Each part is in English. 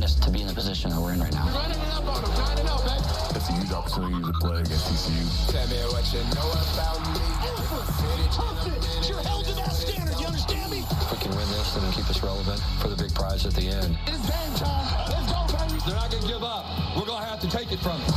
tremendous to be in the position that we're in right now. You're running it up on them, 9-0, baby. It's a huge opportunity to play against TCU. Tell me what you know about me. You're held to that standard, you understand me? If we can win this, then keep us relevant for the big prize at the end. It is game time. Let's go, baby. They're not going to give up. We're going to have to take it from them.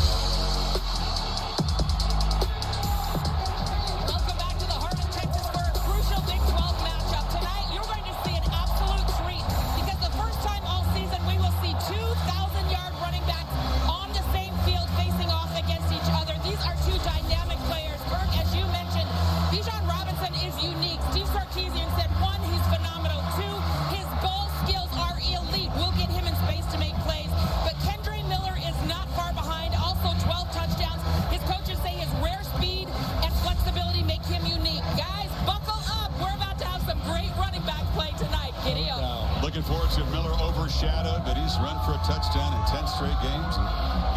Welcome back to the heart of Texas for a crucial Big 12 matchup. Tonight, you're going to see an absolute treat because the first time all season we will see 2,000-yard running backs on the same field facing off against each other. These are two dynamic players. Kirk, as you mentioned, Bijan Robinson is unique. Steve Sarkisian said, one, he's phenomenal. Two, his ball skills are elite. We'll get him in space to make plays. But Kendre Miller is not far behind. Also 12 touchdowns. His coaches say his rare speed and flexibility make him unique. Guys, buckle up. We're about to have some great running back play tonight. Giddy up. Looking forward to Miller overshadowed, but he's run for a touchdown in 10 straight games. And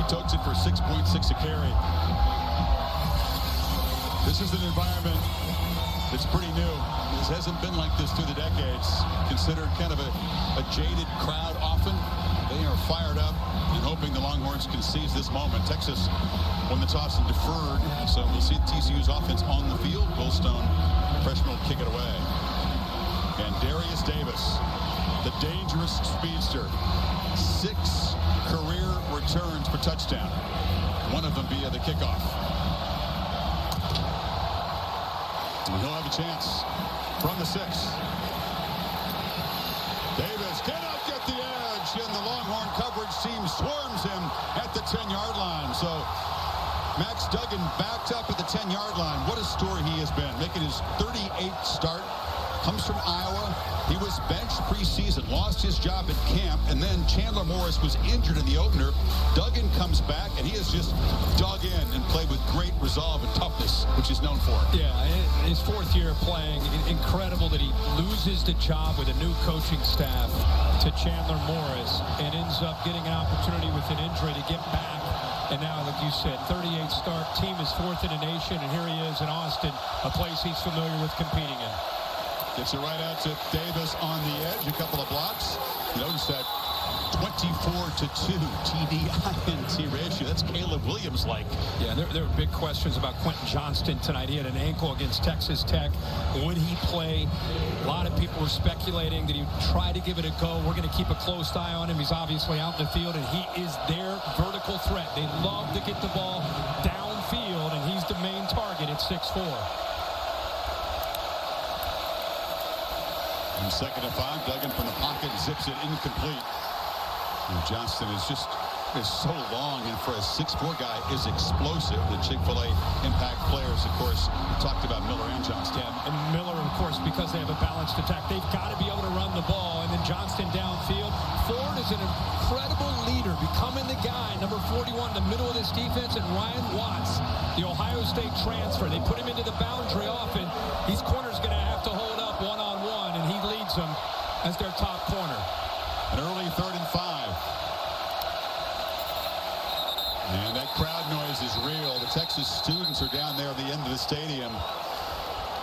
he totes it for 6.6 a carry. This is an environment that's pretty new. This hasn't been like this through the decades. Considered kind of a jaded crowd often. They are fired up and hoping the Longhorns can seize this moment. Texas won the toss and deferred, so we'll see TCU's offense on the field. Goldstone, freshman, will kick it away. And Darius Davis, the dangerous speedster, 6 career returns for touchdown. One of them via the kickoff. And he'll have a chance from the 6. Davis cannot get the edge, and the Longhorn coverage team swarms him at the 10-yard line. So Max Duggan backed up at the 10-yard line. What a story he has been, making his 38th start. Comes from Iowa. He was benched preseason, lost his job at camp, and then Chandler Morris was injured in the opener. Duggan comes back, and he has just dug in and played with great resolve and toughness, which he's known for. Yeah, his 4th year playing. Incredible that he loses the job with a new coaching staff to Chandler Morris and ends up getting an opportunity with an injury to get back. And now, like you said, 38 start. Team is 4th in the nation, and here he is in Austin, a place he's familiar with competing in. Gets it right out to Davis on the edge. A couple of blocks. Notice that 24-2 TD-INT ratio. That's Caleb Williams-like. Yeah, there were big questions about Quentin Johnston tonight. He had an ankle against Texas Tech. Would he play? A lot of people were speculating that he would try to give it a go. We're going to keep a close eye on him. He's obviously out in the field, and he is their vertical threat. They love to get the ball downfield, and he's the main target at 6'4". And 2nd and 5, Duggan from the pocket zips it incomplete. And Johnston is so long, and for a 6'4" guy is explosive. The Chick-fil-A impact players, of course, talked about Miller and Johnston. Yeah, and Miller, of course, because they have a balanced attack, they've got to be able to run the ball. And then Johnston downfield. Ford is an incredible leader, becoming the guy, number 41, in the middle of this defense, and Ryan Watts, the Ohio State transfer. They put him into the boundary often. These corners going to have to hold up one-on-one, and he leads them as their top corner. An early 3rd and 5. And that crowd noise is real. The Texas students are down there at the end of the stadium.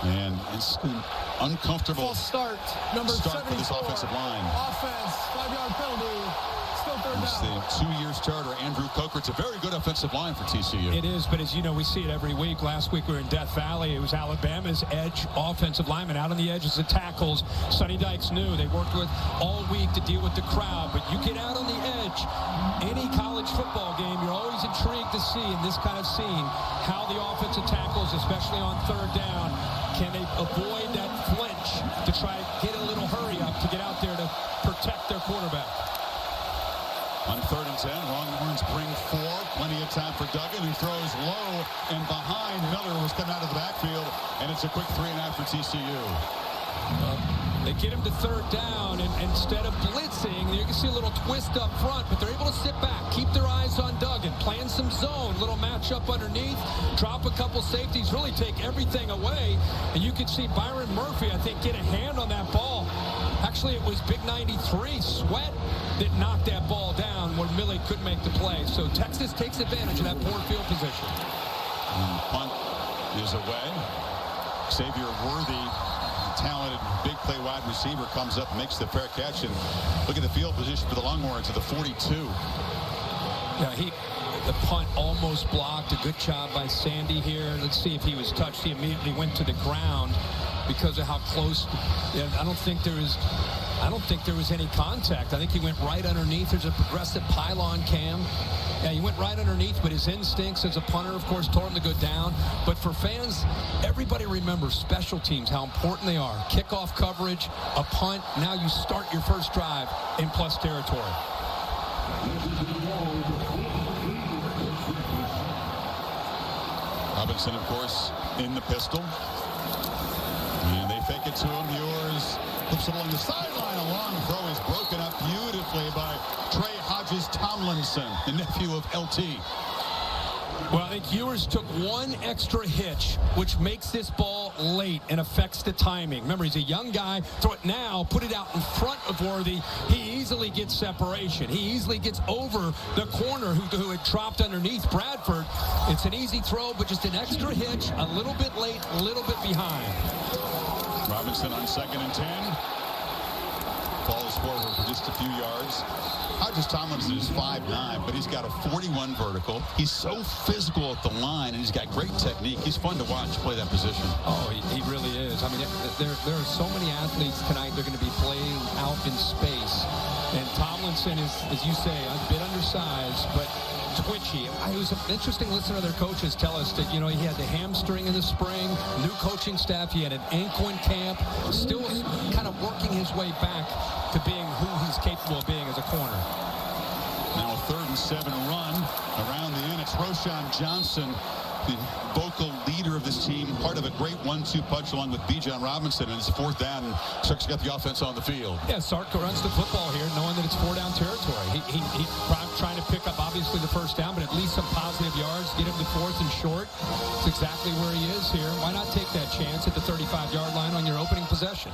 And it's an uncomfortable start for this offensive line. Offense, 5-yard penalty. Still 3rd It's down. the 2-year starter, Andrew Coker. It's a very good offensive line for TCU. It is, but as you know, we see it every week. Last week we were in Death Valley. It was Alabama's edge offensive lineman out on the edges of tackles. Sonny Dykes knew they worked with all week to deal with the crowd, but you get out on the edge, any college football game, you're always intrigued to see in this kind of scene how the offensive tackles, especially on 3rd down, can they avoid that flinch to try to get a little hurry up to get out there to protect their quarterback. On 3rd and 10, Longhorns bring 4. Plenty of time for Duggan, who throws low and behind. Miller was coming out of the backfield, and it's a quick 3-and-out for TCU. They get him to 3rd down, and instead of blitzing, you can see a little twist up front, but they're able to sit back, keep their eyes on Duggan, playing some zone, little matchup underneath, drop a couple safeties, really take everything away, and you could see Byron Murphy, I think, get a hand on that ball. Actually, it was Big 93, Sweat, that knocked that ball down where Millie couldn't make the play. So Texas takes advantage of that poor field position. And punt is away. Xavier Worthy, talented big play wide receiver comes up and makes the fair catch. And look at the field position for the Longhorns at the 42. Yeah, the punt almost blocked. A good job by Sandy here. Let's see if he was touched. He immediately went to the ground because of how close. Yeah, I don't think there was any contact. I think he went right underneath. There's a progressive pylon cam. Yeah, he went right underneath, but his instincts as a punter, of course, told him to go down. But for fans, everybody remembers special teams, how important they are. Kickoff coverage, a punt. Now you start your first drive in plus territory. Robinson, of course, in the pistol. And they fake it to him. Yours flips it along the sideline. A long throw is broken up beautifully by Trey Hodges-Tomlinson, the nephew of LT. Well, I think Ewers took one extra hitch, which makes this ball late and affects the timing. Remember, he's a young guy. Throw it now, put it out in front of Worthy. He easily gets separation. He easily gets over the corner who had dropped underneath Bradford. It's an easy throw, but just an extra hitch, a little bit late, a little bit behind. Robinson on 2nd and 10. Falls forward for just a few yards. Hodges-Tomlinson is 5'9", but he's got a 41 vertical. He's so physical at the line, and he's got great technique. He's fun to watch play that position. Oh, he really is. I mean, there are so many athletes tonight. They're going to be playing out in space. And Tomlinson is, as you say, a bit undersized, but twitchy. It was interesting listening to other coaches tell us that, you know, he had the hamstring in the spring, new coaching staff, he had an ankle in camp, still kind of working his way back to being who he's capable of being as a corner. Now a 3rd and 7 run around the end. It's Roshan Johnson, the vocal leader of this team, part of a great 1-2 punch along with Bijan Robinson, and it's 4th down, and Sark's got the offense on the field. Yeah, Sark runs the football here, knowing that it's 4-down territory. He's trying to pick up, obviously, the 1st down, but at least some positive yards, get him to 4th and short. It's exactly where he is here. Why not take that chance at the 35-yard line on your opening possession?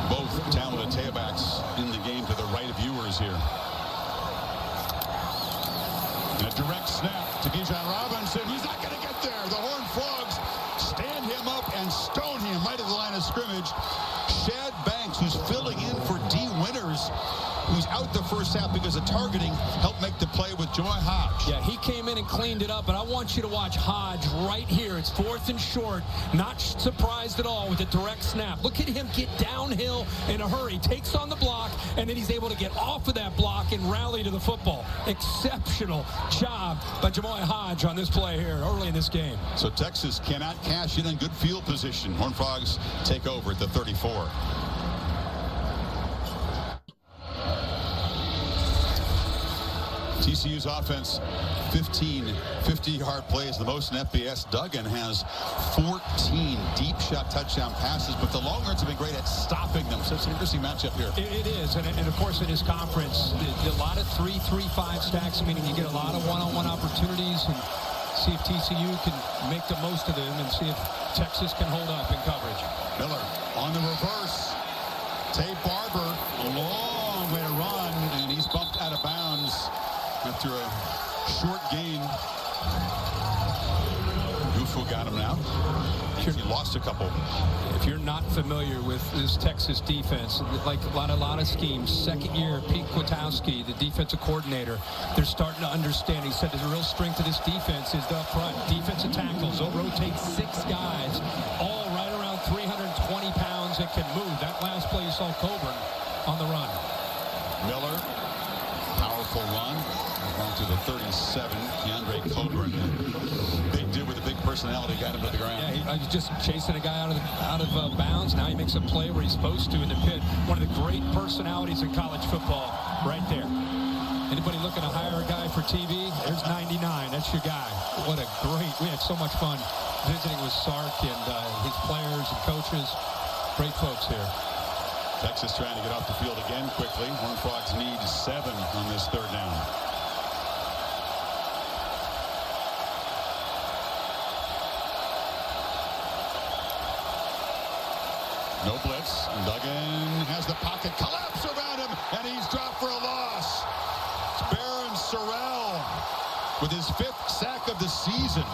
Both talented tailbacks in the game to the right of Ewers here. And a direct snap to Bijan Robinson. He's not going to get there. The Horned Frogs stand him up and stone him right at the line of scrimmage. Shad Banks, who's filling in for D. Winters, who's out the first half because of targeting, helped make the play with Joy Hodge. Yeah, he came in and cleaned it up, but I want you to watch Hodge right here. It's 4th and short. Not surprised at all with the direct snap. Look at him get downhill in a hurry. Takes on the block, and then he's able to get off of that block and rally to the football. Exceptional job by Jamoy Hodge on this play here early in this game. So Texas cannot cash in on good field position. Horned Frogs take over at the 34. TCU's offense, 15 50-yard plays, the most in FBS. Duggan has 14 deep shot touchdown passes, but the Longhorns have been great at stopping them. So it's an interesting matchup here. It is, and of course in his conference, a lot of 3-3-5 stacks, meaning you get a lot of one-on-one opportunities, and see if TCU can make the most of them and see if Texas can hold up in coverage. Miller on the reverse. Tay Barber, a long way to run, and he's bumped out of bounds after a short gain. Gufo got him now. He lost a couple. If you're not familiar with this Texas defense, like a lot of schemes, second year, Pete Kwiatkowski, the defensive coordinator, they're starting to understand. He said the real strength of this defense is the up front. Defensive tackles, they'll rotate 6 guys, all right around 320 pounds that can move. That last play you saw Coburn on the run. Miller, powerful run. Going to the 37, Keandre Coburn. Big dude with a big personality, got him to the ground. Yeah, he was just chasing a guy out of bounds. Now he makes a play where he's supposed to in the pit. One of the great personalities in college football right there. Anybody looking to hire a guy for TV? There's 99. That's your guy. What a great, we had so much fun visiting with Sark and his players and coaches. Great folks here. Texas trying to get off the field again quickly. Horned Frogs need 7 on this 3rd down. No blitz. Duggan has the pocket collapse around him, and he's dropped for a loss. It's Baron Sorrell with his 5th sack of the season.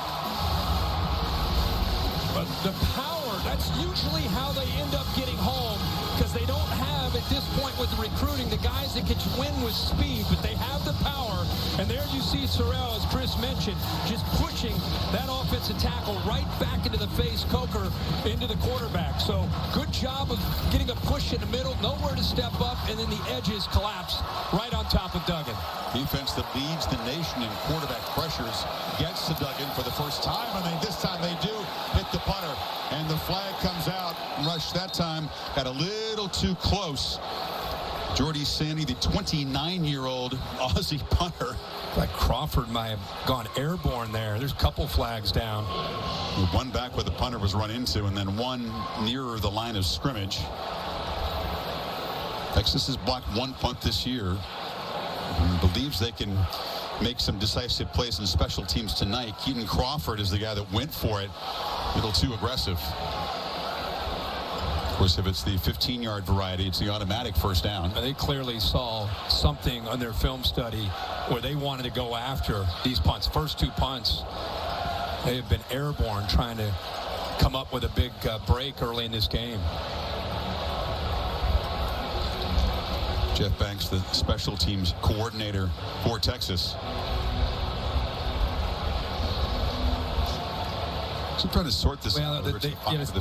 But the power hurt. That's usually how they end up getting home, because they don't have, at this point with the recruiting, the guys that can win with speed, but they have the power. And there you see Sorrell, as Chris mentioned, just pushing that offensive tackle right back into the face, Coker into the quarterback. So good job of getting a push in the middle, nowhere to step up, and then the edges collapse right on top of Duggan. Defense that leads the nation in quarterback pressures gets to Duggan for the first time, and this time they do hit the punter, and the flag comes out. Rush that time got a little too close. Jordy Sandy, the 29-year-old Aussie punter. Like Crawford might have gone airborne there. There's a couple flags down. One back where the punter was run into, and then one nearer the line of scrimmage. Texas has blocked one punt this year and believes they can make some decisive plays in special teams tonight. Keaton Crawford is the guy that went for it. A little too aggressive. Of course, if it's the 15-yard variety, it's the automatic first down. They clearly saw something on their film study where they wanted to go after these punts. First two punts, they have been airborne, trying to come up with a big break early in this game. Jeff Banks, the special teams coordinator for Texas. So trying to sort this out.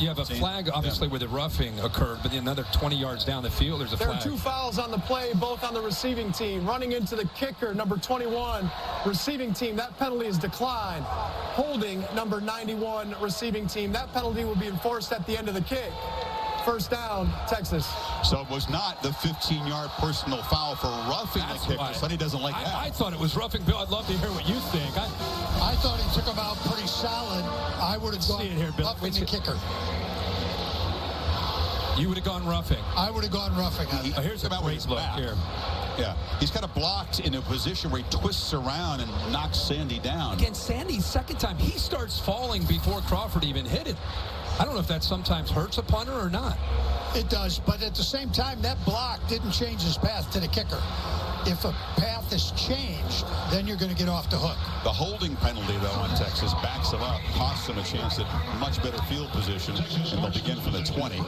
You have a flag, obviously, where the roughing occurred, but then another 20 yards down the field, there's a flag. There are two fouls on the play, both on the receiving team. Running into the kicker, number 21, receiving team, that penalty is declined. Holding, number 91, receiving team, that penalty will be enforced at the end of the kick. First down, Texas. So it was not the 15-yard personal foul for roughing the kicker. Sonny doesn't like that. I thought it was roughing. Bill, I'd love to hear what you think. I thought he took him out pretty solid. I would have gone roughing the kicker. You would have gone roughing. I would have gone roughing. Here's a great look here. Yeah, he's got it blocked in a position where he twists around and knocks Sandy down. Again, Sandy's second time, he starts falling before Crawford even hit it. I don't know if that sometimes hurts a punter or not. It does, but at the same time, that block didn't change his path to the kicker. If a path is changed, then you're going to get off the hook. The holding penalty, though, on Texas backs them up, costs them a chance at much better field position, and they'll begin from the 20.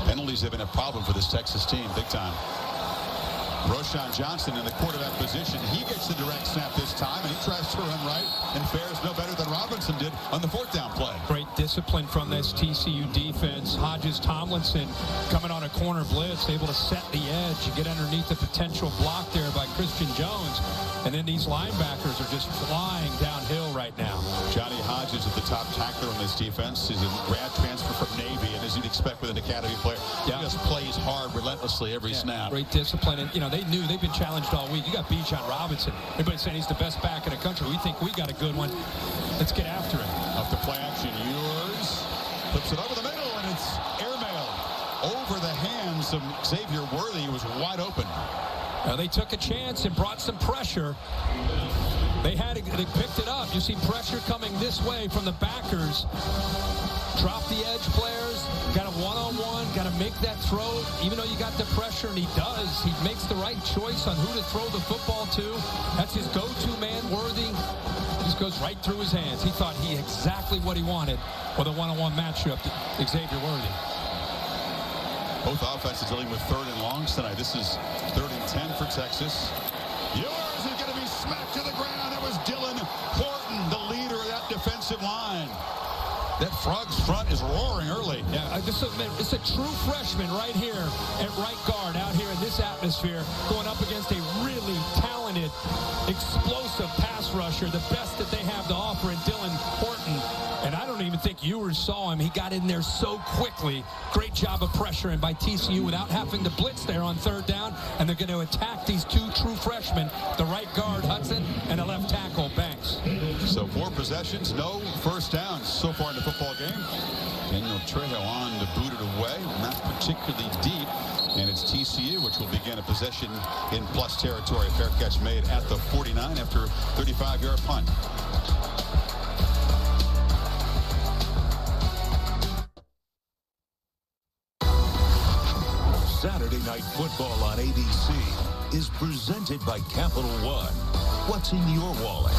Penalties have been a problem for this Texas team, big time. Roschon Johnson in the quarterback position. He gets the direct snap this time, and he tries to run right and fares no better than Robinson did on the fourth down play. Great discipline from this TCU defense. Hodges Tomlinson coming on a corner blitz, able to set the edge and get underneath the potential block there by Christian Jones. And then these linebackers are just flying downhill right now. Johnny Hodges is the top tackler on this defense. He's a grad transfer from Navy, and as you'd expect with an academy player, he just plays hard relentlessly every snap. Great discipline. And, you know, they knew they've been challenged all week. You got Bijan Robinson. Everybody's saying he's the best back in the country. We think we got a good one. Let's get after him. Off the play action, yours. Flips it over the middle, and it's airmail over the hands of Xavier Worthy. He was wide open. Now they took a chance and brought some pressure. They picked it up. You see pressure coming this way from the backers. Drop the edge players. Got a one-on-one. Got to make that throw. Even though you got the pressure, and he does, he makes the right choice on who to throw the football to. That's his go-to man, Worthy. Just goes right through his hands. He thought he exactly what he wanted with a one-on-one matchup to Xavier Worthy. Both offenses dealing with third and longs tonight. This is 3rd and 10 for Texas. Yours is going to be smacked to the ground. That was Dylan Horton, the leader of that defensive line. That Frogs front is roaring early. Yeah, it's a true freshman right here at right guard out here in this atmosphere going up against a really talented, explosive pass rusher, the best that they have to offer in Dylan Horton. And I don't even think Ewers saw him. He got in there so quickly. Great job of pressuring by TCU without having to blitz there on 3rd down. And they're going to attack these two true freshmen, the right guard, Hudson, and the left tackle, Banks. So 4 possessions, no first downs so far in the football game. Daniel Trejo on to boot it away, not particularly deep. And it's TCU, which will begin a possession in plus territory. Fair catch made at the 49 after a 35-yard punt. Saturday Night Football on ABC is presented by Capital One. What's in your wallet?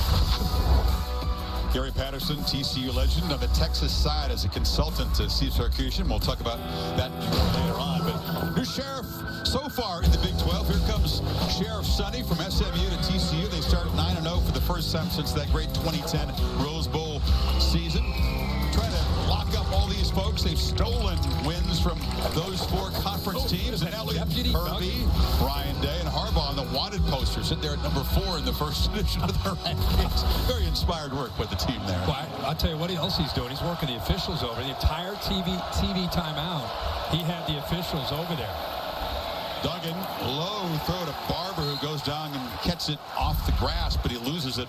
Gary Patterson, TCU legend, on the Texas side as a consultant to Steve Sarkisian. We'll talk about that later on. But new sheriff so far in the Big 12. Here comes Sheriff Sonny from SMU to TCU. They start 9-0 for the first time since that great 2010 Rose Bowl season. Trying to lock up all these folks. They've stolen wins from those 4 conference teams. And now Kirby, Brian Day, and Harbaugh on the wanted poster sit there at number 4 in the first edition of their rankings. Very inspired work by the team there. Well, I'll tell you what else he's doing. He's working the officials over. The entire TV timeout, he had the officials over there. Duggan, low throw to Barber, who goes down and catches it off the grass, but he loses it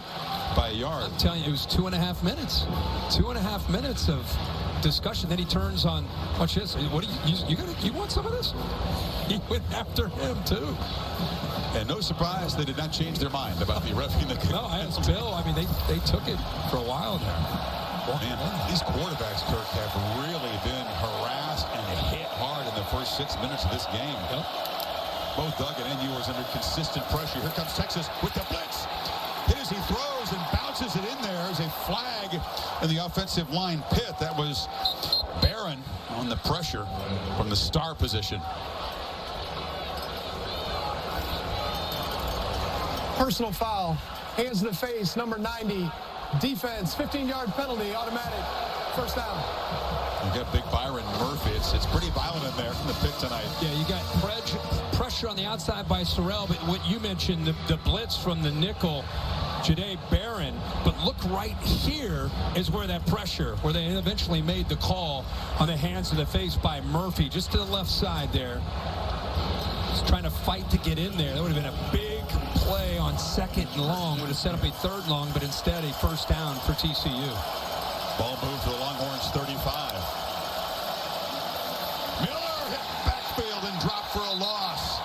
by a yard. I'm telling you, it was 2.5 minutes. 2.5 minutes of discussion. Then he turns on, watch this. What do you want some of this? He went after him too. And no surprise, they did not change their mind about the reffing. No, it's Bill. I mean, they took it for a while there. Man, these quarterbacks, Kirk, have really been harassed and hit hard in the first 6 minutes of this game. Yep. Both Duggan and Ewers under consistent pressure. Here comes Texas with the blitz. As he throws and bounces it in there as a flag in the offensive line pit. That was Barron on the pressure from the star position. Personal foul. Hands to the face, number 90. Defense, 15-yard penalty, automatic. First down. You got big Byron Murphy. It's pretty violent in there from the pit tonight. Yeah, you got pressure on the outside by Sorrell, but what you mentioned, the blitz from the nickel, Jahdae Barron. But look right here is where that pressure, where they eventually made the call on the hands to the face by Murphy, just to the left side there. Just trying to fight to get in there. That would have been a big play on 2nd and long. Would have set up a 3rd long, but instead a first down for TCU. Ball moved to the Longhorns 35. Miller hit backfield and dropped for a loss.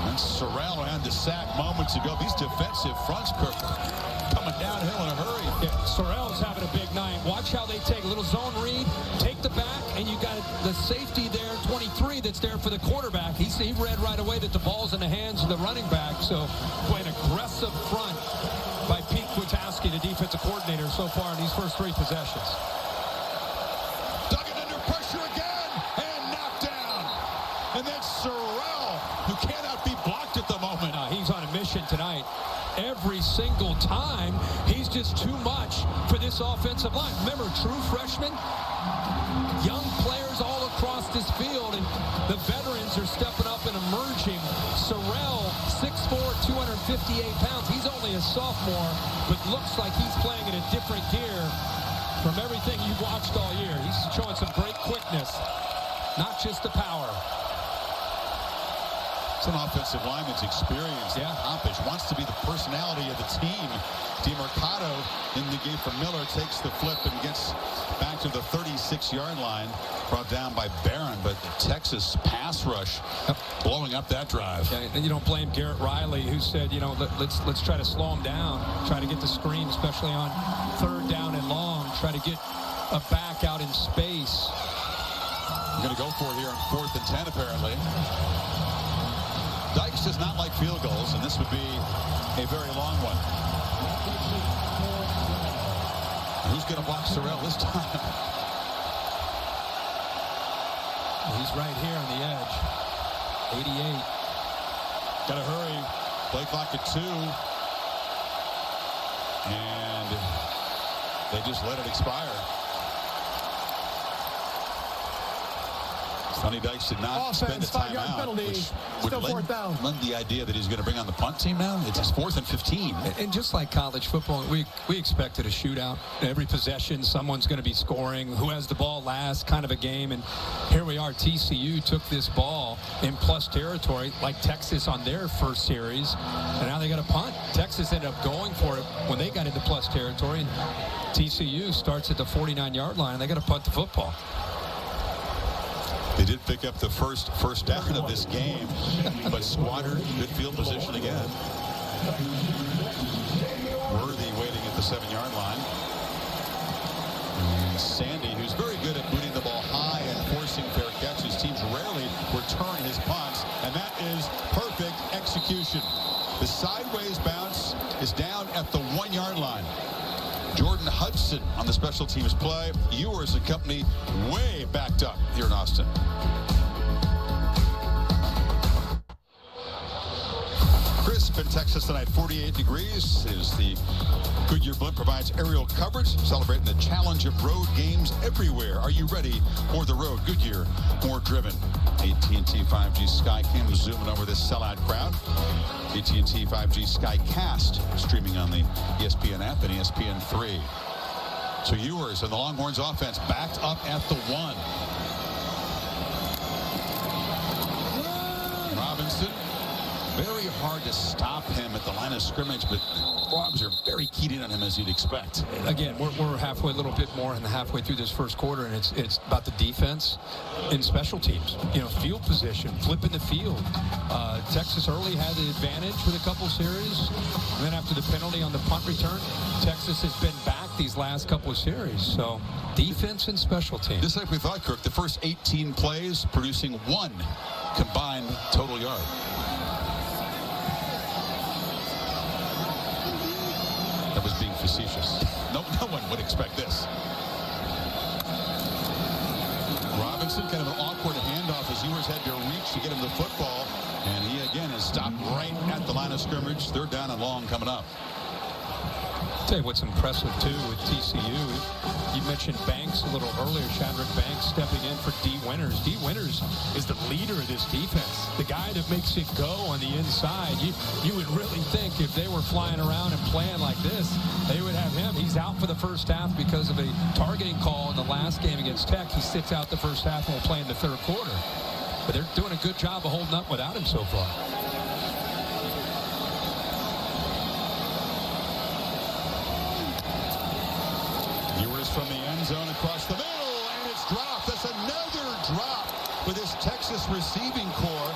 And Sorrell had the sack moments ago. These defensive fronts, Kirk, coming downhill in a hurry. Yeah, Sorrell's having a big night. Watch how they take a little zone read, take the back, and you got the safety there, 23, that's there for the quarterback. He read right away that the ball's in the hands of the running back. So, boy, an aggressive front by Pete Kwiatkowski, the defensive coordinator, so far in these first 3 possessions. Duggan under pressure again and knocked down. And that's Sorrell, who cannot be blocked at the moment. He's on a mission tonight. Every single time, he's just too much for this offensive line. Remember, true freshman, young players all across this field, and the veterans are stepping up and emerging. Sorrell, 6'4", 258 pounds. He's only a sophomore, but looks like he's playing in a different gear from everything you've watched all year. He's showing some great quickness, not just the power. It's an offensive lineman's experience, accomplished, wants to be the personality of the team. DeMarcado in the game for Miller takes the flip and gets back to the 36-yard line, brought down by Barron. But the Texas pass rush blowing up that drive. Yeah, and you don't blame Garrett Riley, who said, you know, let's try to slow him down, try to get the screen, especially on 3rd down and long, try to get a back out in space. I'm going to go for it here on 4th and 10, apparently. Dykes does not like field goals, and this would be a very long one. Who's going to block Sorrell this time? He's right here on the edge. 88. Got to hurry. Play clock at 2. And they just let it expire. Sonny Dykes did not spend the timeout, which would lend the idea that he's going to bring on the punt team now. It's 4th and 15. And just like college football, we expected a shootout. Every possession, someone's going to be scoring. Who has the ball last, kind of a game. And here we are. TCU took this ball in plus territory, like Texas on their first series. And now they got a punt. Texas ended up going for it when they got into plus territory. And TCU starts at the 49-yard line, and they got to punt the football. They did pick up the first down of this game, but squandered good field position again. Worthy waiting at the 7-yard line. And Sandy, who's very good at booting the ball high and forcing fair catches. Teams rarely return his punts, and that is perfect execution. The sideways bounce is down at the 1-yard line. Robinson on the special teams play. Ewers and company way backed up here in Austin. Crisp in Texas tonight, 48 degrees. Is the Goodyear blimp provides aerial coverage, celebrating the challenge of road games everywhere. Are you ready for the road? Goodyear, more driven. AT&T 5G Skycam zooming over this sellout crowd. AT&T 5G Skycast streaming on the ESPN app and ESPN3. So Ewers and the Longhorns offense backed up at the 1. Robinson, very hard to stop him at the line of scrimmage, but the Frogs are very keyed in on him, as you'd expect. Again, we're halfway, a little bit more than halfway through this first quarter, and it's about the defense and special teams. You know, field position, flipping the field. Texas early had the advantage with a couple series. And then after the penalty on the punt return, Texas has been back these last couple of series. So defense and special teams. Just like we thought, Kirk, the first 18 plays producing 1 combined total yard. That was being facetious. No one would expect this. Robinson, kind of an awkward handoff as Ewers had to reach to get him the football. And he again is stopped right at the line of scrimmage. 3rd down and long coming up. I'll tell you what's impressive too with TCU. You mentioned Banks a little earlier, Shadrack Banks stepping in for D. Winters. D. Winters is the leader of this defense, the guy that makes it go on the inside. You would really think if they were flying around and playing like this, they would have him. He's out for the first half because of a targeting call in the last game against Tech. He sits out the first half and will play in the 3rd quarter. But they're doing a good job of holding up without him so far. Ewers from the end zone across the middle, and it's dropped. That's another drop with this Texas receiving core.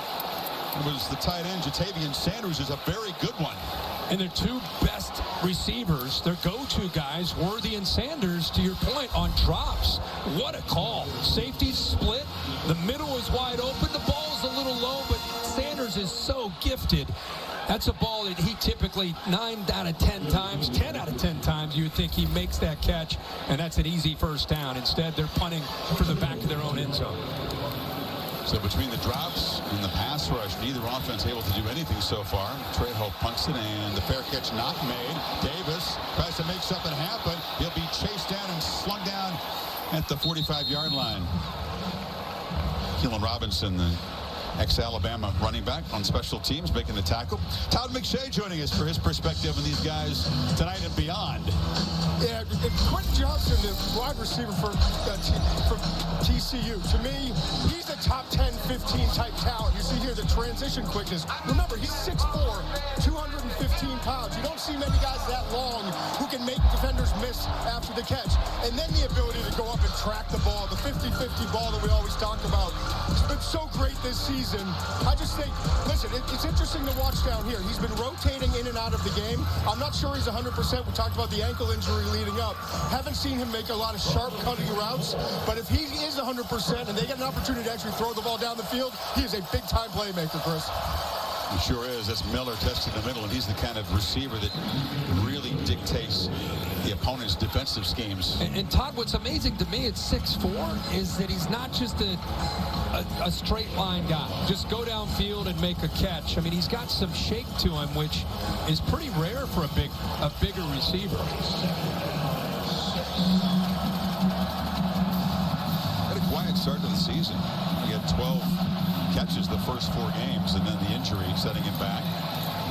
It was the tight end, Jatavian Sanders, is a very good one. And their 2 best receivers, their go-to guys, Worthy and Sanders, to your point, on drops. What a call. Safety split. The middle is wide open. The ball's a little low, but Sanders is so gifted. That's a ball that he typically 9 out of 10 times, 10 out of 10 times, you would think he makes that catch, and that's an easy first down. Instead, they're punting for the back of their own end zone. So between the drops and the pass rush, neither offense able to do anything so far. Trejo punts it, and the fair catch not made. Davis tries to make something happen. He'll be chased down and slung down at the 45-yard line. Keelan Robinson, the ex-Alabama running back on special teams, making the tackle. Todd McShay joining us for his perspective on these guys tonight and beyond. Yeah, Quentin Johnson, the wide receiver for TCU, to me, he's a top 10, 15 type talent. You see here the transition quickness. Remember, he's 6'4", 215 pounds. You don't see many guys that long who can make defenders miss after the catch. And then the ability to go up and track the ball, the 50-50 ball that we always talk about. It's been so great this season. I just think, listen, it's interesting to watch down here. He's been rotating in and out of the game. I'm not sure he's 100%. We talked about the ankle injury leading up. Haven't seen him make a lot of sharp cutting routes, but if he is 100% and they get an opportunity to actually throw the ball down the field, he is a big-time playmaker, Chris. He sure is. That's Miller testing the middle, and he's the kind of receiver that really dictates the opponent's defensive schemes. And Todd, what's amazing to me at 6'4" is that he's not just a straight line guy. Just go downfield and make a catch. I mean, he's got some shape to him, which is pretty rare for a bigger receiver. Had a quiet start to the season. He had 12 catches the first 4 games, and then the injury setting him back.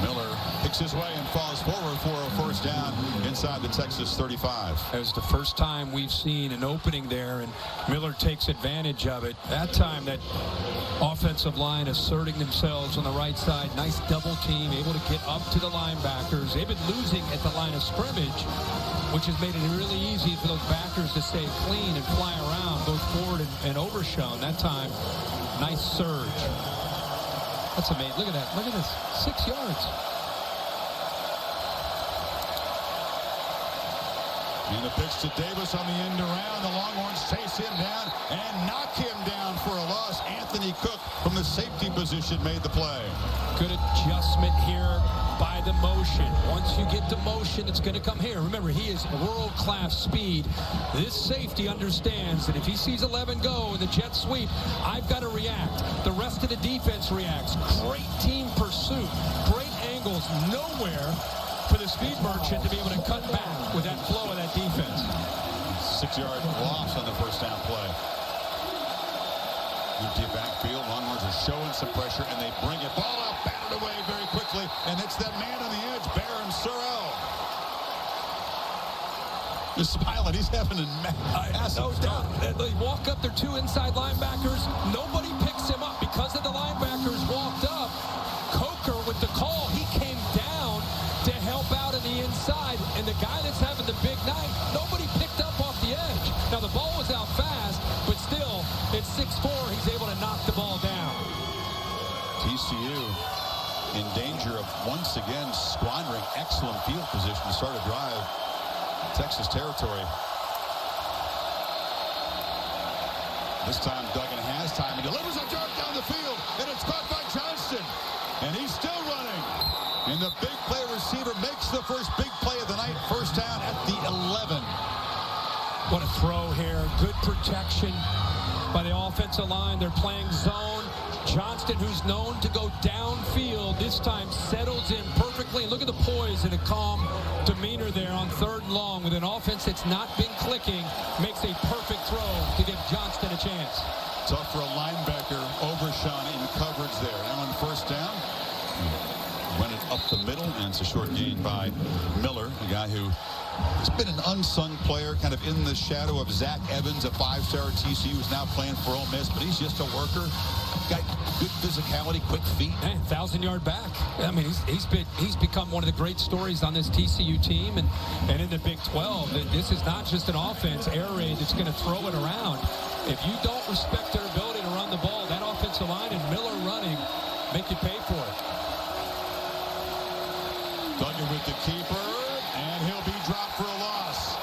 Miller picks his way and falls forward for a first down inside the Texas 35. It was the first time we've seen an opening there, and Miller takes advantage of it. That time, that offensive line asserting themselves on the right side. Nice double team, able to get up to the linebackers. They've been losing at the line of scrimmage, which has made it really easy for those backers to stay clean and fly around, both forward and overshown. That time, nice surge. That's amazing. Look at that. Look at this. 6 yards. And the pitch to Davis on the end around. The Longhorns chase him down and knock him down for a loss. Anthony Cook from the safety position made the play. Good adjustment here by the motion. Once you get the motion, it's going to come here. Remember, he is world-class speed. This safety understands that if he sees 11 go in the jet sweep, I've got to react. The rest of the defense reacts. Great team pursuit. Great angles. Nowhere for the speed merchant to be able to cut back with that flow of that defense. 6-yard loss on the first down play. Empty backfield. Longhorns are showing some pressure, and they bring it. Ball out, batted away very quickly, and it's that man on the edge, Barron Sorrell. Just smiling. He's having a massive doubt. They walk up, their two inside linebackers. Nobody picks him up because of the linebackers walked up. Coker with the call. He came down to help out on the inside, and the guy that's having the big night, nobody picked up off the edge. Now the ball was out fast, but still, it's 6'4", he's able to knock the ball down. TCU in danger of once again squandering excellent field position to start a drive. Texas territory. This time Duggan has time. He delivers a dart down the field, and it's caught by Johnston. And he's still running. And the big play receiver makes the first big play of the night. First down at the 11. What a throw here. Good protection by the offensive line. They're playing zone. Johnston, who's known to go downfield, this time settles in perfectly. And look at the poise and a calm demeanor there on 3rd and long with an offense that's not been clicking. Makes a perfect throw to give Johnston a chance. Tough for a linebacker. Overshot in coverage there. Now on first down. Run it up the middle, and it's a short gain by Miller, a guy who has been an unsung player, kind of in the shadow of Zach Evans, a 5-star at TCU, who's now playing for Ole Miss, but he's just a worker. Got good physicality, quick feet. Man, 1,000-yard back. I mean, he's become one of the great stories on this TCU team, and in the Big 12. This is not just an offense, air raid that's going to throw it around. If you don't respect their ability to run the ball, that offensive line and Miller running make you pay for it. Duggan with the keeper, and he'll be dropped for a loss.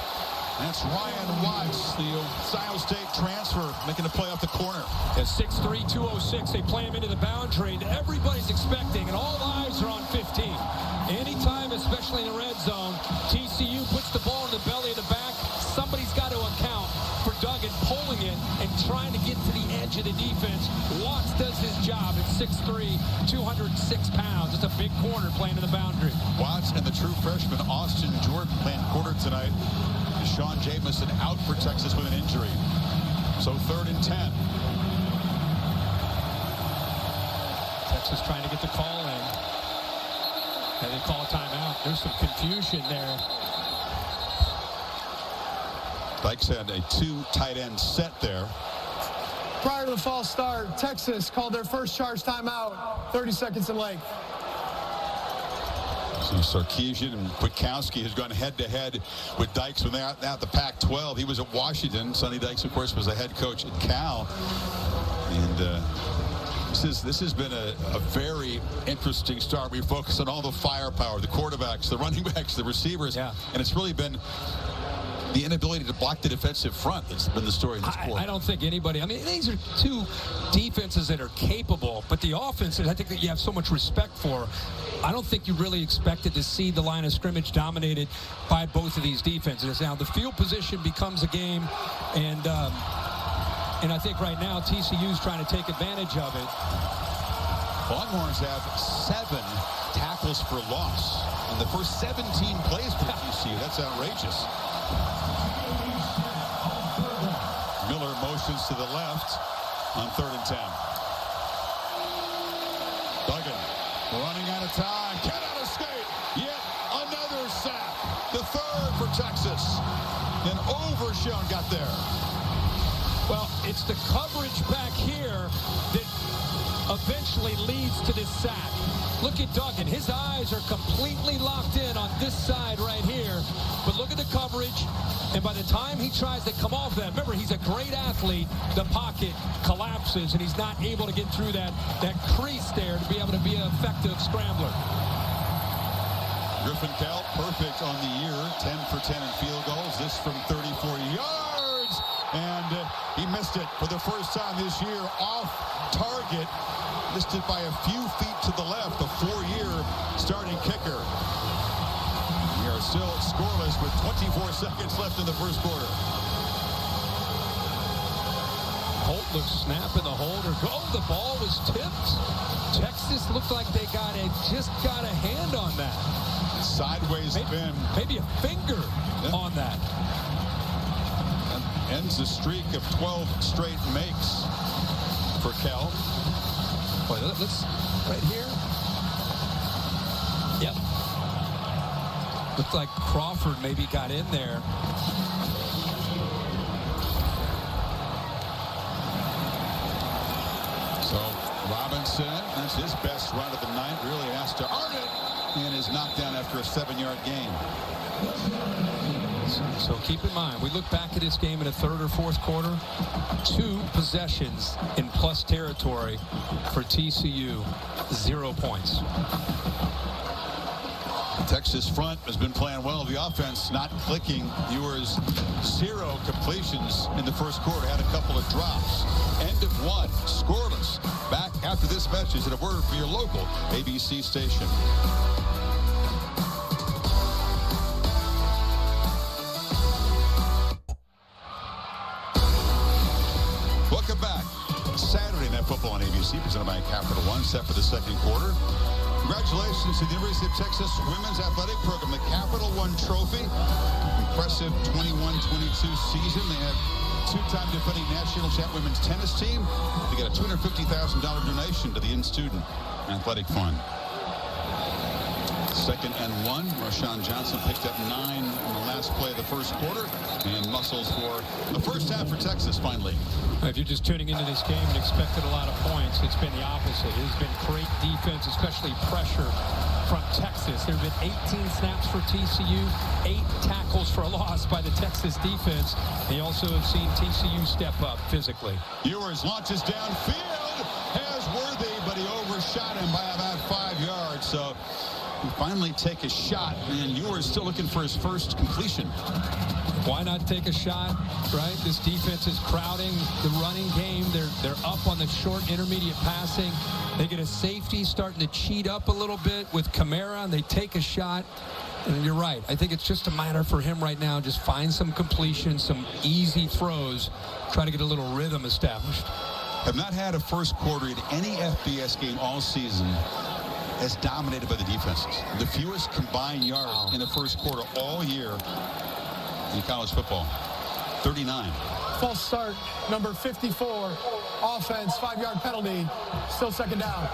That's Ryan Watts, the Ohio State transfer, making a play off the corner. At 6'3", 206, they play him into the boundary, and everybody's expecting, and all eyes are on 15. Anytime, especially in the red zone, TCU puts the ball in the belly of the back, somebody's got to account for Duggan pulling it and trying to get to the edge of the defense. Watts does his job at 6'3", 206 pounds. It's a big corner playing in the boundary. Watts and the true freshman Austin Jordan playing quarter tonight. Sean Jamison out for Texas with an injury. So 3rd and 10. Texas trying to get the call in. And they call a timeout. There's some confusion there. Dykes had a 2 tight end set there. Prior to the false start, Texas called their first charge timeout, 30 seconds in length. So Sarkisian and Kwiatkowski has gone head-to-head with Dykes when they're out the Pac-12. He was at Washington. Sonny Dykes, of course, was the head coach at Cal. And this has been a very interesting start. We focus on all the firepower, the quarterbacks, the running backs, the receivers. Yeah. And it's really been the inability to block the defensive front that's been the story in this quarter. I don't think anybody, I mean, these are two defenses that are capable, but the offenses, I think that you have so much respect for. I don't think you really expected to see the line of scrimmage dominated by both of these defenses. Now, the field position becomes a game, and I think right now TCU's trying to take advantage of it. Longhorns have 7 tackles for loss in the first 17 plays for TCU. That's outrageous. Miller motions to the left on 3rd and 10. Duggan running out of time. Cannot escape. Yet another sack. The 3rd for Texas. And Overshown got there. Well, it's the coverage back here that eventually leads to this sack. Look at Duggan. His eyes are completely locked in on this side right here. But look at the coverage. And by the time he tries to come off that, remember, he's a great athlete. The pocket collapses, and he's not able to get through that crease there to be able to be an effective scrambler. Griffin Kell, perfect on the year, 10 for 10 in field goals. This from 34 yards, and he missed it for the first time this year, off target. Missed it by a few feet to the left, the 4-year starting kicker. We are still scoreless with 24 seconds left in the first quarter. Holt looks snapping the holder. The ball was tipped. Texas looked like they just got a hand on that. Sideways spin. Maybe a finger on that. And ends the streak of 12 straight makes for Kell. Boy, let's right here. Yep. Looked like Crawford maybe got in there. So Robinson, that's his best run of the night, really has to earn it, and is knocked down after a 7-yard gain. So keep in mind, we look back at this game in the third or fourth quarter, 2 possessions in plus territory for TCU, 0 points. Texas front has been playing well. The offense not clicking. Ewers 0 completions in the first quarter. Had a couple of drops. End of 1. Scoreless. Back after this message and a word for your local ABC station. Welcome back. Saturday Night Football on ABC, presented by Capital One, set for the second quarter. Congratulations to the University of Texas Women's Athletic Program, the Capital One Trophy. Impressive 21-22 season. They have 2-time defending national champ women's tennis team. They get a $250,000 donation to the In-Student Athletic Fund. 2nd and 1. Rashawn Johnson picked up 9 in the last play of the first quarter. And muscles for the first half for Texas, finally. If you're just tuning into this game and expected a lot of points, it's been the opposite. It has been great defense, especially pressure from Texas. There have been 18 snaps for TCU, 8 tackles for a loss by the Texas defense. They also have seen TCU step up physically. Ewers launches downfield, has Worthy, but he overshot him by about 5 yards. So he finally take a shot, and Ewers still looking for his first completion. Why not take a shot, right? This defense is crowding the running game. They're up on the short intermediate passing. They get a safety starting to cheat up a little bit with Kamara, and they take a shot. And you're right. I think it's just a matter for him right now. Just find some completion, some easy throws, try to get a little rhythm established. Have not had a first quarter in any FBS game all season as dominated by the defenses. The fewest combined yards in the first quarter all year in college football. 39. False start, number 54. Offense, 5-yard penalty. Still 2nd down.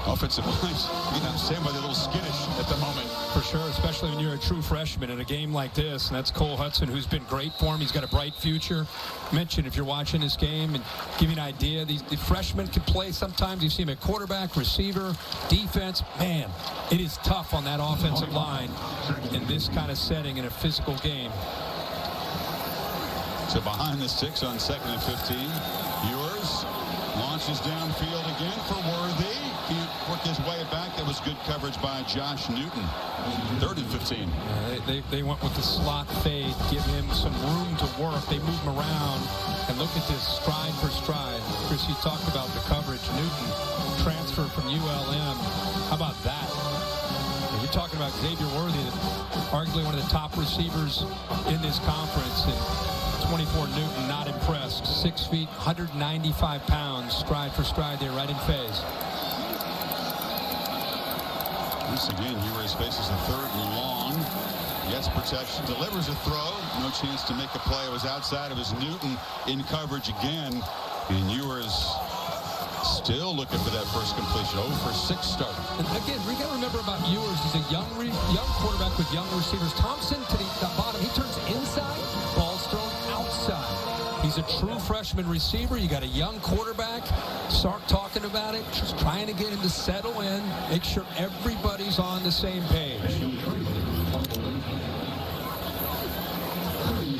Offensive lines, you can understand why they're a little skittish at the moment. For sure, especially when you're a true freshman in a game like this. And that's Cole Hudson, who's been great for him. He's got a bright future. Mention if you're watching this game and give you an idea, the freshmen can play sometimes. You see him at quarterback, receiver, defense. Man, it is tough on that offensive line in this kind of setting in a physical game. So behind the 6 on 2nd and 15. Ewers launches downfield again for Worthy. Can't work his way back. That was good coverage by Josh Newton. 3rd and 15. They went with the slot fade, give him some room to work. They move him around. And look at this stride for stride. Chris, you talked about the coverage. Newton transfer from ULM. How about that? You're talking about Xavier Worthy, arguably one of the top receivers in this conference. And 24 Newton not impressed. 6 feet, 195 pounds. Stride for stride there, right in phase. Once again, Ewers faces a 3rd and long. Gets protection, delivers a throw. No chance to make a play. It was outside. It was Newton in coverage again. And Ewers still looking for that first completion. 0 for 6 start. And again, we got to remember about Ewers. He's a young quarterback with young receivers. Thompson to the bottom. He turns inside. Ball's thrown outside. He's a true freshman receiver. You got a young quarterback. Sark talking about it, just trying to get him to settle in, make sure everybody's on the same page.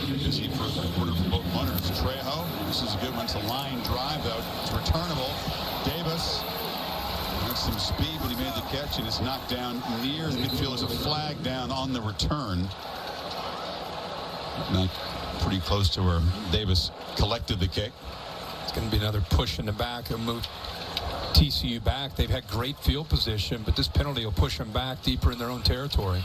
Busy first quarter for both runners. Trejo, this is a good one. It's a line drive, though. It's returnable. Davis. Had some speed when he made the catch, and it's knocked down near the midfield as a flag down on the return. Not pretty close to where Davis collected the kick. It's going to be another push in the back. It'll move TCU back. They've had great field position, but this penalty will push them back deeper in their own territory.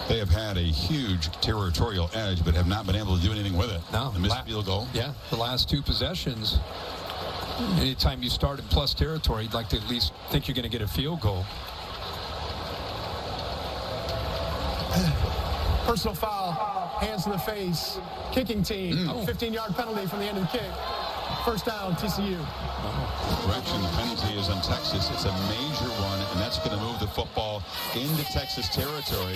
They have had a huge territorial edge, but have not been able to do anything with it. No. The missed field goal. Yeah, the last 2 possessions. Anytime you start in plus territory, you'd like to at least think you're going to get a field goal. Personal foul, hands to the face, kicking team, 15-yard penalty from the end of the kick. First down, TCU. Correction, the penalty is on Texas. It's a major one, and that's going to move the football into Texas territory.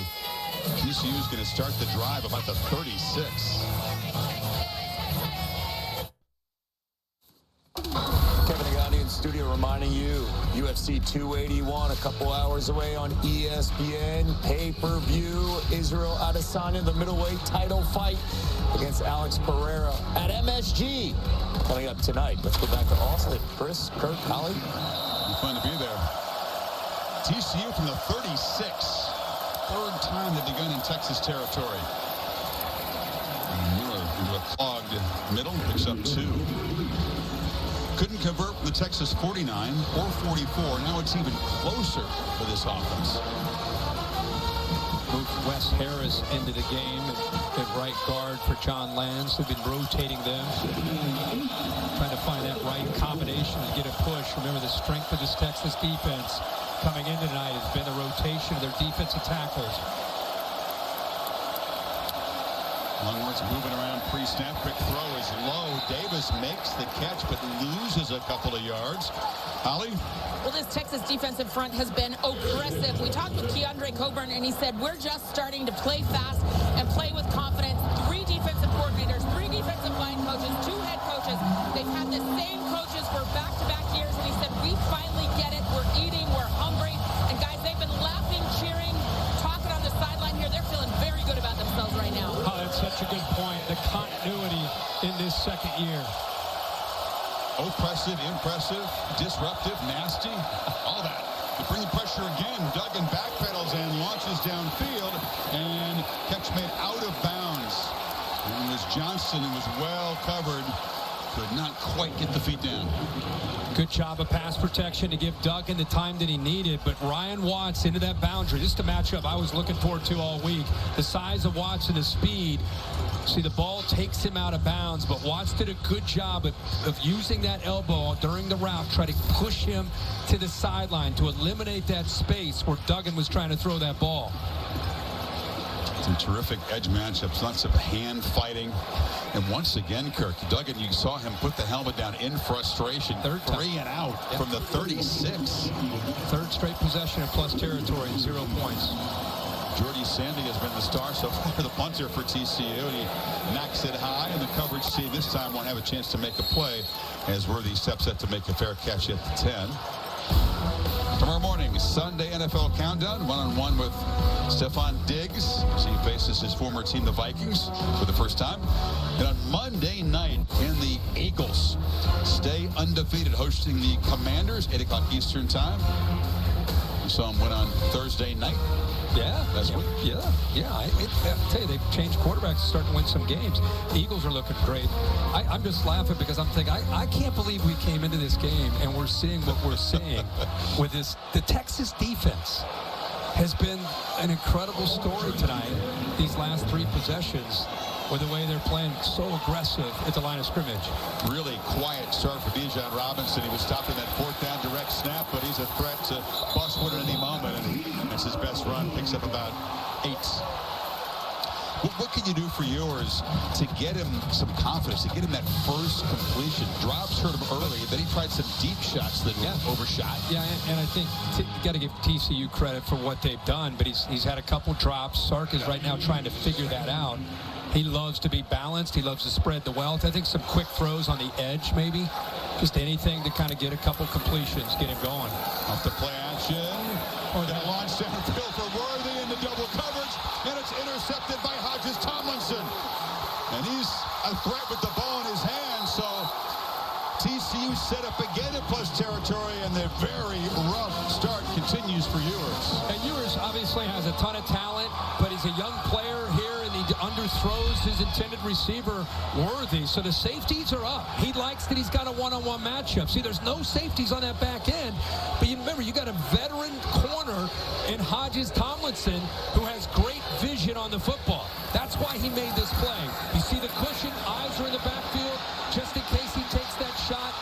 TCU is going to start the drive about the 36. Kevin Agani in studio reminding you, UFC 281 a couple hours away on ESPN. Pay-per-view, Israel Adesanya, the middleweight title fight against Alex Pereira at MSG. Coming up tonight. Let's go back to Austin. Chris, Kirk, Holly. Fun to be there. TCU from the 36. Third time they've begun in Texas territory. Miller into a clogged middle, picks up 2. Couldn't convert from the Texas 49 or 44. Now it's even closer for this offense. Moved Wes Harris into the game at right guard for John Lands. They've been rotating them, trying to find that right combination to get a push. Remember, the strength of this Texas defense coming in tonight has been the rotation of their defensive tackles. Longhorns moving around pre-snap. Quick throw is low. Davis makes the catch but loses a couple of yards. Holly? Well, this Texas defensive front has been oppressive. We talked with Keandre Coburn, and he said, we're just starting to play fast and play with confidence. 3 defensive coordinators, 3 defensive line coaches, 2 head coaches. They've had the same coaches for back-to-back years, and he said, we finally get it. We're eating. We're hungry. And, guys, they've been laughing, cheering, talking on the sideline here. They're feeling very good about themselves right now. Oh, that's such a good point. The continuity in this second year. Oppressive, impressive, disruptive, nasty, all that. To bring the pressure again, Duggan backpedals and launches downfield, and catch made out of bounds. And it was Johnson who was well covered, could not quite get the feet down. Good job of pass protection to give Duggan the time that he needed, but Ryan Watts into that boundary. This is a matchup I was looking forward to all week. The size of Watts and the speed. See, the ball takes him out of bounds, but Watts did a good job of using that elbow during the route, try to push him to the sideline to eliminate that space where Duggan was trying to throw that ball. Some terrific edge matchups, lots of hand fighting. And once again, Kirk, Duggan, you saw him put the helmet down in frustration. 3 and out from the 36. Third straight possession of plus territory, 0 points. Jordy Sandy has been the star so far, the punter for TCU. He knocks it high, and the coverage team this time won't have a chance to make a play as Worthy steps up to make a fair catch at the 10. Tomorrow morning, Sunday NFL Countdown, one-on-one with Stephon Diggs as he faces his former team, the Vikings, for the first time. And on Monday night, can the Eagles stay undefeated, hosting the Commanders, 8 o'clock Eastern time? We saw them win on Thursday night. Yeah. Last week. I tell you, they've changed quarterbacks, starting to win some games. The Eagles are looking great. I'm just laughing because I'm thinking, I can't believe we came into this game and we're seeing what we're seeing with this. The Texas defense has been an incredible story tonight, these last 3 possessions, with the way they're playing so aggressive at the line of scrimmage. Really quiet start for Bijan Robinson. He was stopped in that 4th down direct snap, but he's a threat to bust one at any moment, and that's his best run. Picks up about 8. What can you do for yours to get him some confidence, to get him that first completion? Drops hurt him early, then he tried some deep shots that were overshot. Yeah, and I think you got to give TCU credit for what they've done, but he's had a couple drops. Sark is right now trying to figure that out. He loves to be balanced. He loves to spread the wealth. I think some quick throws on the edge, maybe. Just anything to kind of get a couple completions, get him going. Off the play action. Or that launch downfield for Worthy into double coverage. And it's intercepted by Hodges Tomlinson. And he's a threat with the ball in his hand. So TCU new setup again in plus territory, and the very rough start continues for Ewers. And Ewers obviously has a ton of talent, but he's a young player here, and he underthrows his intended receiver Worthy. So the safeties are up. He likes that he's got a one-on-one matchup. See, there's no safeties on that back end, but you remember, you got a veteran corner in Hodges Tomlinson who has great vision on the football. That's why he made this play. You see the cushion, eyes are in the backfield, just in case he takes that shot.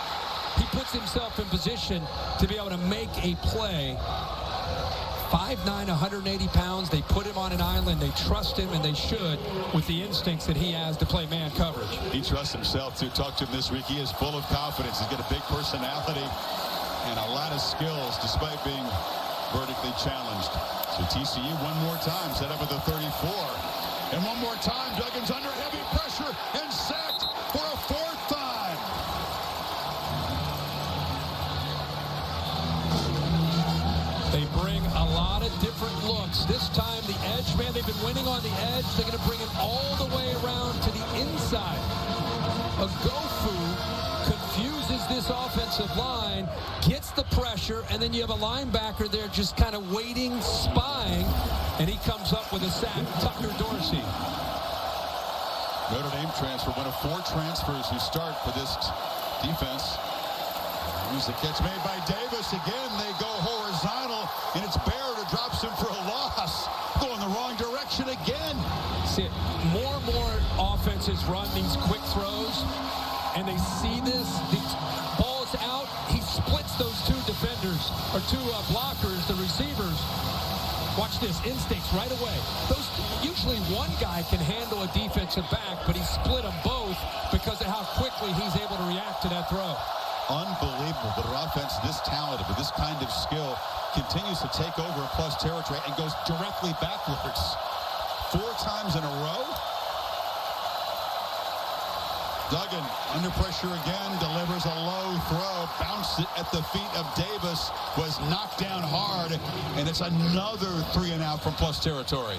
He puts himself in position to be able to make a play. 5'9", 180 pounds. They put him on an island. They trust him, and they should, with the instincts that he has to play man coverage. He trusts himself, too. Talked to him this week. He is full of confidence. He's got a big personality and a lot of skills, despite being vertically challenged. So TCU one more time, set up at the 34. And one more time, Duggan's under heavy pressure and sacked for a fourth time. They bring a lot of different looks. This time, the edge man, they've been winning on the edge. They're going to bring him all the way around to the inside. A Gofu confuses this offensive line, gets the pressure, and then you have a linebacker there just kind of waiting, spying, and he comes up with a sack. Tucker Dorsey. Notre Dame transfer, one of 4 transfers who start for this defense. Here's the catch made by Davis. Again, they go horizontal, and it's Baird who drops him for a loss. Going the wrong direction again. See, more and more offenses run these quick throws, and they see this. The ball's out. He splits those 2 defenders, or 2 blockers, the receivers. Watch this, instincts right away. Usually one guy can handle a defensive back, but he split them both because of how quickly he's able to react to that throw. Unbelievable that our offense this talented with this kind of skill continues to take over in plus territory and goes directly backwards 4 times in a row. Duggan under pressure again, delivers a low throw, bounced it at the feet of Davis, was knocked down hard, and it's another 3 and out from plus territory.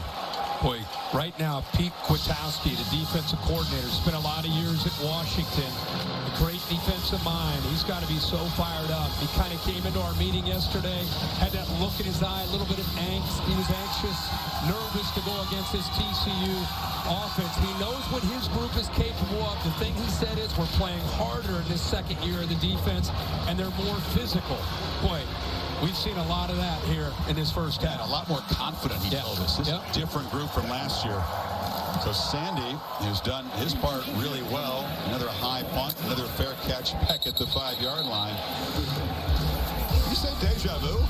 Boy, right now, Pete Kwiatkowski, the defensive coordinator, spent a lot of years at Washington. A great defensive mind. He's got to be so fired up. He kind of came into our meeting yesterday, had that look in his eye, a little bit of angst. He was anxious, nervous to go against this TCU offense. He knows what his group is capable of. The thing he said is, we're playing harder in this second year of the defense, and they're more physical. Boy, we've seen a lot of that here in this first half. A lot more confident, he told us. This is a different group from last year. So Sandy has done his part really well. Another high punt, another fair catch back at the 5-yard line. You say deja vu?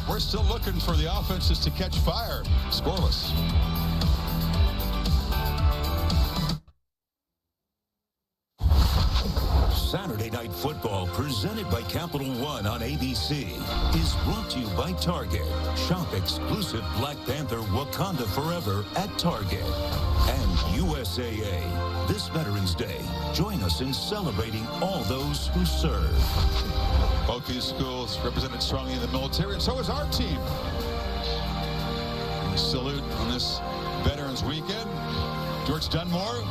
We're still looking for the offenses to catch fire. Scoreless. Saturday Night Football, presented by Capital One on ABC, is brought to you by Target. Shop exclusive Black Panther Wakanda Forever at Target. And USAA. This Veterans Day, join us in celebrating all those who serve. Both these schools represented strongly in the military, and so is our team. We salute on this Veterans Weekend. George Dunmore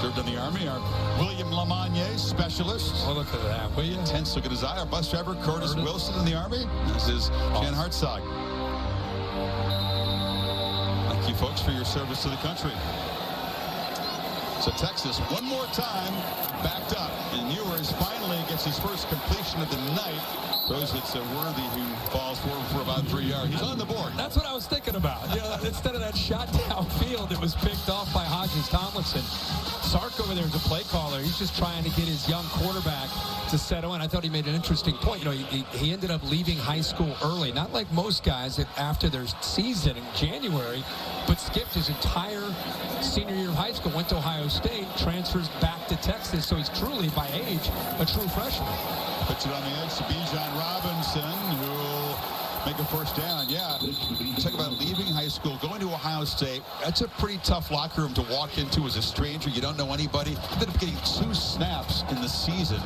served in the Army. Our William Lamagne, specialist. Oh, look at that, will you? Intense look at his eye. Our bus driver, Curtis Wilson, in the Army. This is Jan Hartzog. Thank you, folks, for your service to the country. So Texas, one more time, backed up. And Ewers finally gets his first completion of the night. Throws it to Worthy, who falls forward for about 3 yards. He's on the board. That's what I was thinking about. You know, instead of that shot downfield, it was picked off by Hodges Tomlinson. Sark over there is a play caller. He's just trying to get his young quarterback to settle in. I thought he made an interesting point. You know, he ended up leaving high school early, not like most guys that after their season in January, but skipped his entire senior year of high school, went to Ohio State, transfers back to Texas, so he's truly, by age, a true freshman. Puts it on the edge to Bijan Robinson, who will make a first down. Yeah, talk about leaving high school, going to Ohio State. That's a pretty tough locker room to walk into as a stranger. You don't know anybody. Ended up getting 2 snaps in the season,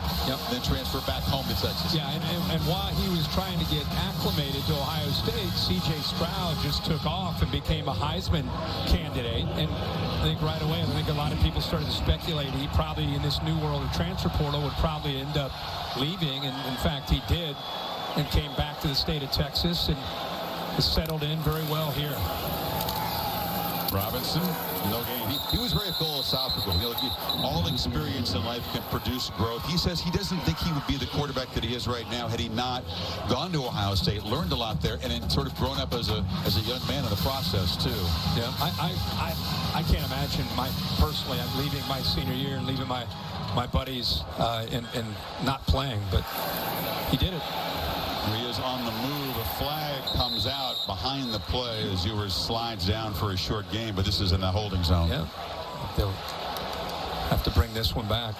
then transfer back home to Texas. Yeah, and while he was trying to get acclimated to Ohio State, C.J. Stroud just took off and became a Heisman candidate. And I think right away, I think a lot of people started to speculate he probably, in this new world of transfer portal, would probably end up leaving. And in fact, he did, and came back to the state of Texas and has settled in very well here. Robinson, no gain. He was very philosophical. You know, all experience in life can produce growth. He says he doesn't think he would be the quarterback that he is right now had he not gone to Ohio State, learned a lot there, and then sort of grown up as a young man in the process too. Yeah, I can't imagine personally I'm leaving my senior year and leaving my buddies and not playing, but he did it. He is on the move. A flag comes out behind the play as Ewers slides down for a short gain, but this is in the holding zone. Yeah, they'll have to bring this one back.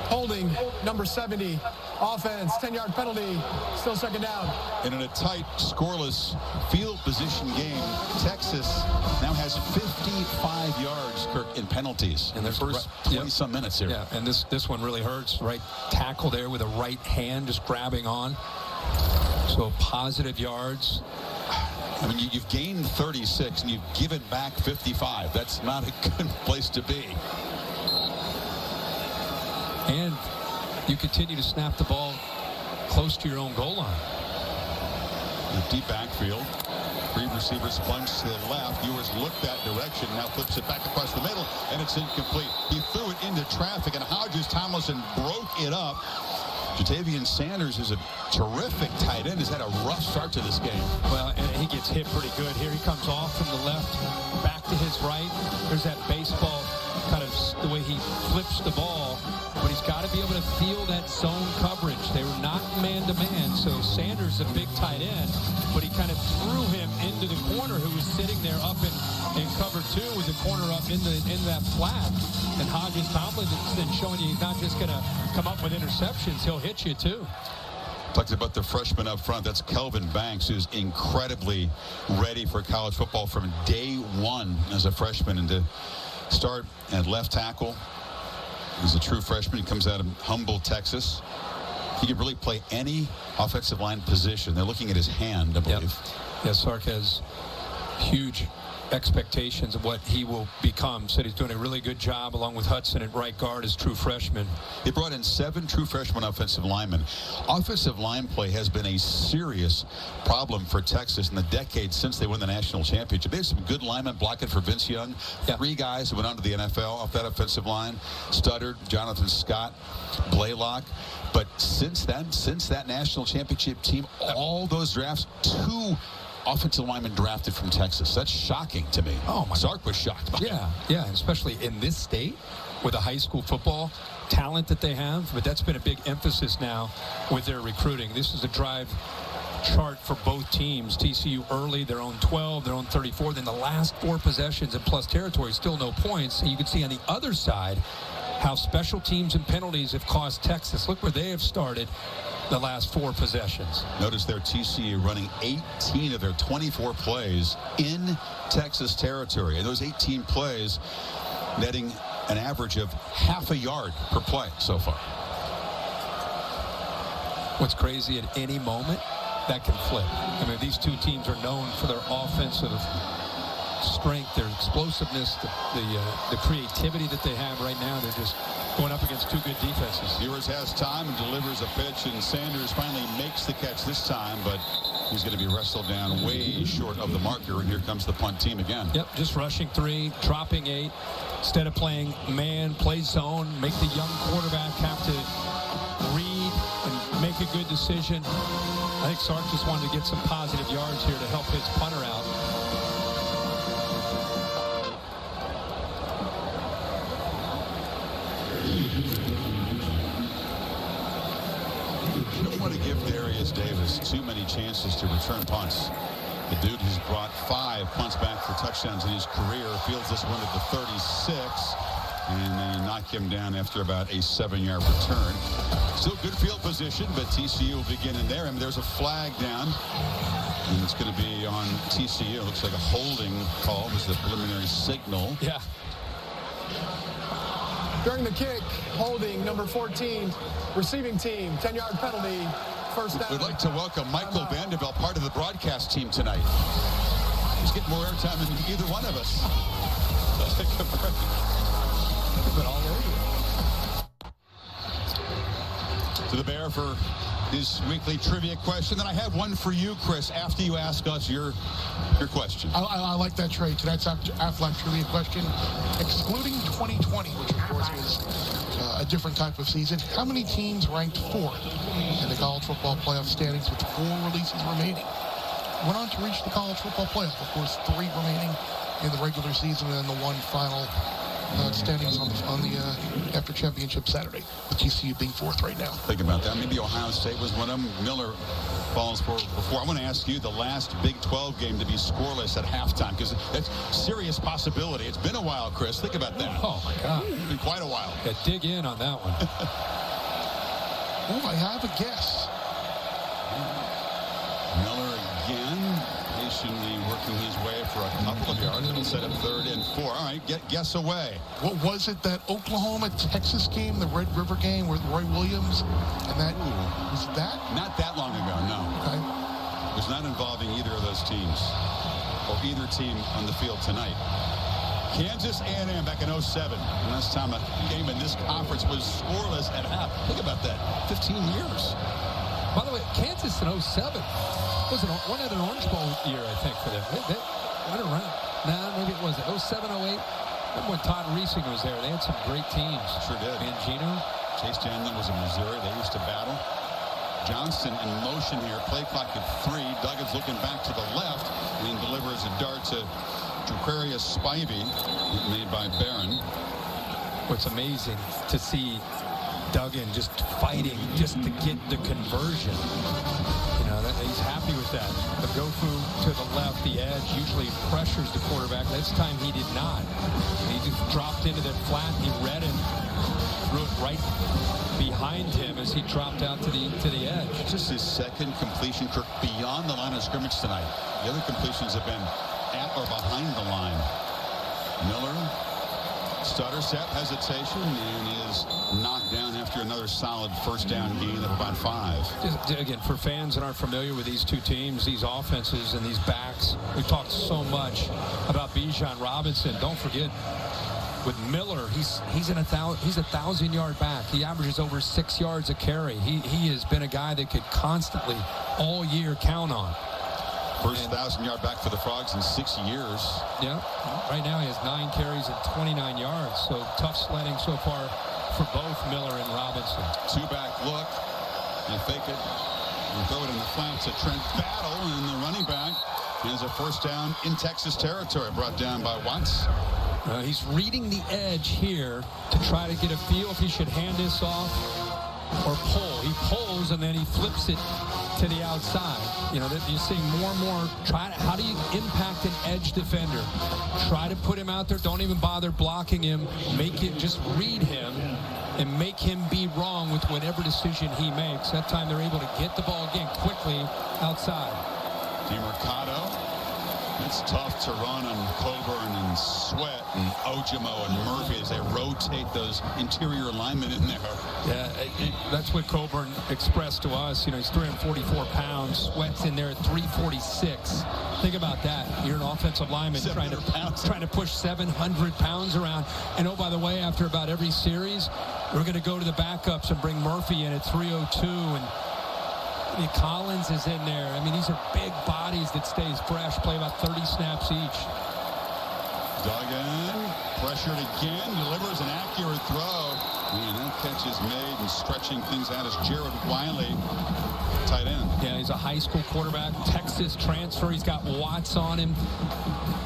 Holding, number 70, offense, 10-yard penalty, still second down. And in a tight, scoreless field position game, Texas now has 55 yards, Kirk, in penalties in their first 20-some minutes here. Yeah, and this one really hurts. Right tackle there with a right hand just grabbing on. So positive yards. I mean, you've gained 36 and you've given back 55. That's not a good place to be. And you continue to snap the ball close to your own goal line. The deep backfield. 3 receivers plunge to the left. Ewers looked that direction, now flips it back across the middle, and it's incomplete. He threw it into traffic, and Hodges Tomlinson broke it up. Jatavian Sanders is a terrific tight end. Has had a rough start to this game. Well, and he gets hit pretty good. Here he comes off from the left, back to his right. There's that baseball kind of the way he flips the ball, but he's got to be able to feel that zone coverage. They were not man-to-man, so Sanders, a big tight end, but he kind of threw him into the corner who was sitting there up in cover 2 with the corner up in that flat. And Hodges Tomlinson showing you he's not just going to come up with interceptions, he'll hit you too. Talked about the freshman up front. That's Kelvin Banks, who's incredibly ready for college football from day 1 as a freshman. And to start at left tackle, he's a true freshman. He comes out of Humble, Texas. He can really play any offensive line position. They're looking at his hand, I believe. Yeah, Sark has huge expectations of what he will become. Said he's doing a really good job along with Hudson at right guard as true freshman. They brought in 7 true freshman offensive linemen. Offensive line play has been a serious problem for Texas in the decades since they won the national championship. They have some good linemen blocking for Vince Young. 3 guys who went on to the NFL off that offensive line. Studdard, Jonathan Scott, Blaylock. But since that national championship team, all those drafts, 2 offensive linemen drafted from Texas. That's shocking to me. Oh, my Sark was shocked by it. Yeah, especially in this state with the high school football talent that they have. But that's been a big emphasis now with their recruiting. This is a drive chart for both teams. TCU early, their own 12, their own 34. Then the last 4 possessions and plus territory, still no points. And you can see on the other side how special teams and penalties have cost Texas. Look where they have started the last 4 possessions. Notice there TCU running 18 of their 24 plays in Texas territory. And those 18 plays netting an average of half a yard per play so far. What's crazy, at any moment, that can flip. I mean, these 2 teams are known for their offensive strength, their explosiveness, the creativity that they have right now. They're just going up against 2 good defenses. Ewers has time and delivers a pitch, and Sanders finally makes the catch this time, but he's going to be wrestled down way short of the marker, and here comes the punt team again. Yep, just rushing 3, dropping 8. Instead of playing man, play zone, make the young quarterback have to read and make a good decision. I think Sark just wanted to get some positive yards here to help his punter out. You don't want to give Darius Davis too many chances to return punts. The dude has brought 5 punts back for touchdowns in his career. Fields this one at the 36. And they knock him down after about a 7-yard return. Still good field position, but TCU will begin in there. And there's a flag down. And it's going to be on TCU. Looks like a holding call was the preliminary signal. Yeah. During the kick, holding number 14, receiving team, 10-yard penalty, first down. We'd like to welcome Michael Vanderbilt, part of the broadcast team tonight. He's getting more airtime than either one of us. Let's take a break. But all over. To the Bear for his weekly trivia question. Then I have one for you, Chris, after you ask us your question. I like that trade. Tonight's Aflac trivia question. Excluding 2020, which of course was a different type of season, how many teams ranked fourth in the college football playoff standings with 4 releases remaining? Went on to reach the college football playoff. Of course, 3 remaining in the regular season, and then the one final standings on the after championship Saturday, with TCU being 4th right now. Think about that. Maybe Ohio State was one of them. Miller falls for before. I want to ask you the last Big 12 game to be scoreless at halftime, because that's a serious possibility. It's been a while, Chris. Think about that. Oh, my God. It's been quite a while. Yeah, dig in on that one. Oh, I have a guess. Miller again, patiently working his way for a couple of yards. It'll set up 3rd and 4. All right, guess away. What was it, that Oklahoma-Texas game, the Red River game with Roy Williams? And that, was that? Not that long ago, no. Okay. It was not involving either of those teams, or either team on the field tonight. Kansas A&M back in 07. Last time a game in this conference was scoreless at half. Think about that, 15 years. By the way, Kansas in 07 was one at an Orange Bowl year, I think, for them. They went around. Nah, maybe it wasn't. 07, 08. Remember when Todd Reesing was there? They had some great teams. Sure did. Mangino. Chase Daniel was in Missouri. They used to battle. Johnston in motion here. Play clock at 3. Duggan's looking back to the left and delivers a dart to Aquarius Spivey, made by Barron. What's amazing to see Duggan just fighting just to get the conversion. You know, he's happy with that. The Gofu to the left, the edge, usually pressures the quarterback. This time he did not. He just dropped into that flat. He read it, threw it right behind him as he dropped out to the edge. Just his second completion beyond the line of scrimmage tonight. The other completions have been at or behind the line. Miller, stutter step, hesitation, and is knocked down after another solid first down gain of about 5. Just, again, for fans that aren't familiar with these two teams, these offenses and these backs, we talked so much about Bijan Robinson. Don't forget, with Miller, he's a 1,000-yard back. He averages over 6 yards a carry. He has been a guy that could constantly all year count on. First 1,000-yard back for the Frogs in 6 years. Yeah, right now he has 9 carries and 29 yards. So tough sledding so far for both Miller and Robinson. 2-back look. They fake it and throw it in the flat to Trent Battle, and the running back has a first down in Texas territory, brought down by Watts. He's reading the edge here to try to get a feel if he should hand this off or pull. He pulls and then he flips it to the outside. You know, you're seeing more and more. How do you impact an edge defender? Try to put him out there. Don't even bother blocking him. Make it, just read him and make him be wrong with whatever decision he makes. That time they're able to get the ball again quickly outside. DeMercado. It's tough to run on Coburn and Sweat and Ojimo and Murphy as they rotate those interior linemen in there. Yeah, that's what Coburn expressed to us. You know, he's 344 pounds. Sweat's in there at 346. Think about that. You're an offensive lineman trying to push 700 pounds around. And, oh, by the way, after about every series, we're going to go to the backups and bring Murphy in at 302. And Collins is in there. I mean, these are big bodies that stays fresh, play about 30 snaps each. Duggan, pressured again, delivers an accurate throw. And that catch is made, and stretching things out is Jared Wiley, tight end. Yeah, he's a high school quarterback, Texas transfer. He's got Watts on him.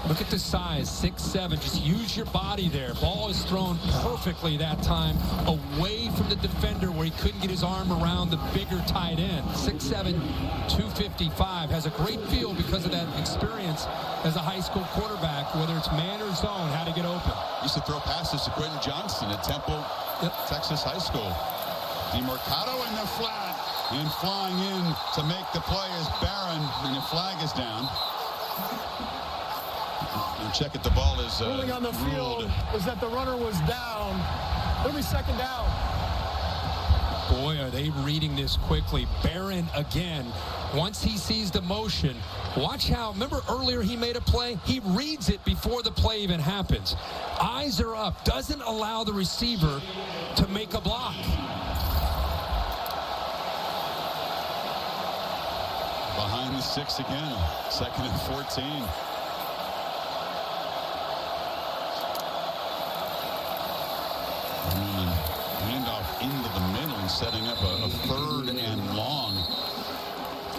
Look at the size, 6'7". Just use your body there. Ball is thrown perfectly that time away from the defender where he couldn't get his arm around the bigger tight end. 6'7", 255. Has a great feel because of that experience as a high school quarterback, whether it's man or zone, how to get open. Used to throw passes to Quentin Johnston at Temple, Texas High School. DeMarcado in the flat. And flying in to make the play is Barron, and the flag is down. And check it, the ball is ruling on the field was that the runner was down. It'll be second down. Boy, are they reading this quickly. Barron again, once he sees the motion, watch how, remember earlier he made a play? He reads it before the play even happens. Eyes are up, doesn't allow the receiver to make a block. Behind the 6 again, 2nd and 14. Handoff into the middle and setting up a 3rd and long.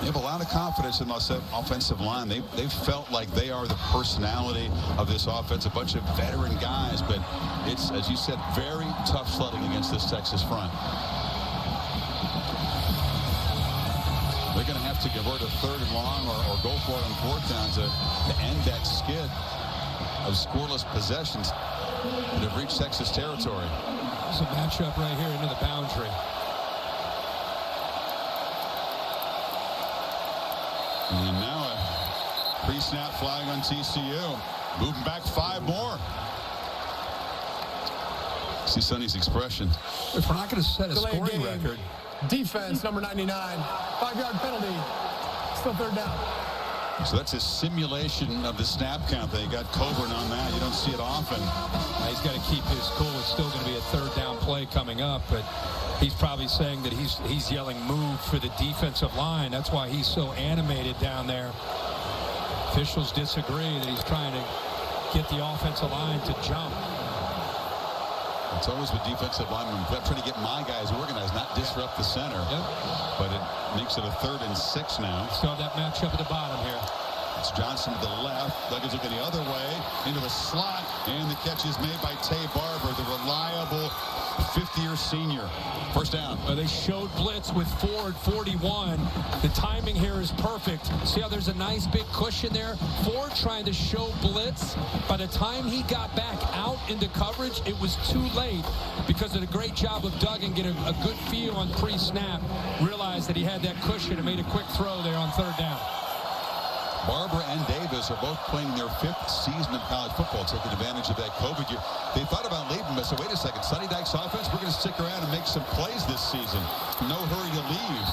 They have a lot of confidence in this offensive line. They've felt like they are the personality of this offense, a bunch of veteran guys, but it's, as you said, very tough sledding against this Texas front. They're going to have to convert a 3rd and long or go for it on 4th down to end that skid of scoreless possessions that have reached Texas territory. There's a matchup right here into the boundary. And now a pre-snap flag on TCU. Moving back 5 more. See Sonny's expression. If we're not going to set a scoring record. Defense, number 99. 5-yard penalty. Still 3rd down. So that's a simulation of the snap count. They got Coburn on that. You don't see it often. He's got to keep his cool. It's still going to be a 3rd down play coming up, but he's probably saying that he's yelling move for the defensive line. That's why he's so animated down there. Officials disagree that he's trying to get the offensive line to jump. It's always with defensive linemen. I'm trying to get my guys organized, not disrupt the center. Yep. But it makes it a 3rd and 6 now. Still have that matchup at the bottom here. It's Johnson to the left. Douglas looking the other way into the slot. And the catch is made by Tay Barber, the reliable 50-year senior. 1st down. They showed blitz with Ford 41. The timing here is perfect. See how there's a nice big cushion there? Ford trying to show blitz. By the time he got back out into coverage, it was too late because of the great job of Duggan getting a good feel on pre-snap. Realized that he had that cushion and made a quick throw there on 3rd down. Barber and Davis are both playing their 5th season of college football, taking advantage of that COVID year. They thought about leaving, but said, wait a second, Sonny Dykes offense, we're going to stick around and make some plays this season. No hurry to leave.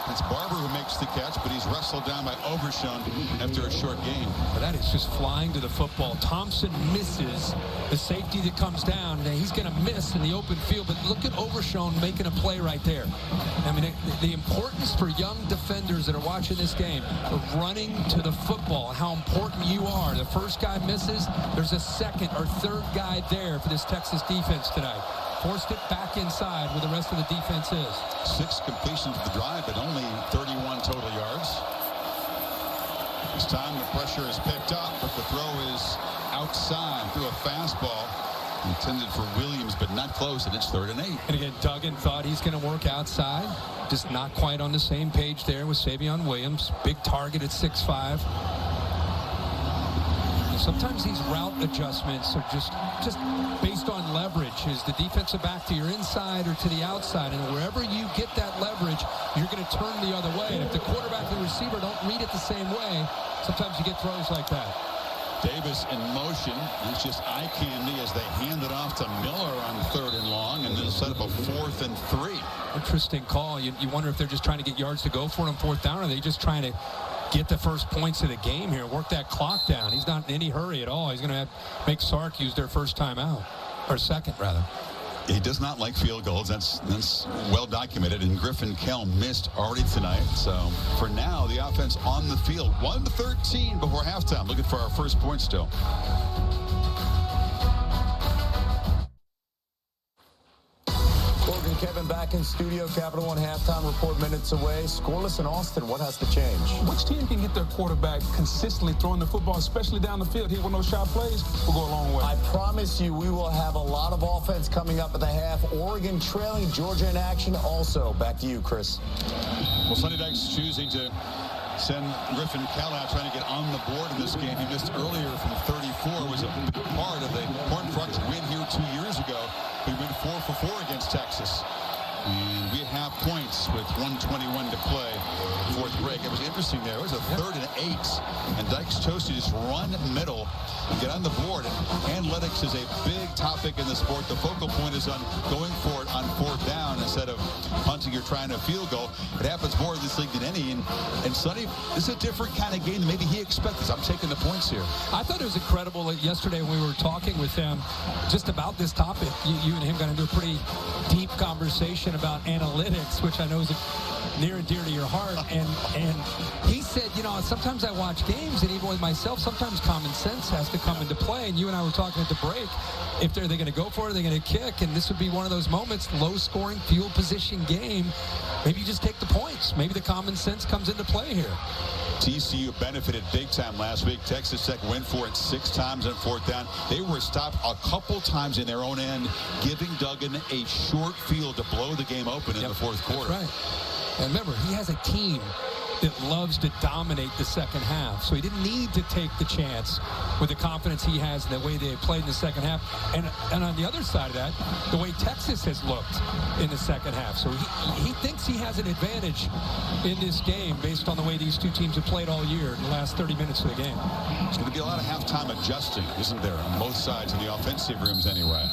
It's Barber who makes the catch, but he's wrestled down by Overshown after a short gain. But that is just flying to the football. Thompson misses the safety that comes down. Now, he's going to miss in the open field, but look at Overshown making a play right there. I mean, the importance for young defenders that are watching this game of running to the football, how important you are. The first guy misses, there's a 2nd or 3rd guy there for this Texas defense tonight. Forced it back inside where the rest of the defense is. 6 completions of the drive, but only 31 total yards. This time the pressure is picked up, but the throw is outside through a fastball intended for Williams, but not close, and it's 3rd and 8. And again, Duggan thought he's going to work outside. Just not quite on the same page there with Savion Williams. Big target at 6'5". Sometimes these route adjustments are just based on leverage. Is the defensive back to your inside or to the outside? And wherever you get that leverage, you're going to turn the other way. And if the quarterback and the receiver don't read it the same way, sometimes you get throws like that. Davis in motion. It's just eye candy as they hand it off to Miller on 3rd and long, and then set up a 4th and 3. Interesting call. You wonder if they're just trying to get yards to go for it on 4th down, or are they just trying to get the first points of the game here, work that clock down. He's not in any hurry at all. He's going to make Sark use their first time out, or 2nd rather. He does not like field goals. That's well documented. And Griffin Kell missed already tonight. So for now, the offense on the field. 1-13 before halftime. Looking for our first point still. Kevin back in studio. Capital One halftime report minutes away. Scoreless in Austin. What has to change? Which team can get their quarterback consistently throwing the football, especially down the field? Here with no shot plays will go a long way. I promise you we will have a lot of offense coming up at the half. Oregon trailing, Georgia in action also. Back to you, Chris. Well, Sonny Dykes choosing to send Griffin Kell out, trying to get on the board in this game. He missed earlier from 34. Was a big part of the Horned Frogs win here 2 years ago. He went 4 for 4 against Texas. And we have points with 1:21 to play. Fourth break. It was interesting there. It was a 3rd and 8. And Dykes chose to just run middle and get on the board. And analytics is a big topic in the sport. The focal point is on going for it on 4th down instead of punting or trying a field goal. It happens more in this league than any. And Sonny, this is a different kind of game than maybe he expected. I'm taking the points here. I thought it was incredible that yesterday when we were talking with him just about this topic. You and him got into a pretty deep conversation about analytics, which I know is near and dear to your heart. And he said, you know, sometimes I watch games, and even with myself, sometimes common sense has to come into play. And you and I were talking at the break. If they're going to go for it, they're going to kick. And this would be one of those moments, low-scoring, field position game. Maybe you just take the points. Maybe the common sense comes into play here. TCU benefited big time last week. Texas Tech went for it 6 times on 4th down. They were stopped a couple times in their own end, giving Duggan a short field to blow the game open in the 4th quarter. That's right. And remember, he has a team that loves to dominate the second half. So he didn't need to take the chance with the confidence he has in the way they played in the second half. And on the other side of that, the way Texas has looked in the second half. So he thinks he has an advantage in this game based on the way these two teams have played all year in the last 30 minutes of the game. There's going to be a lot of halftime adjusting, isn't there, on both sides in the offensive rooms anyway.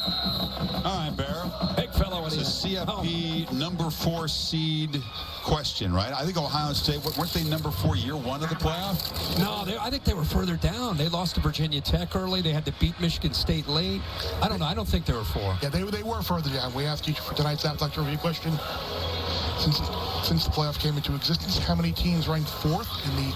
All right, Bear. Big fellow. It's a CFP number 4 seed question, right? I think Ohio State, weren't they number 4 year 1 of the playoff? No, I think they were further down. They lost to Virginia Tech early. They had to beat Michigan State late. I don't know. I don't think they were 4. Yeah, they were further down. We asked you for tonight's Aflac Review question. Since the playoff came into existence, how many teams ranked 4th in the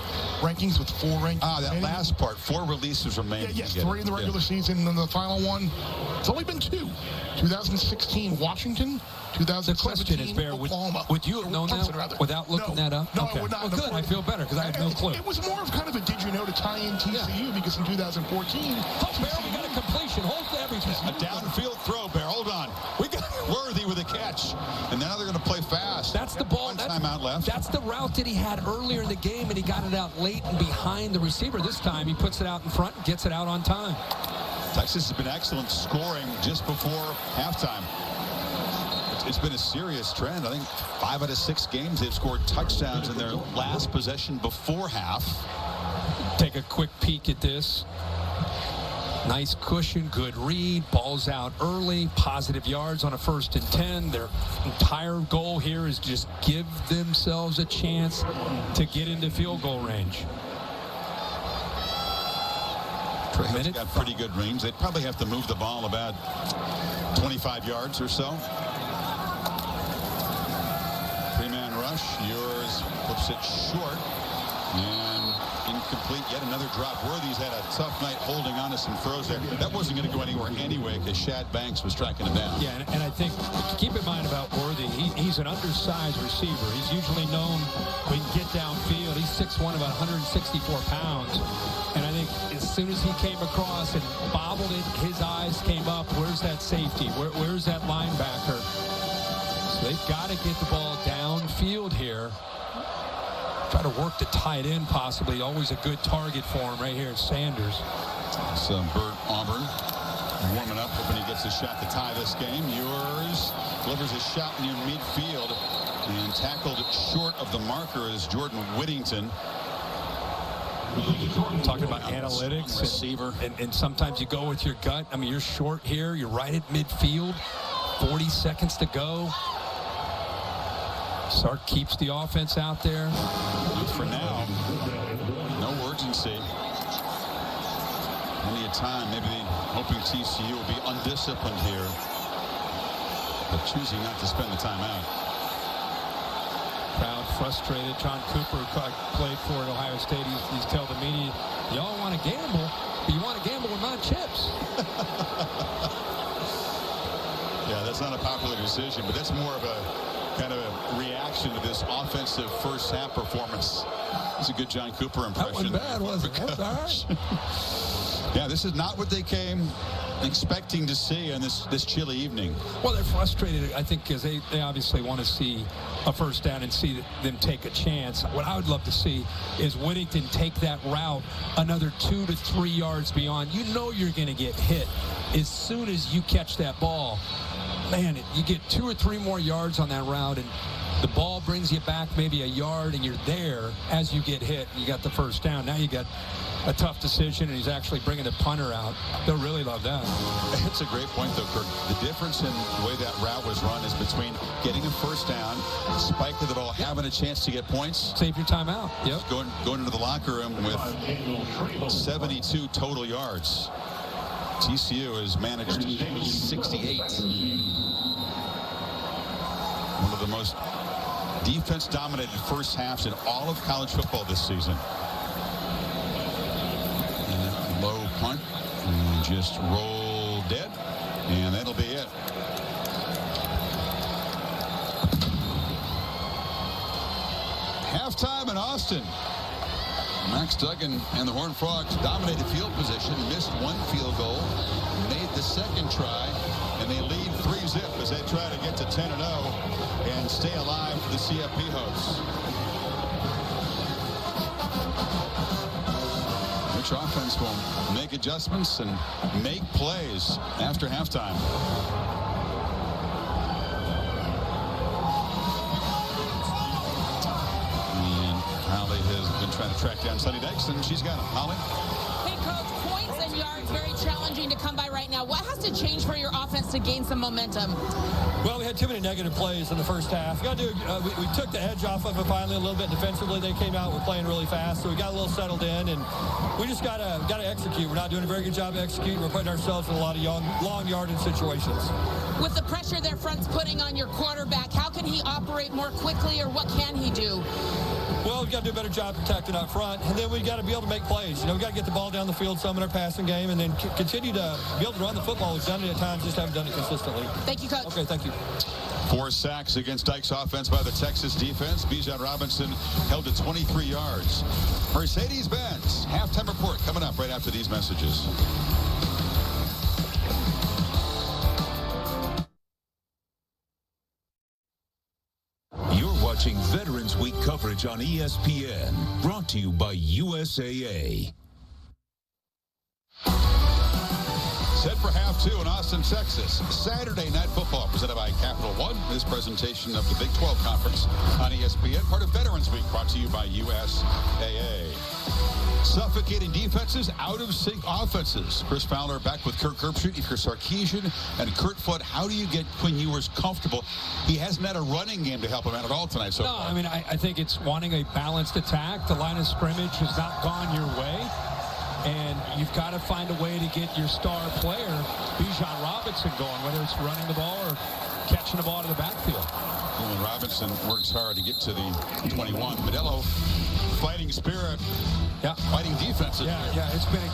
rankings with 4 ranked? That remaining? Last part, 4 releases remaining. Yeah, yes, 3 in the regular season, and then the final one. It's only been 2. 2016, Washington. 2017, the question is, Bear, Oklahoma. Would you have known that without looking that up? No, okay. I would not. Well, good. I feel better because I have no clue. It was more of kind of a did you know to tie in TCU because in 2014. Oh, Bear, we got a completion. Hold everything. A downfield throw, Bear. Hold on. We got Worthy with a catch. And now they're going to play fast. That's the ball. Timeout left. That's the route that he had earlier in the game, and he got it out late and behind the receiver. This time he puts it out in front and gets it out on time. Texas has been excellent scoring just before halftime. It's been a serious trend. I think 5 out of 6 games they've scored touchdowns in their last possession before half. Take a quick peek at this. Nice cushion, good read, balls out early, positive yards on a 1st and 10. Their entire goal here is just give themselves a chance to get into field goal range. Trey's got pretty good range. They'd probably have to move the ball about 25 yards or so. 3-man rush. Yours flips it short. And incomplete. Yet another drop. Worthy's had a tough night holding on to some throws there. That wasn't going to go anywhere anyway because Shad Banks was tracking him down. Yeah, and I think, keep in mind about Worthy, he's an undersized receiver. He's usually known when he can get downfield. He's 6'1", about 164 pounds. And I think as soon as he came across and bobbled it, his eyes came up. Where's that safety? Where's that linebacker? So they've got to get the ball downfield here. Try to work the tight end possibly. Always a good target for him right here, Sanders. So Bert Auburn warming up, hoping he gets a shot to tie this game. Yours delivers a shot near midfield and tackled short of the marker is Jordan Whittington. Talking about analytics, receiver, and sometimes you go with your gut. I mean, you're short here. You're right at midfield. 40 seconds to go. Sark keeps the offense out there. For now, no urgency. Plenty of time. Maybe hoping TCU will be undisciplined here, but choosing not to spend the time out. Crowd frustrated. John Cooper played for at Ohio State. He's telling the media, y'all want to gamble, but you want to gamble with my chips. Yeah, that's not a popular decision, but that's more of a kind of a reaction to this offensive first half performance. It's a good John Cooper impression. That wasn't bad, was it? That's all right. Yeah, this is not what they came expecting to see on this chilly evening. Well, they're frustrated, I think, because they obviously want to see a first down and see them take a chance. What I would love to see is Whittington take that route another 2 to 3 yards beyond. You know you're going to get hit as soon as you catch that ball. man, you get 2 or 3 more yards on that route, and the ball brings you back maybe a yard, and you're there as you get hit. You got the first down. Now you got a tough decision, and he's actually bringing the punter out. They'll really love that. It's a great point, though, Kirk. The difference in the way that route was run is between getting a first down, spiking the ball, having a chance to get points. Save your timeout. Yep. Going into the locker room with 72 total yards. TCU has managed 68. One of the most defense-dominated first halves in all of college football this season. And low punt, and just roll dead, and that'll be it. Halftime in Austin. Max Duggan and the Horned Frogs dominated field position, missed 1 field goal, made the second try, and they lead 3-zip as they try to get to 10-0 and stay alive for the CFP hosts. Which offense will make adjustments and make plays after halftime. Holly has been trying to track down Sonny Dykes, and she's got him. Holly? Hey, Coach, points and yards very challenging to come by right now. What has to change for your offense to gain some momentum? Well, we had too many negative plays in the first half. We took the edge off of it finally a little bit defensively. They came out, we're playing really fast, so we got a little settled in, and we just got to execute. We're not doing a very good job of executing. We're putting ourselves in a lot of long yardage situations. With the pressure their front's putting on your quarterback, how can he operate more quickly, or what can he do? Well, we've got to do a better job protecting up front, and then we've got to be able to make plays. We've got to get the ball down the field some in our passing game, and then continue to be able to run the football. We've done it at times, just haven't done it consistently. Thank you, Coach. Okay, thank you. 4 sacks against Dykes' offense by the Texas defense. Bijan Robinson held to 23 yards. Mercedes-Benz halftime report coming up right after these messages. Watching Veterans Week coverage on ESPN, brought to you by USAA. Set for half 2 in Austin, Texas. Saturday Night Football presented by Capital One. This presentation of the Big 12 Conference on ESPN, part of Veterans Week, brought to you by USAA. Suffocating defenses, out-of-sync offenses. Chris Fowler back with Kirk Herbstreit, Iker Sarkisian, and Kurt Flood. How do you get Quinn Ewers comfortable? He hasn't had a running game to help him out at all tonight so far. I mean, I think it's wanting a balanced attack. The line of scrimmage has not gone your way, and you've got to find a way to get your star player, Bijan Robinson, going, whether it's running the ball or catching the ball to the backfield. And Robinson works hard to get to the 21. Modelo, fighting spirit. Yeah. Fighting defenses. Yeah, it's been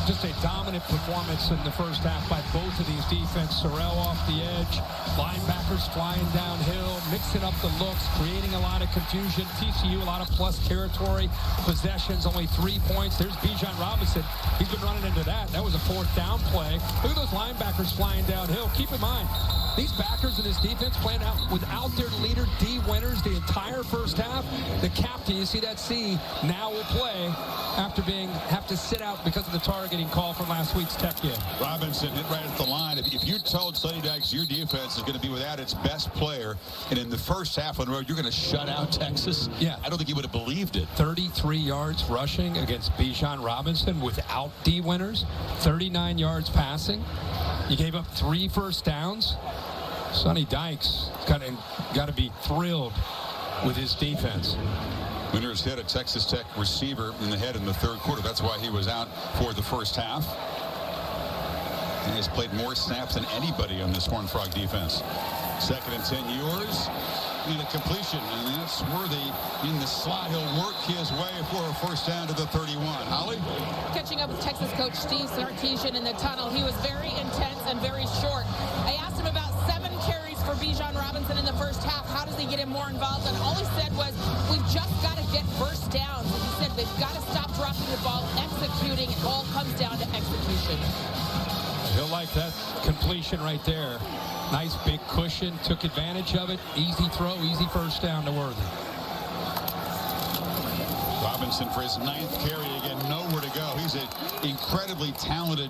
just a dominant performance in the first half by both of these defenses. Sorrell off the edge, linebackers flying downhill, mixing up the looks, creating a lot of confusion. TCU, a lot of plus territory, possessions, only 3 points. There's Bijan Robinson. He's been running into that. That was a 4th down play. Look at those linebackers flying downhill. Keep in mind, these backers in this defense playing out without their leader, D. Winters, the entire first half. The captain, you see that C, now will play after have to sit out because of the targeting call from last week's Tech game. Robinson hit right at the line. If you told Sonny Dykes your defense is going to be without its best player, and in the first half on the road you're going to shut out Texas, I don't think he would have believed it. 33 yards rushing against Bijan Robinson without D. Winters, 39 yards passing. You gave up 3 first downs. Sonny Dykes got to be thrilled with his defense. Winters hit a Texas Tech receiver in the head in the 3rd quarter. That's why he was out for the first half. He has played more snaps than anybody on this Horned Frog defense. 2nd and 10 Ewers. And a completion, and that's worthy in the slot. He'll work his way for a first down to the 31. Holly? Catching up with Texas coach Steve Sarkisian in the tunnel. He was very intense and very short. I asked him about 7 carries for Bijan Robinson in the first half. How does he get him more involved? And all he said was, we've just got to get first downs. And he said, they've got to stop dropping the ball, executing. It all comes down to execution. He'll like that completion right there. Nice big cushion, took advantage of it. Easy throw, easy first down to Worthy. Robinson for his 9th carry, again, nowhere to go. He's an incredibly talented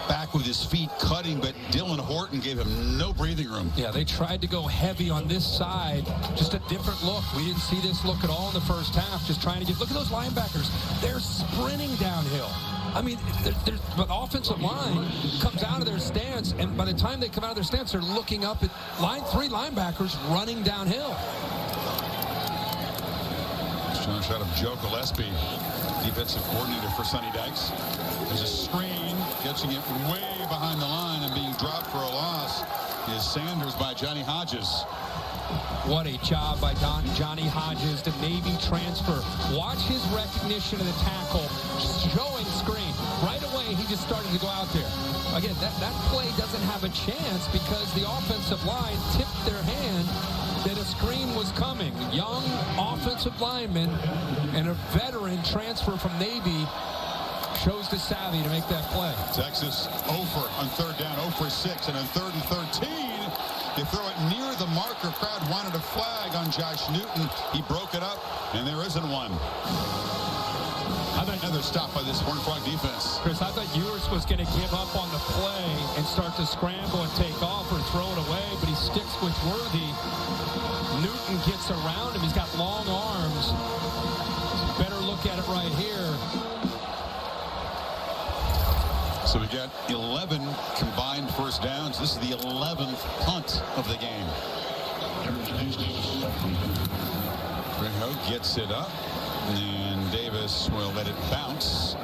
back with his feet cutting, but Dylan Horton gave him no breathing room. Yeah, they tried to go heavy on this side. Just a different look. We didn't see this look at all in the first half. Just trying to get, look at those linebackers. They're sprinting downhill. I mean, the offensive line comes out of their stance, and by the time they come out of their stance, they're looking up at three linebackers running downhill. Strong shot of Joe Gillespie, defensive coordinator for Sonny Dykes. There's a screen, catching it way behind the line and being dropped for a loss is Sanders by Johnny Hodges. What a job by Johnny Hodges, the Navy transfer. Watch his recognition of the tackle, showing screen. Right away, he just started to go out there. Again, that play doesn't have a chance because the offensive line tipped their hand that a screen was coming. Young offensive lineman and a veteran transfer from Navy shows the savvy to make that play. Texas 0 on 3rd down, 0 for 6, and on 3rd and 13, they throw it near the marker. Crowd wanted a flag on Josh Newton. He broke it up, and there isn't one. Another stop by this Horned Frog defense. Chris, I thought Ewers was going to give up on the play and start to scramble and take off or throw it away, but he sticks with Worthy. Newton gets around him. He's got long arms. Better look at it right here. So we got 11 combined first downs. This is the 11th punt of the game. Ringo gets it up, and Davis will let it bounce.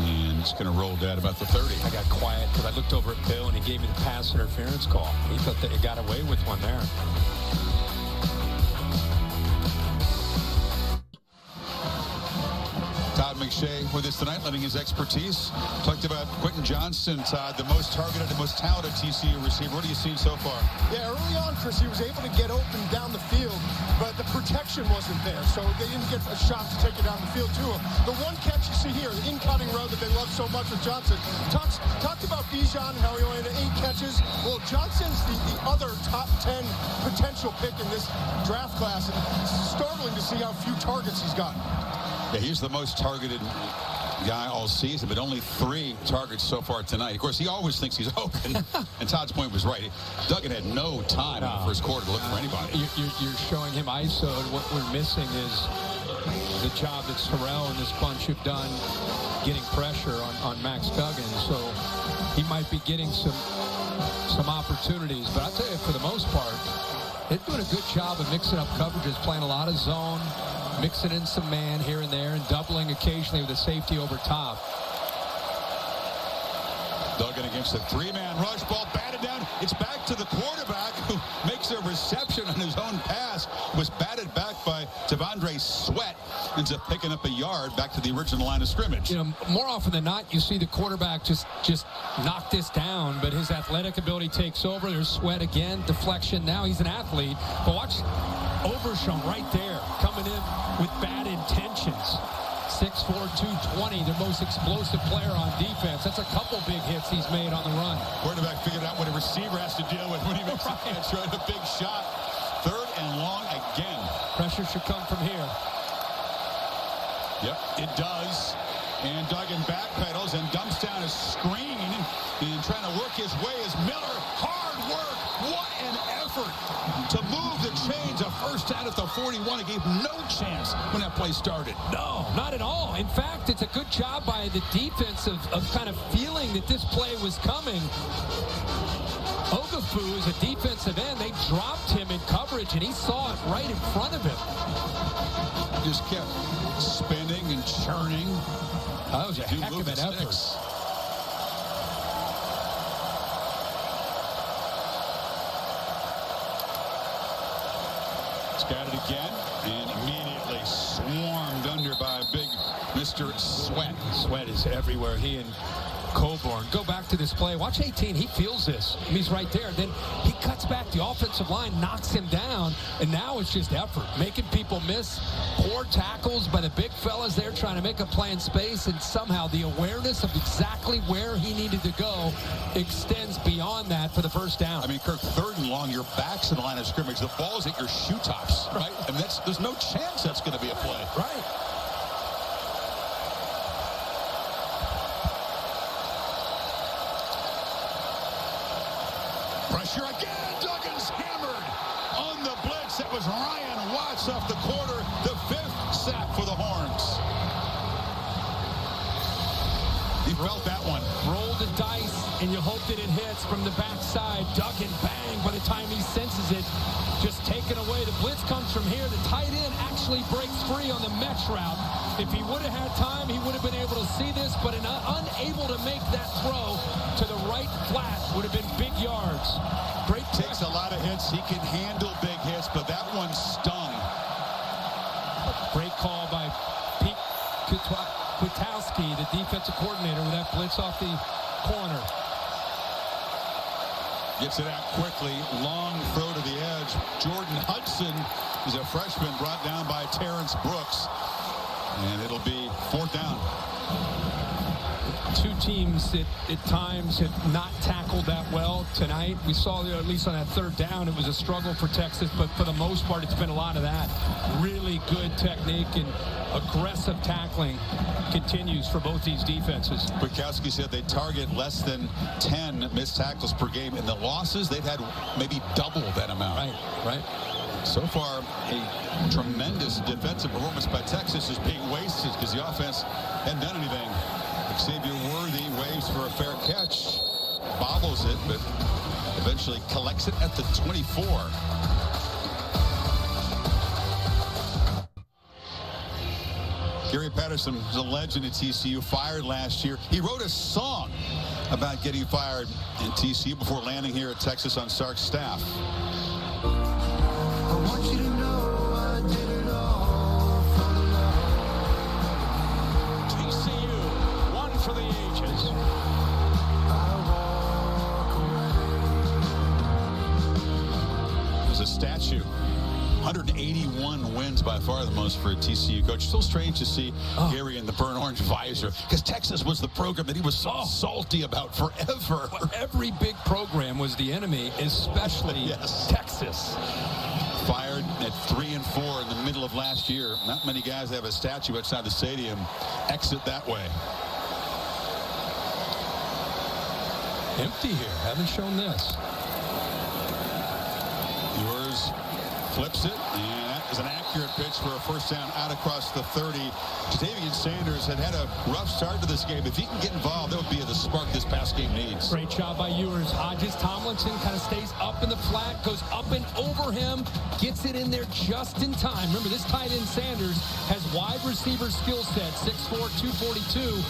And it's going to roll down about the 30. I got quiet because I looked over at Bill, and he gave me the pass interference call. He thought that he got away with one there. Todd McShay with us tonight, lending his expertise. Talked about Quentin Johnson, Todd, the most targeted and most talented TCU receiver. What are you seeing so far? Yeah, early on, Chris, he was able to get open down the field, but the protection wasn't there, so they didn't get a shot to take it down the field to him. The one catch you see here, the in-cutting route that they love so much with Johnson. Talked about Bijan, how he only had 8 catches. Well, Johnson's the other top 10 potential pick in this draft class, and it's startling to see how few targets he's gotten. Yeah, he's the most targeted guy all season, but only 3 targets so far tonight. Of course, he always thinks he's open, and Todd's point was right. Duggan had no time in the first quarter to look for anybody. You're showing him ISO, and what we're missing is the job that Sorrell and this bunch have done getting pressure on Max Duggan. So he might be getting some opportunities, but I'll tell you, for the most part, they're doing a good job of mixing up coverages, playing a lot of zone, mixing in some man here and there, and doubling occasionally with a safety over top. Duggan against the 3-man rush, ball batted down. It's back to the quarterback, who makes a reception on his own pass. Was batted back by Tavondre Sweat. Ends up picking up a yard back to the original line of scrimmage. You know, more often than not, you see the quarterback just knock this down, but his athletic ability takes over. There's Sweat again, deflection. Now he's an athlete. But watch Overshown right there, coming in with bad intentions. 6'4", 220, their most explosive player on defense. That's a couple big hits he's made on the run. Quarterback figured out what a receiver has to deal with when he makes a catch, right? A big shot. 3rd and long again. Pressure should come from here. Yep, it does. And Duggan backpedals and dumps down a screen, and trying to work his way is Miller. Hard work. What an effort to move the chains. A first down at the 41. It gave no chance when that play started. No, not at all. In fact, it's a good job by the defense of kind of feeling that this play was coming. Ogafu is a defensive end. They dropped him in coverage, and he saw it right in front of him. Just kept spinning and churning. That was a heck of an effort. Got it again, and immediately swarmed under by big Mr. Sweat. Sweat is everywhere. He and Coburn. Go back to this play. Watch 18. He feels this. He's right there. Then he cuts back. The offensive line knocks him down, and now it's just effort, making people miss. Poor tackles by the big fellas there trying to make a play in space, and somehow the awareness of exactly where he needed to go extends beyond that for the first down. I mean, Kirk, 3rd and long, your back's in the line of scrimmage. The ball's at your shoe tops, right? I mean, there's no chance that's going to be a play. Right. felt that one. Roll the dice, and you hope that it hits from the backside. Duggan, bang. By the time he senses it, just taken away. The blitz comes from here. The tight end actually breaks free on the mesh route. If he would have had time, he would have been able to see this, but unable to make that throw to the right flat would have been big yards. Great. Takes a lot of hits. He can handle big hits, but that one stung. Great call by Pete Kwiatkowski, the defensive coordinator, with that blitz off the corner. Gets it out quickly. Long throw to the edge. Jordan Hudson is a freshman brought down by Terrence Brooks. And it'll be 4th down. Two teams that at times have not tackled that well tonight. We saw, at least on that 3rd down, it was a struggle for Texas, but for the most part, it's been a lot of that. Really good technique and aggressive tackling continues for both these defenses. Kwiatkowski said they target less than 10 missed tackles per game. In the losses, they've had maybe double that amount. Right. So far, a tremendous defensive performance by Texas is being wasted because the offense hadn't done anything. Xavier Worthy waves for a fair catch, bobbles it, but eventually collects it at the 24. Gary Patterson is a legend at TCU, fired last year. He wrote a song about getting fired in TCU before landing here at Texas on Sark's staff. I want you to know I did it all for love. TCU, one for the ages. There's a statue. 181 wins, by far the most for a TCU coach. Still strange to see Gary in the burnt orange visor, because Texas was the program that he was so salty about forever. Well, every big program was the enemy, especially Texas. Fired at 3-4 in the middle of last year. Not many guys have a statue outside the stadium exit that way. Empty here. Haven't shown this. Ewers flips it, and that is an accurate pitch for a 1st down out across the 30. Jatavian Sanders had a rough start to this game. If he can get involved, that would be the spark this past game needs. Great job by Ewers. Hodges Tomlinson kind of stays up in the flat, goes up and over him, gets it in there just in time. Remember, this tight end Sanders has wide receiver skill set, 6'4", 242.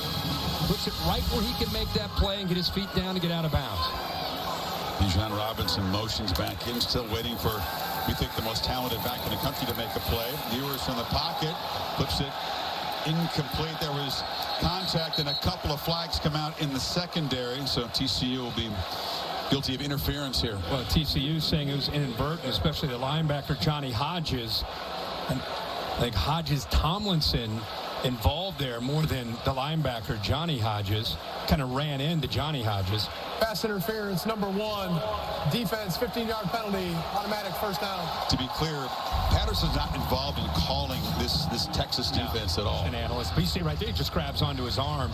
Puts it right where he can make that play and get his feet down to get out of bounds. Bijan Robinson motions back in, still waiting for, we think, the most talented back in the country to make a play. Ewers from the pocket, flips it incomplete. There was contact and a couple of flags come out in the secondary, so TCU will be guilty of interference here. Well, TCU saying it was inadvertent, especially the linebacker Johnny Hodges. And I think Hodges Tomlinson involved there more than the linebacker Johnny Hodges. Kind of ran into Johnny Hodges. Pass interference, number 1. Defense, 15-yard penalty, automatic 1st down. To be clear, Patterson's not involved in calling this Texas defense at all. An analyst, but you see right there, he just grabs onto his arm.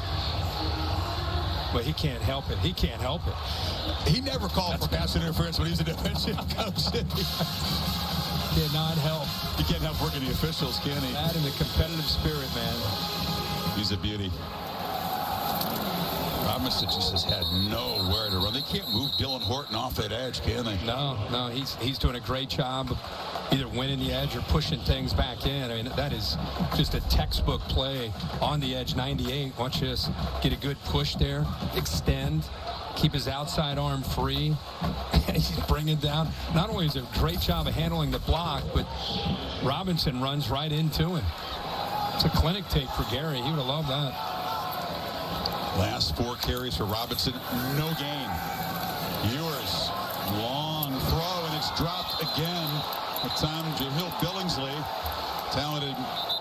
But he can't help it. He can't help it. He never called for pass interference when he was a defensive coach. Cannot help. He can't help working the officials, can he? That and the competitive spirit, man. He's a beauty. Robinson just has had nowhere to run. They can't move Dylan Horton off that edge, can they? No, he's doing a great job of either winning the edge or pushing things back in. I mean, that is just a textbook play on the edge. 98. Watch this. Get a good push there. Extend. Keep his outside arm free. Bring it down. Not only is it a great job of handling the block, but Robinson runs right into him. It's a clinic take for Gary. He would have loved that. Last 4 carries for Robinson. No gain. Ewers. Long throw, and it's dropped again. This time, Jahlil Billingsley. Talented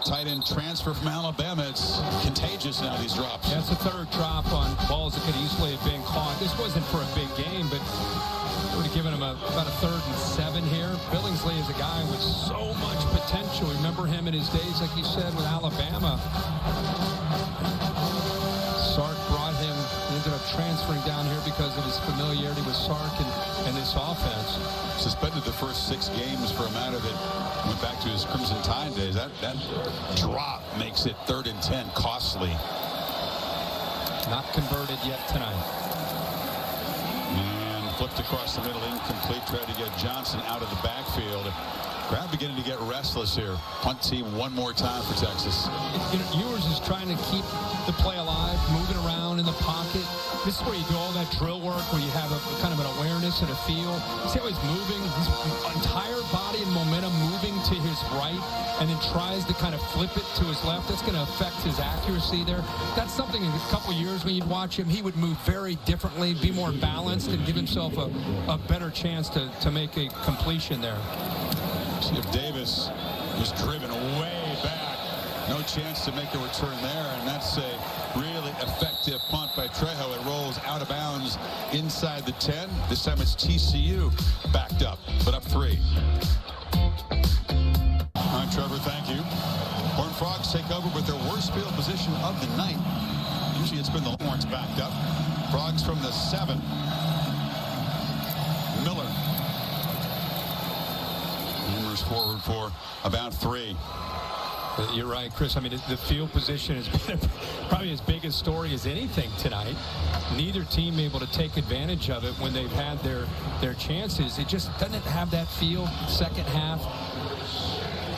tight end transfer from Alabama. It's contagious now, these drops. That's the 3rd drop on balls that could easily have been caught. This wasn't for a big game, but it would have given him about a 3rd and 7 here. Billingsley is a guy with so much potential. Remember him in his days, like you said, with Alabama. Sark brought him, he ended up transferring down here because of his familiarity with Sark and this offense. Suspended the first 6 games for a matter that went back to his Crimson Tide days. That drop makes it 3rd and 10, costly. Not converted yet tonight. And flipped across the middle, incomplete. Tried to get Johnson out of the backfield. Crowd beginning to get restless here. Punt team one more time for Texas. Ewers is trying to keep the play alive, moving around in the pocket. This is where you do all that drill work, where you have a kind of an awareness and a feel. See how he's moving? His entire body and momentum moving to his right, and then tries to kind of flip it to his left. That's going to affect his accuracy there. That's something in a couple years when you'd watch him, he would move very differently, be more balanced, and give himself a better chance to make a completion there. See if Davis was driven way back. No chance to make a return there, and that's a really effective punt by Trejo. It rolls out of bounds inside the 10. This time it's TCU backed up, but up 3. All right, Trevor, thank you. Horned Frogs take over with their worst field position of the night. Usually it's been the Longhorns backed up. Frogs from the 7. Miller. Numbers forward for about 3. You're right, Chris. I mean, the field position has been probably his biggest story as anything tonight. Neither team able to take advantage of it when they've had their chances. It just doesn't have that feel. Second half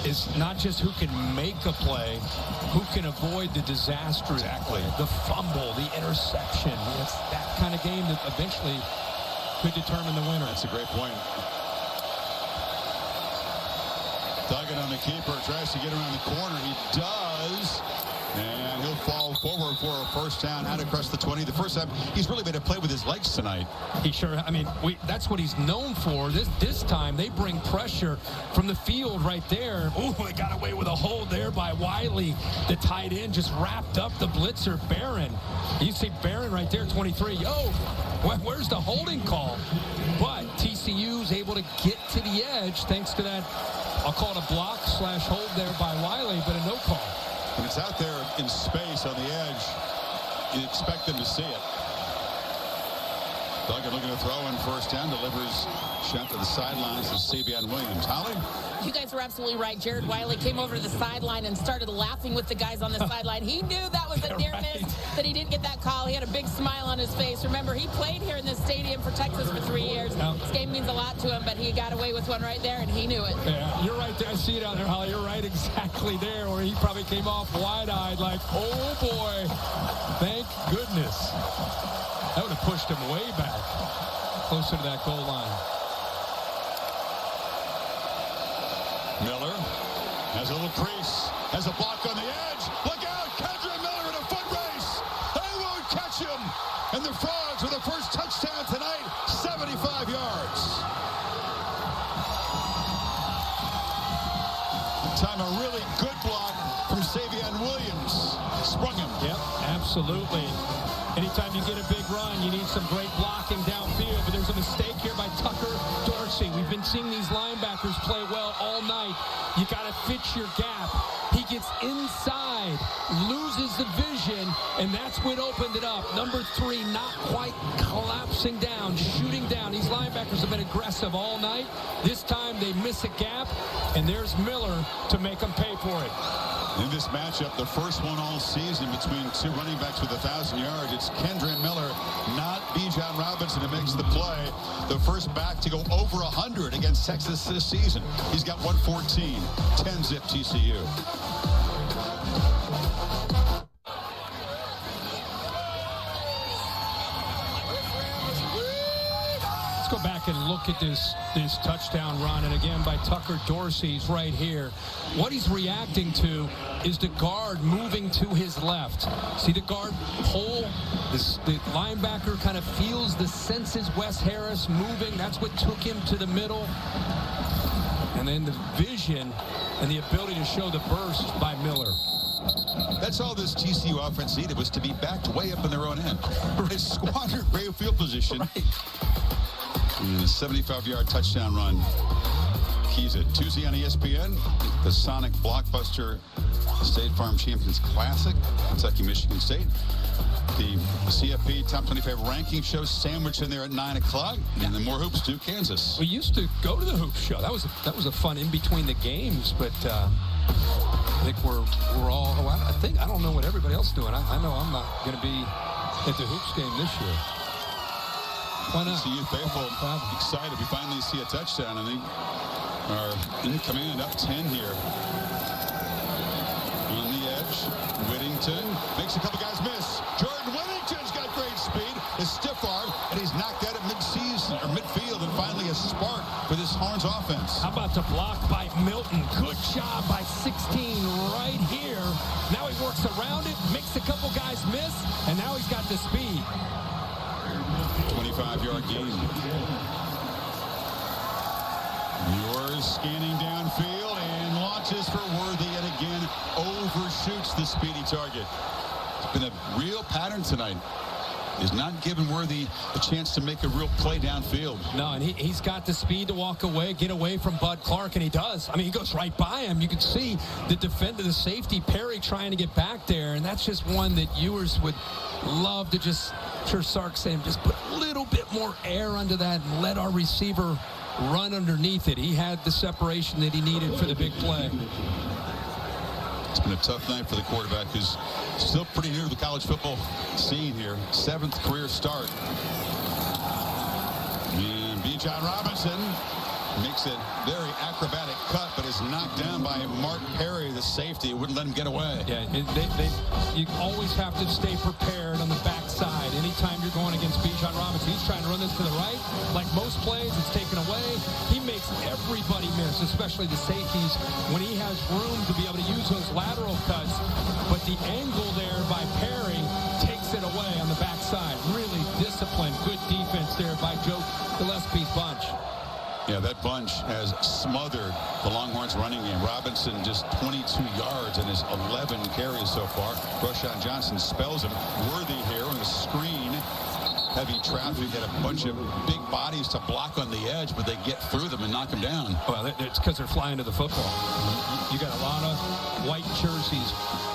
is not just who can make a play, who can avoid the disaster. Exactly. The fumble, the interception. It's that kind of game that eventually could determine the winner. That's a great point. Duggan on the keeper, tries to get around the corner. He does. And he'll fall forward for a first down out across the 20. The first time he's really made a play with his legs tonight. He sure, I mean, that's what he's known for. This time they bring pressure from the field right there. Oh, they got away with a hold there by Wiley. The tight end just wrapped up the blitzer, Barron. You see Barron right there, 23. Where's the holding call? But TCU's able to get to the edge thanks to that, I'll call it a block/hold there by Wiley, but a no call. When it's out there in space on the edge, you expect them to see it. Duggan looking to throw in first down, delivers shot to the sidelines to Savion Williams. Holly? You guys were absolutely right. Jared Wiley came over to the sideline and started laughing with the guys on the sideline. He knew that was a near miss, that he didn't get that call. He had a big smile on his face. Remember, he played here in this stadium for Texas for 3 years. This game means a lot to him, but he got away with one right there, and he knew it. Yeah, you're right there. I see it out there, Holly. You're right exactly there, where he probably came off wide-eyed like, oh, boy, thank goodness. That would have pushed him way back, closer to that goal line. Miller has a little crease, has a block on the edge. Look out, Kendra Miller in a foot race. They won't catch him. And the Frogs with the first touchdown tonight, 75 yards. Time a really good block from Savion Williams. Sprung him. Yep, absolutely. Anytime you get a big run, you need some great blocking downfield, but there's a mistake here by Tucker Dorsey. We've been seeing these linebackers play well all night. You got to fit your gap. He gets inside, loses the vision, and that's what opened it up. Number 3 not quite collapsing down, shooting down. These linebackers have been aggressive all night. This time they miss a gap, and there's Miller to make them pay for it. In this matchup, the first one all season between 2 running backs with 1,000 yards. It's Kendra Miller, not Bijan Robinson, who makes the play. The first back to go over 100 against Texas this season. He's got 114, 10-zip TCU. Let's go back and look at this touchdown run, and again by Tucker Dorsey's right here. What he's reacting to is the guard moving to his left. See the guard pull? The linebacker kind of feels the senses Wes Harris moving. That's what took him to the middle. And then the vision and the ability to show the burst by Miller. That's all this TCU offense needed, was to be backed way up in their own end. They squandered great field position. Right. And a 75-yard touchdown run. Keys it. Tuesday on ESPN, the Sonic Blockbuster State Farm Champions Classic, Kentucky-Michigan State. The CFP Top 25 ranking show sandwiched in there at 9 o'clock. And then more hoops to Kansas. We used to go to the hoop show. That was a fun in between the games, but I think we're all, I don't know what everybody else is doing. I know I'm not going to be at the Hoops game this year. Why not? TCU faithful excited. We finally see a touchdown, and they are in command, up 10 here. On the edge, Whittington makes a couple guys miss. Jordan Whittington's got great speed, a stiff arm, and he's knocked out at mid-season or midfield, and finally a spark for this Horns offense. How about the block by Milton? Good job by 16 right here. Now he works around it, makes a couple guys miss, and now he's got the speed. 25-yard gain. Ewers scanning downfield and launches for Worthy, and again overshoots the speedy target. It's been a real pattern tonight. Is not giving Worthy a chance to make a real play downfield. No, and he's got the speed to walk away, get away from Bud Clark, and he does. I mean, he goes right by him. You can see the defender, the safety, Perry, trying to get back there, and that's just one that Ewers would love to just, sure Sark saying, just put a little bit more air under that and let our receiver run underneath it. He had the separation that he needed for the big play. It's been a tough night for the quarterback, who's still pretty new to the college football scene here. 7th career start. And Bijan Robinson makes a very acrobatic cut, but is knocked down by Mark Perry, the safety. Wouldn't let him get away. Yeah, you always have to stay prepared on the backside. Anytime you're going against Bijan Robinson, he's trying to run this to the right. Like most plays, it's taken away. He makes everybody miss, especially the safeties, when he has room to be able to use those lateral cuts. But the angle there by Perry takes it away on the backside. Really disciplined, good defense there by Joe Gillespie's bunch. Yeah, that bunch has smothered the Longhorns running game. Robinson just 22 yards in his 11 carries so far. Roshan Johnson spells him. Worthy here on the screen. Heavy traffic, had a bunch of big bodies to block on the edge, but they get through them and knock them down. Well, it's because they're flying to the football. You got a lot of white jerseys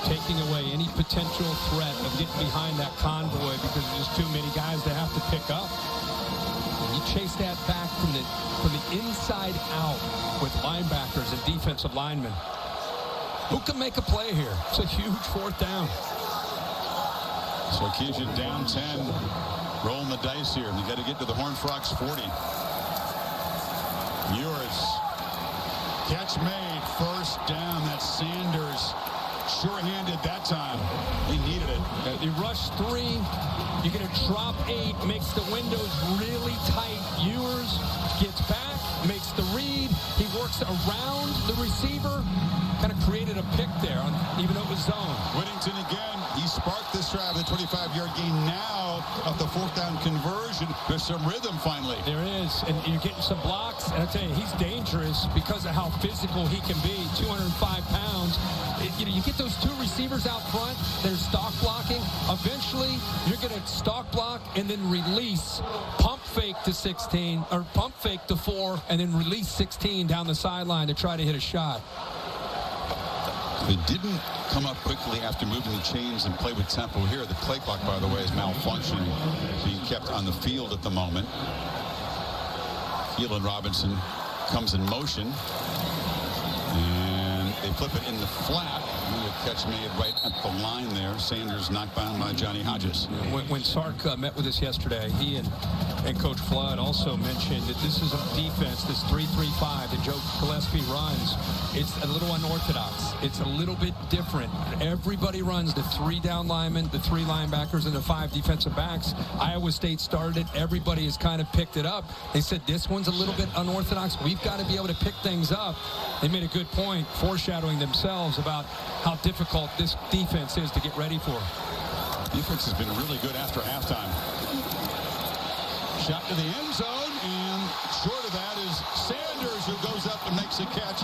taking away any potential threat of getting behind that convoy because there's just too many guys they have to pick up. You chase that back from the inside out with linebackers and defensive linemen. Who can make a play here? It's a huge 4th down. Sarkisian down 10, rolling the dice here. They got to get to the Horned Frogs 40. Ewers, catch made, 1st down. That's Sanders. Sure-handed that time. He needed it. You rush 3. You're going to drop 8. Makes the windows really tight. Ewers gets back, makes the read. He works around the receiver. Kind of created a pick there, even though it was zone. Whittington again. He sparked this drive, the 25-yard gain now of the 4th down conversion. There's some rhythm finally. There is, and you're getting some blocks. And I tell you, he's dangerous because of how physical he can be. 205 pounds. You get those 2 receivers out front. They're stock blocking. Eventually, you're going to stock block and then release. Pump fake to 16, or pump fake to 4, and then release 16 down the sideline to try to hit a shot. They didn't come up quickly after moving the chains and play with tempo here. The play clock, by the way, is malfunctioning, being kept on the field at the moment. Keelan Robinson comes in motion. And they flip it in the flat. A catch made right at the line there. Sanders knocked down by Johnny Hodges. When Sark met with us yesterday, he and Coach Flood also mentioned that this is a defense, this 3-3-5 that Joe Gillespie runs. It's a little unorthodox. It's a little bit different. Everybody runs the 3 down linemen, the 3 linebackers, and the 5 defensive backs. Iowa State started it. Everybody has kind of picked it up. They said this one's a little bit unorthodox. We've got to be able to pick things up. They made a good point, foreshadowing themselves about how difficult this defense is to get ready for. Defense has been really good after halftime. Shot to the end zone, and short of that is Sanders, who goes up and makes a catch.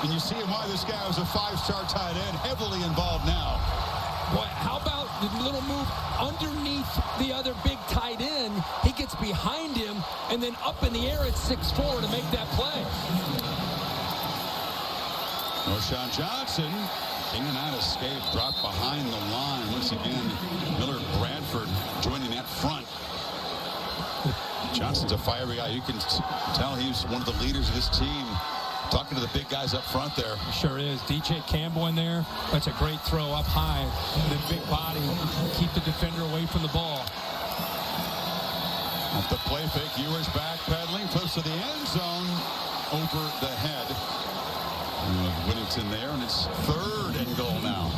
And you see why this guy was a 5-star tight end, heavily involved now. Boy, how about the little move underneath the other big tight end? He gets behind him, and then up in the air at 6'4" to make that play. Roshan Johnson, in and out escape, dropped behind the line. Once again, Miller Bradford joining that front. Johnson's a fiery guy. You can tell he's one of the leaders of this team. Talking to the big guys up front there. Sure is. DJ Campbell in there. That's a great throw up high. The big body. Keep the defender away from the ball. At the play fake, Ewers backpedaling, close to the end zone, over the head. Whittington there, and it's 3rd and goal now.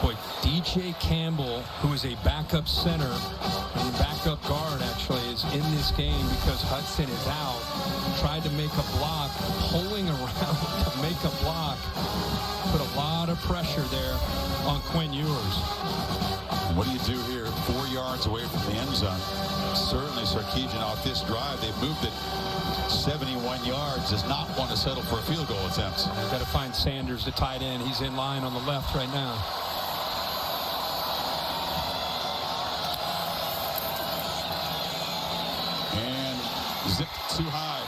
Boy, DJ Campbell, who is a backup center, and backup guard actually, is in this game because Hudson is out. Tried to make a block, pulling around to make a block. Put a lot of pressure there on Quinn Ewers. What do you do here? 4 yards away from the end zone. Certainly Sarkisian off this drive. They've moved it 71 yards. Does not want to settle for a field goal attempt. They've got to find Sanders, the tight end. He's in line on the left right now. And zipped too high.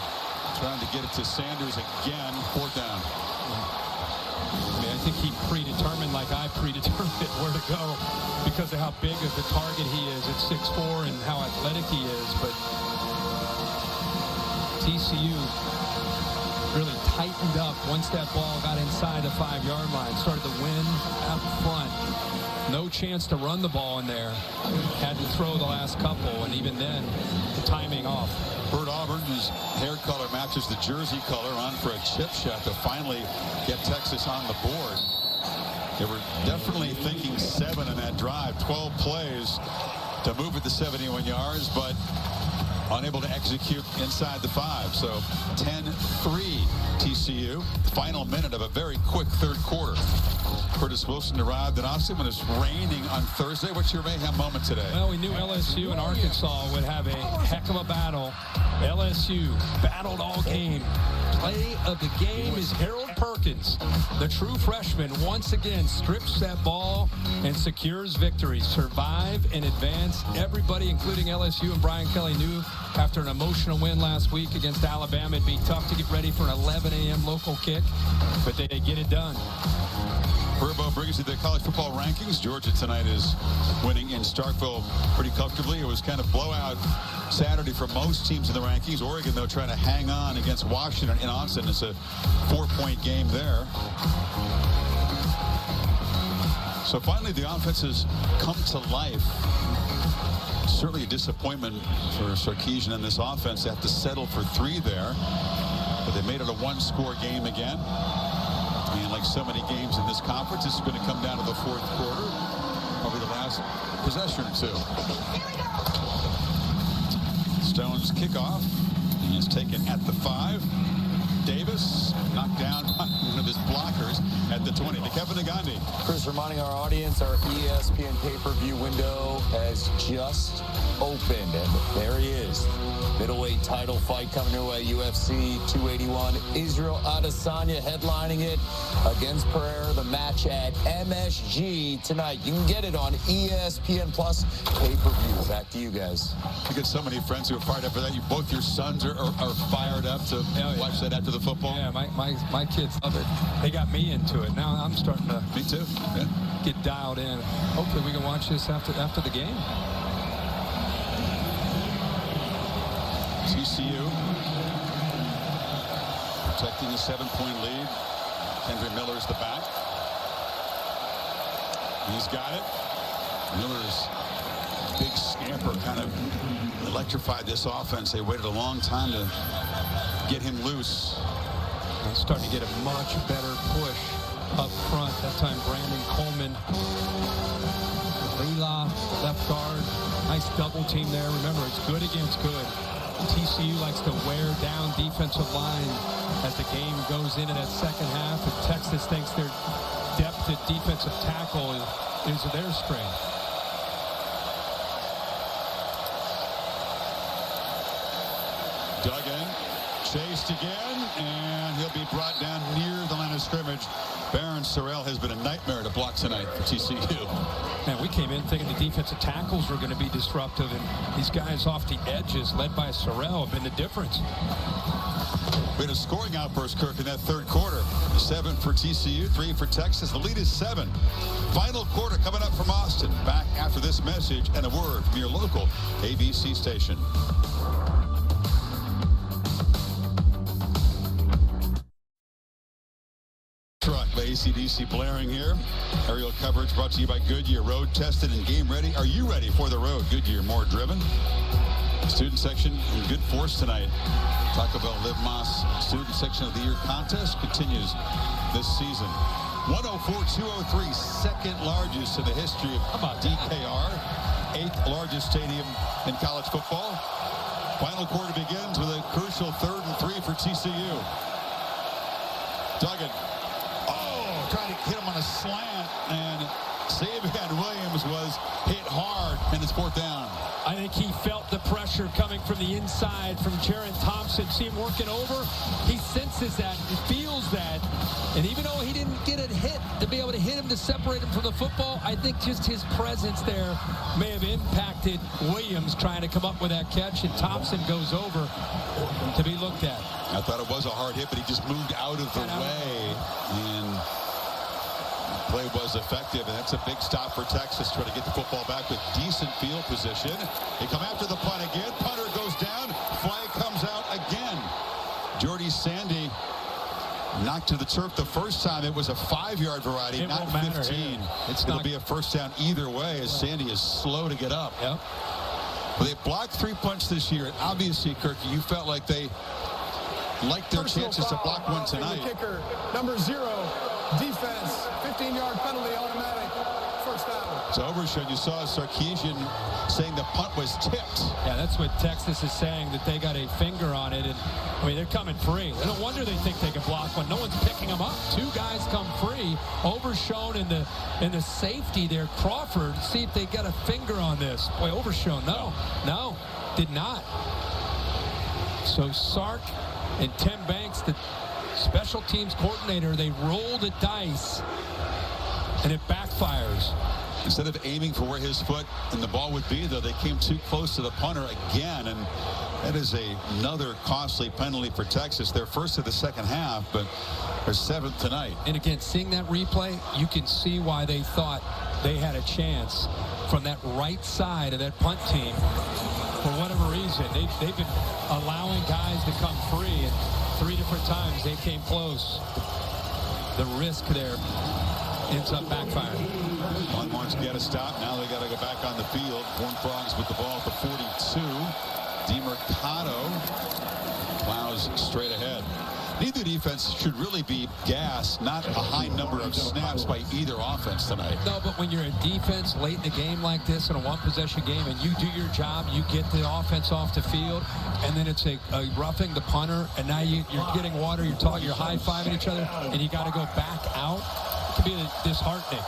Trying to get it to Sanders again. 4th down. I mean, I think he predetermined, like I predetermined where to go because of how big of the target he is at 6'4" and how athletic he is. But TCU really tightened up once that ball got inside the 5-yard line. Started to win up front. No chance to run the ball in there. Had to throw the last couple, and even then, the timing off. Bert Auburn, whose hair color matches the jersey color, on for a chip shot to finally get Texas on the board. They were definitely thinking 7 in that drive. 12 plays to move it to 71 yards, but unable to execute inside the 5. So 10-3 TCU. Final minute of a very quick 3rd quarter. Curtis Wilson arrived in Austin when it's raining on Thursday. What's your mayhem moment today? Well, we knew LSU and Arkansas would have a heck of a battle. LSU battled all game. Play of the game is Harold Perkins. The true freshman once again strips that ball and secures victory. Survive and advance. Everybody, including LSU and Brian Kelly, knew after an emotional win last week against Alabama, it'd be tough to get ready for an 11 a.m. local kick, but they get it done. Burbo brings you the college football rankings. Georgia tonight is winning in Starkville pretty comfortably. It was kind of blowout Saturday for most teams in the rankings. Oregon, though, trying to hang on against Washington in Austin. It's a 4-point game there. So finally, the offense has come to life. Certainly a disappointment for Sarkisian and this offense. They have to settle for 3 there. But they made it a 1-score game again. And like so many games in this conference, this is going to come down to the 4th quarter. Probably the last possession or 2. Stone's kickoff. He is taken at the 5. Davis knocked down one of his blockers at the 20. To Kevin Nagandi. Chris, reminding our audience, our ESPN pay-per-view window has just opened, and there he is. Middleweight title fight coming your way, UFC 281. Israel Adesanya headlining it against Pereira. The match at MSG tonight. You can get it on ESPN Plus pay-per-view. Back to you guys. You got so many friends who are fired up for that. Both your sons are fired up to watch that after the football. Yeah, my kids love it. They got me into it. Now I'm starting to. Me too. Yeah. Get dialed in. Hopefully we can watch this after the game. TCU protecting a 7-point lead. Kendra Miller's the back. He's got it. Miller's big scamper kind of electrified this offense. They waited a long time to get him loose. They're starting to get a much better push up front. That time Brandon Coleman. Leila, left guard. Nice double team there. Remember, it's good against good. TCU likes to wear down defensive line as the game goes into that second half. And Texas thinks their depth at defensive tackle is their strength. Dug in, chased again, and he'll be brought down near the line of scrimmage. Baron Sorrell has been a nightmare to block tonight for TCU. Man, we came in thinking the defensive tackles were going to be disruptive, and these guys off the edges, led by Sorrell, have been the difference. We had a scoring outburst, Kirk, in that 3rd quarter. 7 for TCU, 3 for Texas. The lead is 7. Final quarter coming up from Austin. Back after this message and a word from your local ABC station. AC/DC blaring here. Aerial coverage brought to you by Goodyear. Road tested and game ready. Are you ready for the road? Goodyear, more driven. Student section in good force tonight. Taco Bell Live Moss Student Section of the Year contest continues this season. 104,203, second largest in the history of DKR. 8th largest stadium in college football. Final quarter begins with a crucial 3rd and 3 for TCU. Duggan. Oh, trying to hit him on a slant, and Savion Williams was hit hard, and it's 4th down. I think he felt the pressure coming from the inside from Jaron Thompson. See him working over. He senses that. He feels that. And even though he didn't get a hit to be able to hit him to separate him from the football, I think just his presence there may have impacted Williams trying to come up with that catch, and Thompson goes over to be looked at. I thought it was a hard hit, but he just moved out of the way, and play was effective, and that's a big stop for Texas, trying to get the football back with decent field position. They come after the punt again. Punter goes down. Flag comes out again. Jordy Sandy knocked to the turf the first time. It was a 5-yard variety, not 15. It'll be a first down either way, as Sandy is slow to get up. Yep. But they blocked 3 punts this year, and obviously, Kirky, you felt like they liked their chances to block one tonight. The kicker, number 0, defense, 15-yard penalty, automatic, first down. So Overshown, you saw Sarkisian saying the punt was tipped. Yeah, that's what Texas is saying, that they got a finger on it. And I mean, they're coming free. No wonder they think they can block one. No one's picking them up. 2 guys come free. Overshown in the safety there, Crawford. See if they got a finger on this. Boy, Overshown, no, did not. So Sark and Tim Banks, the special teams coordinator, they roll the dice, and it backfires. Instead of aiming for where his foot and the ball would be, though, they came too close to the punter again, and that is another costly penalty for Texas. Their first of the second half, but their 7th tonight. And again, seeing that replay, you can see why they thought they had a chance from that right side of that punt team. For whatever reason, they've been allowing guys to come free, and 3 different times they came close. The risk there ends up backfiring. Longhorns get a stop. Now they got to go back on the field. Horned Frogs with the ball at the 42. DeMercado plows straight ahead. Neither defense should really be gassed, not a high number of snaps by either offense tonight. No, but when you're a defense late in the game like this, in a one-possession game, and you do your job, you get the offense off the field, and then it's a roughing the punter, and now you're getting water, you're high-fiving each other, and you got to go back out. It can be disheartening.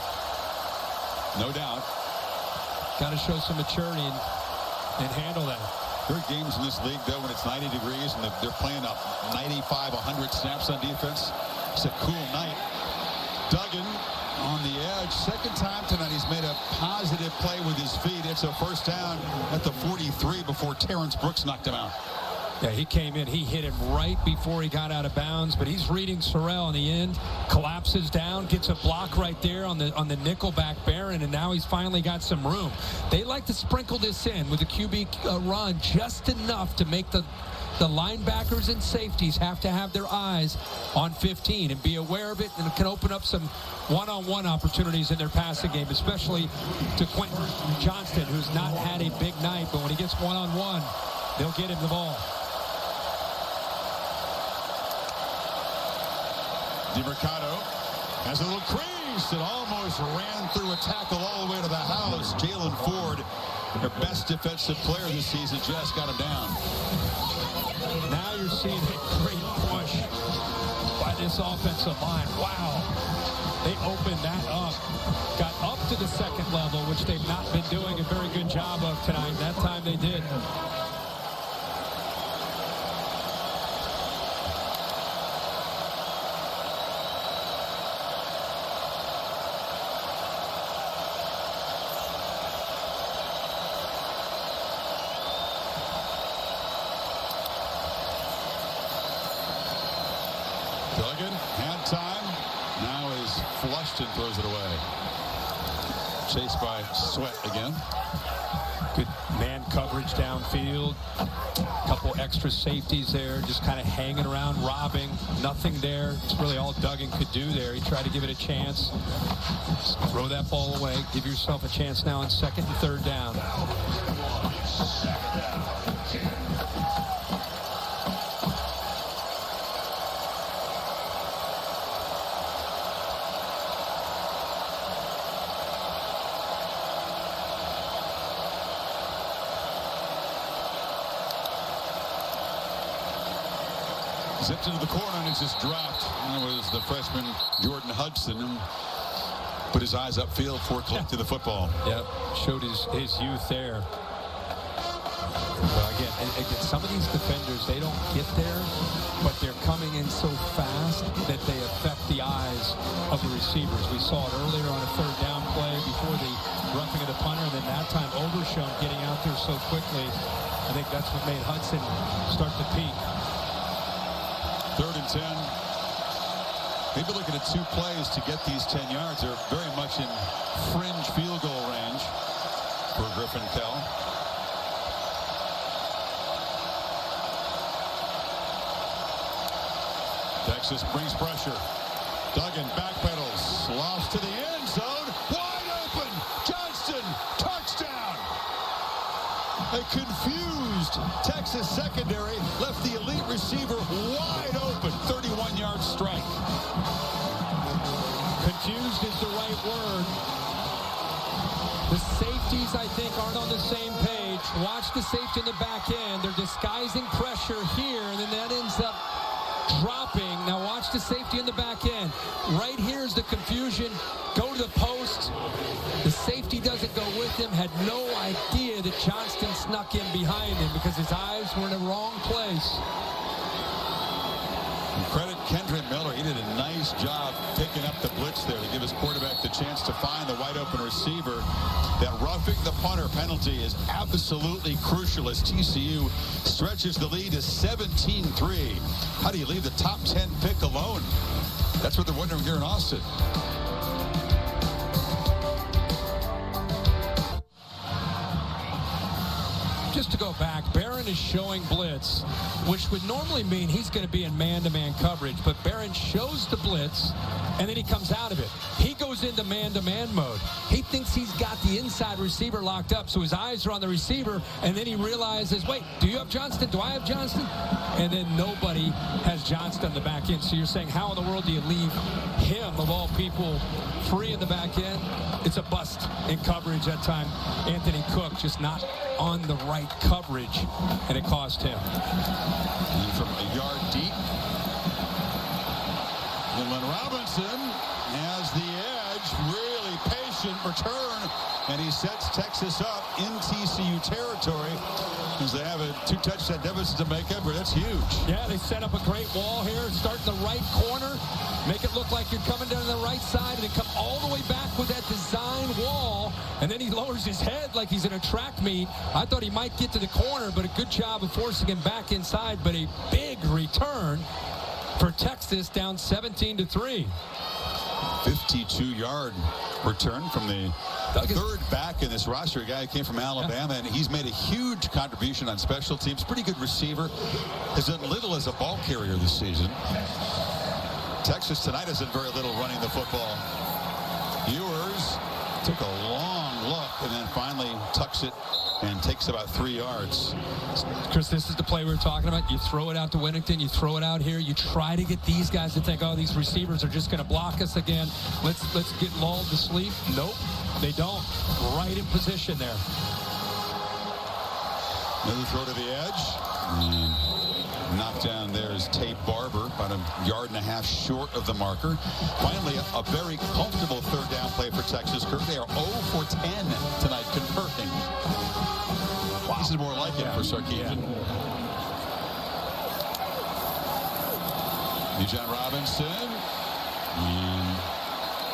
No doubt. Got to show some maturity and handle that. There are games in this league, though, when it's 90 degrees and they're playing up 95, 100 snaps on defense. It's a cool night. Duggan on the edge. Second time tonight he's made a positive play with his feet. It's a first down at the 43 before Terrence Brooks knocked him out. Yeah, he came in. He hit him right before he got out of bounds, but he's reading Sorrell on the end, collapses down, gets a block right there on the nickelback Barron, and now he's finally got some room. They like to sprinkle this in with a QB run just enough to make the linebackers and safeties have to have their eyes on 15 and be aware of it, and it can open up some one-on-one opportunities in their passing game, especially to Quentin Johnston, who's not had a big night, but when he gets one-on-one, they'll get him the ball. DeMercado has a little crease and almost ran through a tackle all the way to the house. Jalen Ford, their best defensive player this season, just got him down. Now you're seeing a great push by this offensive line. Wow. They opened that up. Got up to the second level, which they've not been doing a very good job of tonight. That time they did. Duggan had time. Now is flushed and throws it away. Chased by Sweat again. Good man coverage downfield. A couple extra safeties there, just kind of hanging around, robbing. Nothing there. It's really all Duggan could do there. He tried to give it a chance. Just throw that ball away. Give yourself a chance now on 2nd and 3rd down. Zipped into the corner and it's just dropped. That was the freshman Jordan Hudson, and put his eyes upfield before collecting the football. Yep, showed his youth there. But again, some of these defenders, they don't get there, but they're coming in so fast that they affect the eyes of the receivers. We saw it earlier on a 3rd down play before the roughing of the punter, and then that time Overshown getting out there so quickly. I think that's what made Hudson start to peak. 3rd and 10. Maybe looking at 2 plays to get these 10 yards. They're very much in fringe field goal range for Griffin Kell. Texas brings pressure. Duggan backpedals. Lost to the end zone. Wide open. Johnston. Touchdown. A confused Texas secondary left the elite receiver wide open. 31-yard strike. Confused is the right word. The safeties, I think, aren't on the same page. Watch the safety in the back end. They're disguising pressure here, and then that ends up dropping. Now watch the safety in the back end. Right here is the confusion. Go to the post. The safety doesn't go with him. Had no idea that Johnston snuck in behind him because his eyes were in the wrong place. And credit Kendra Miller. He did a nice job picking up the blitz there to give his quarterback the chance to find the wide open receiver. That roughing the punter penalty is absolutely crucial as TCU stretches the lead to 17-3. How do you leave the top 10 pick alone? That's what they're wondering here in Austin. Just to go back, Barron is showing blitz, which would normally mean he's going to be in man-to-man coverage, but Barron shows the blitz, and then he comes out of it. He goes into man-to-man mode. He thinks he's got the inside receiver locked up, so his eyes are on the receiver, and then he realizes, wait, do you have Johnston? Do I have Johnston? And then nobody has Johnston on the back end. So you're saying, how in the world do you leave him, of all people, free in the back end? It's a bust in coverage that time. Anthony Cook just not on the right coverage, and it cost him. And from a yard deep, Dylan Robinson has the edge, really patient return, and he sets Texas up in TCU territory because they have a 2-touchdown deficit to make up, but that's huge. Yeah, they set up a great wall here, start in the right corner, make it look like you're coming down the right side, and then come all the way back with that design wall, and then he lowers his head like he's in a track meet. I thought he might get to the corner, but a good job of forcing him back inside, but a big return for Texas, down 17-3. 52-yard return from the third back in this roster, a guy who came from Alabama, and he's made a huge contribution on special teams. Pretty good receiver. Has done little as a ball carrier this season. Texas tonight has done very little running the football. Ewers took a long look and then finally tucks it and takes about 3 yards. Chris, this is the play we were talking about. You throw it out to Winnington, you throw it out here, you try to get these guys to think, oh, these receivers are just going to block us again. Let's get lulled to sleep. Nope, they don't. Right in position there. Another throw to the edge. Knocked down there is Tate Barber, about 1.5 yards short of the marker. Finally, a very comfortable 3rd down play for Texas. They are 0 for 10 tonight, converting. Wow. This is more like it for Sarkisian. Bijan Robinson. And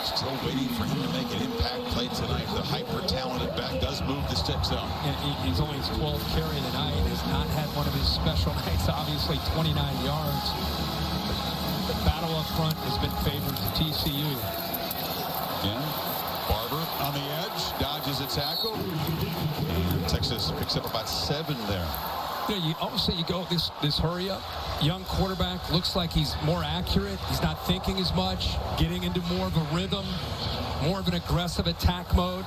still waiting for him to make an impact play tonight. The hyper-talented back does move the stick zone. And he's only his 12th carry of the night. Has not had one of his special nights. Obviously, 29 yards. The battle up front has been favored to TCU. Again, Barber on the edge, dodges a tackle. And Texas picks up about 7 there. You know, obviously you go this hurry up. Young quarterback, looks like he's more accurate. He's not thinking as much, getting into more of a rhythm, more of an aggressive attack mode.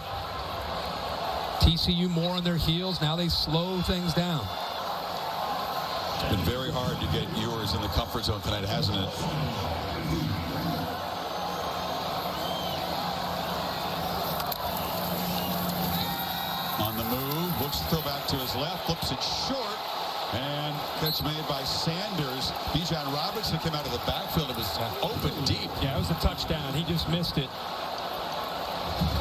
TCU more on their heels. Now they slow things down. It's been very hard to get yours in the comfort zone tonight, hasn't it? On the move, looks to throw back to his left, flips it short, and catch made by Sanders. Bijan Robinson came out of the backfield. It was open deep. Yeah, it was a touchdown. He just missed it.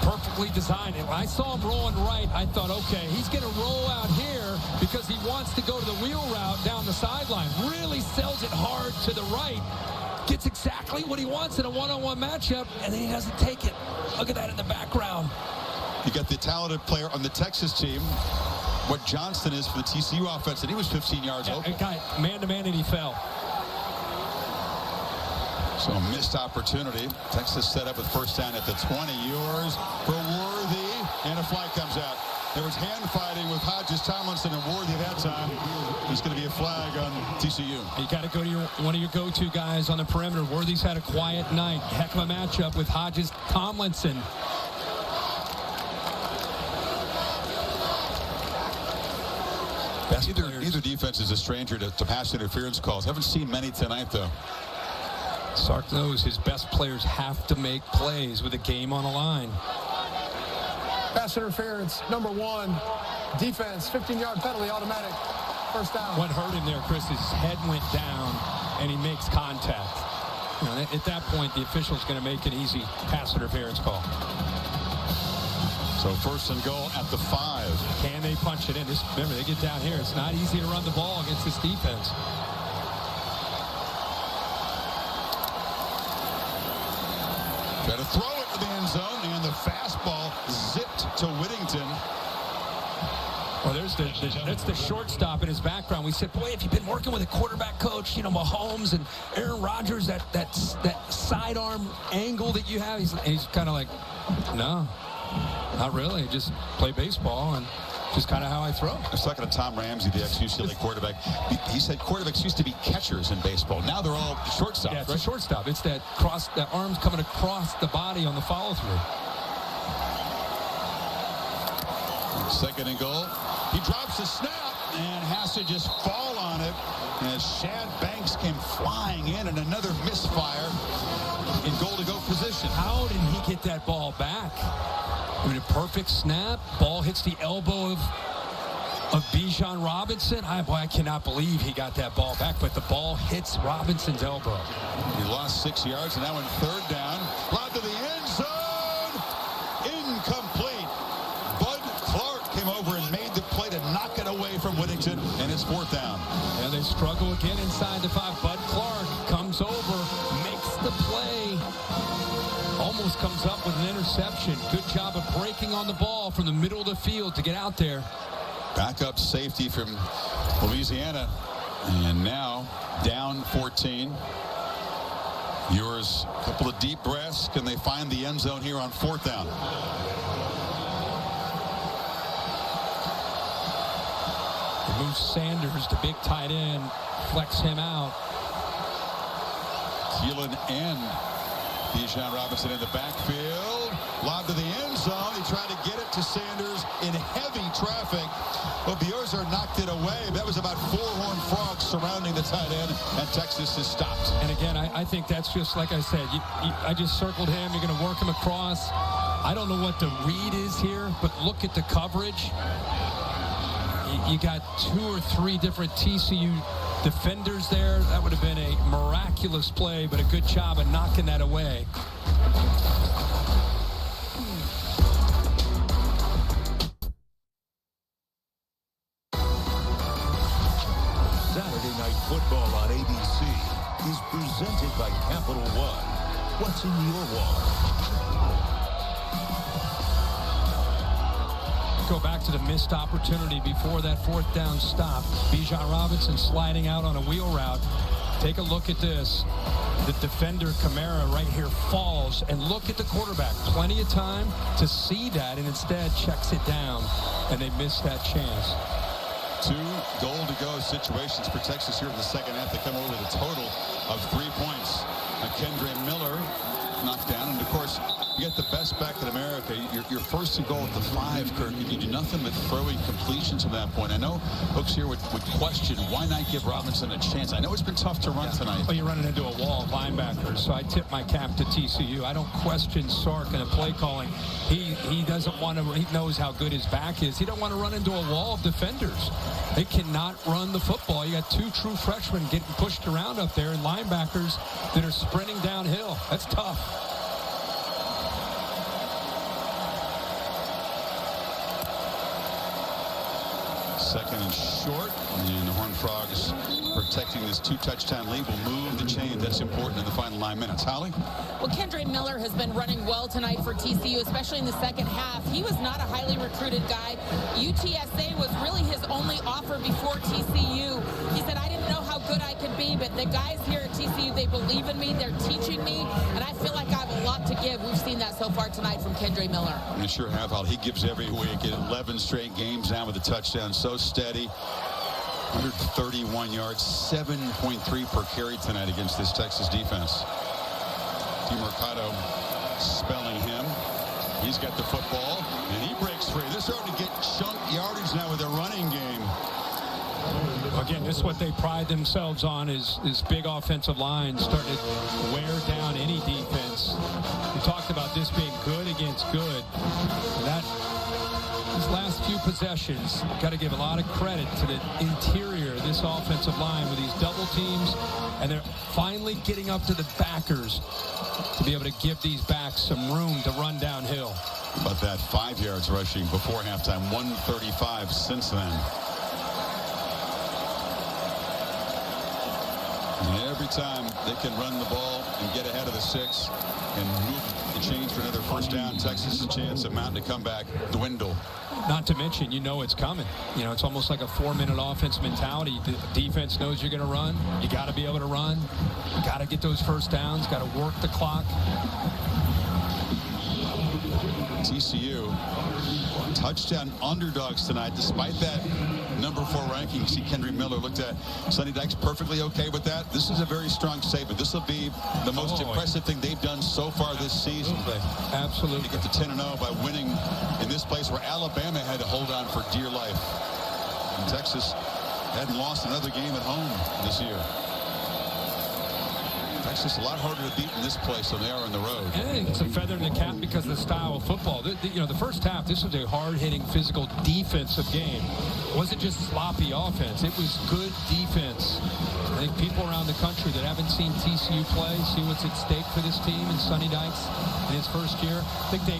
Perfectly designed. And when I saw him rolling right, I thought, okay, he's going to roll out here because he wants to go to the wheel route down the sideline. Really sells it hard to the right. Gets exactly what he wants in a one-on-one matchup, and then he doesn't take it. Look at that in the background. You got the talented player on the Texas team, what Johnston is for the TCU offense, and he was 15 yards open. Guy, man-to-man, and he fell. So a missed opportunity. Texas set up with first down at the 20. Yours for Worthy, and a flag comes out. There was hand fighting with Hodges, Tomlinson, and Worthy at that time. There's going to be a flag on TCU. You got to go to one of your go-to guys on the perimeter. Worthy's had a quiet night. Heck of a matchup with Hodges, Tomlinson. Either defense is a stranger to pass interference calls. Haven't seen many tonight, though. Sark knows his best players have to make plays with a game on the line. Pass interference, number 1. Defense, 15-yard penalty, automatic. First down. What hurt him there, Chris, his head went down, and he makes contact. You know, at that point, the official's going to make an easy pass interference call. So first and goal at the 5. Can they punch it in? Remember, they get down here. It's not easy to run the ball against this defense. Try to throw it to the end zone, and the fastball zipped to Whittington. Well, that's the shortstop in his background. We said, boy, if you've been working with a quarterback coach, you know, Mahomes and Aaron Rodgers, that sidearm angle that you have, he's kind of like, no, not really. Just play baseball, and just kind of how I throw. I was talking to Tom Ramsey, the ex-UCLA quarterback. He said quarterbacks used to be catchers in baseball. Now they're all shortstops. Yeah, it's right? a shortstop. It's that arms coming across the body on the follow-through. Second and goal. He drops the snap and has to just fall on it as Shad Banks came flying in, and another misfire in goal-to-go position. How did he get that ball back? I mean, a perfect snap. Ball hits the elbow of Bijan Robinson. I cannot believe he got that ball back, but the ball hits Robinson's elbow. He lost 6 yards, and now in third down. Lob to the end zone. Incomplete. Bud Clark came over and made the play to knock it away from Whittington, and it's fourth down. And they struggle again inside the 5. Bud Clark comes over, makes the play. Almost comes up with an interception. Good job of breaking on the ball from the middle of the field to get out there. Backup safety from Louisiana. And now down 14. Yours, a couple of deep breaths. Can they find the end zone here on fourth down? They move Sanders, the big tight end, flex him out. Keelan and Bijan Robinson in the backfield. Lob to the end zone. He tried to get it to Sanders in heavy traffic. But Bioser knocked it away. That was about 4 Horned Frogs surrounding the tight end, and Texas is stopped. And again, I think that's just, like I said, I just circled him. You're going to work him across. I don't know what the read is here, but look at the coverage. You got 2 or 3 different TCU defenders there. That would have been a miraculous play, but a good job of knocking that away. Saturday Night Football on ABC is presented by Capital One. What's in your wallet? Go back to the missed opportunity before that fourth down stop. Bijan Robinson sliding out on a wheel route. Take a look at this. The defender, Kamara, right here falls. And look at the quarterback. Plenty of time to see that, and instead checks it down. And they missed that chance. 2 goal-to-go situations for Texas here in the second half. They come over with a total of 3 points. Kendra Miller knocked down, and of course you get the best back in America. Your first and goal at the 5, Kirk, and you do nothing but throwing completions from that point. I know folks here would question why not give Robinson a chance. I know it's been tough to run tonight. Well, you're running into a wall of linebackers, so I tip my cap to TCU. I don't question Sark in a play calling. He doesn't want to. He knows how good his back is. He don't want to run into a wall of defenders. They cannot run the football. You got 2 true freshmen getting pushed around up there, and linebackers that are sprinting downhill. That's tough. Second and short, and the Horned Frogs protecting this 2-touchdown lead will move the chain. That's important in the final 9 minutes. Holly? Well, Kendra Miller has been running well tonight for TCU, especially in the second half. He was not a highly recruited guy. UTSA was really his only offer before TCU. He said, I didn't know how good I could be, but the guys here at TCU, they believe in me, they're teaching me, and I feel like I have a lot to give. We've seen that so far tonight from Kendra Miller. You sure have, Holly. He gives every week. 11 straight games now with a touchdown. So steady. 131 yards, 7.3 per carry tonight against this Texas defense. DeMercado spelling him. He's got the football, and he breaks free. They're starting to get chunk yardage now with their running game. Again, this is what they pride themselves on is big offensive lines starting to wear down any defense. We talked about this being good against good. These last few possessions, got to give a lot of credit to the interior of this offensive line with these double teams, and they're finally getting up to the backers to be able to give these backs some room to run downhill. About that 5 yards rushing before halftime, 135 since then. And every time they can run the ball and get ahead of the 6 and move the chains for another first down, Texas' chance of mounting to come back dwindle. Not to mention, you know it's coming. You know, it's almost like a 4-minute offense mentality. The defense knows you're going to run. You got to be able to run. You got to get those first downs. Got to work the clock. TCU touchdown underdogs tonight, despite that number 4 ranking. You see Kendra Miller looked at Sonny Dykes perfectly okay with that. This is a very strong statement. This will be the most impressive thing they've done so far this season. Absolutely. To get to 10-0 by winning in this place where Alabama had to hold on for dear life. And Texas hadn't lost another game at home this year. Texas a lot harder to beat in this place than they are on the road. Yeah, it's a feather in the cap because of the style of football. The first half, this was a hard-hitting, physical, defensive game. It wasn't just sloppy offense. It was good defense. I think people around the country that haven't seen TCU play see what's at stake for this team and Sonny Dykes in his first year. I think they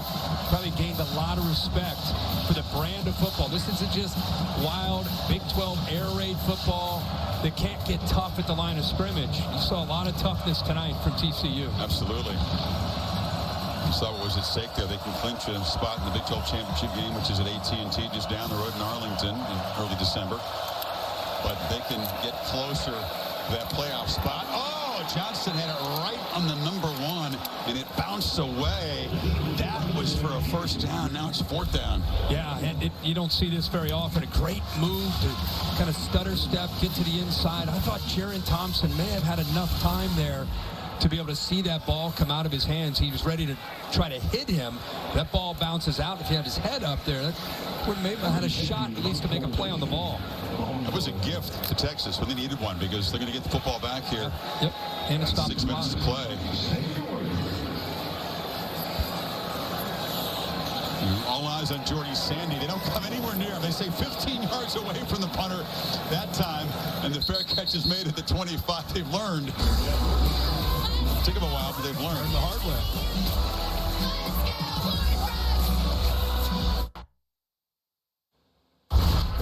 probably gained a lot of respect for the brand of football. This isn't just wild Big 12 air raid football that can't get tough at the line of scrimmage. You saw a lot of toughness tonight from TCU. Absolutely. You saw what was at stake there. They can clinch a spot in the Big 12 championship game, which is at AT&T just down the road in Arlington in early December. But they can get closer to that playoff spot. Oh, Johnson had it right on the number 1, and it bounced away. That was for a first down. Now it's 4th down. Yeah, and you don't see this very often. A great move to kind of stutter step, get to the inside. I thought Jaron Thompson may have had enough time there to be able to see that ball come out of his hands. He was ready to try to hit him. That ball bounces out. If he had his head up there, that would maybe have had a shot at least to make a play on the ball. It was a gift to Texas when they needed one because they're going to get the football back here. Yep, and 6 minutes to play. All eyes on Jordy Sandy. They don't come anywhere near him. They say 15 yards away from the punter that time, and the fair catch is made at the 25. They've learned. Took them a while, but they've learned the hard way.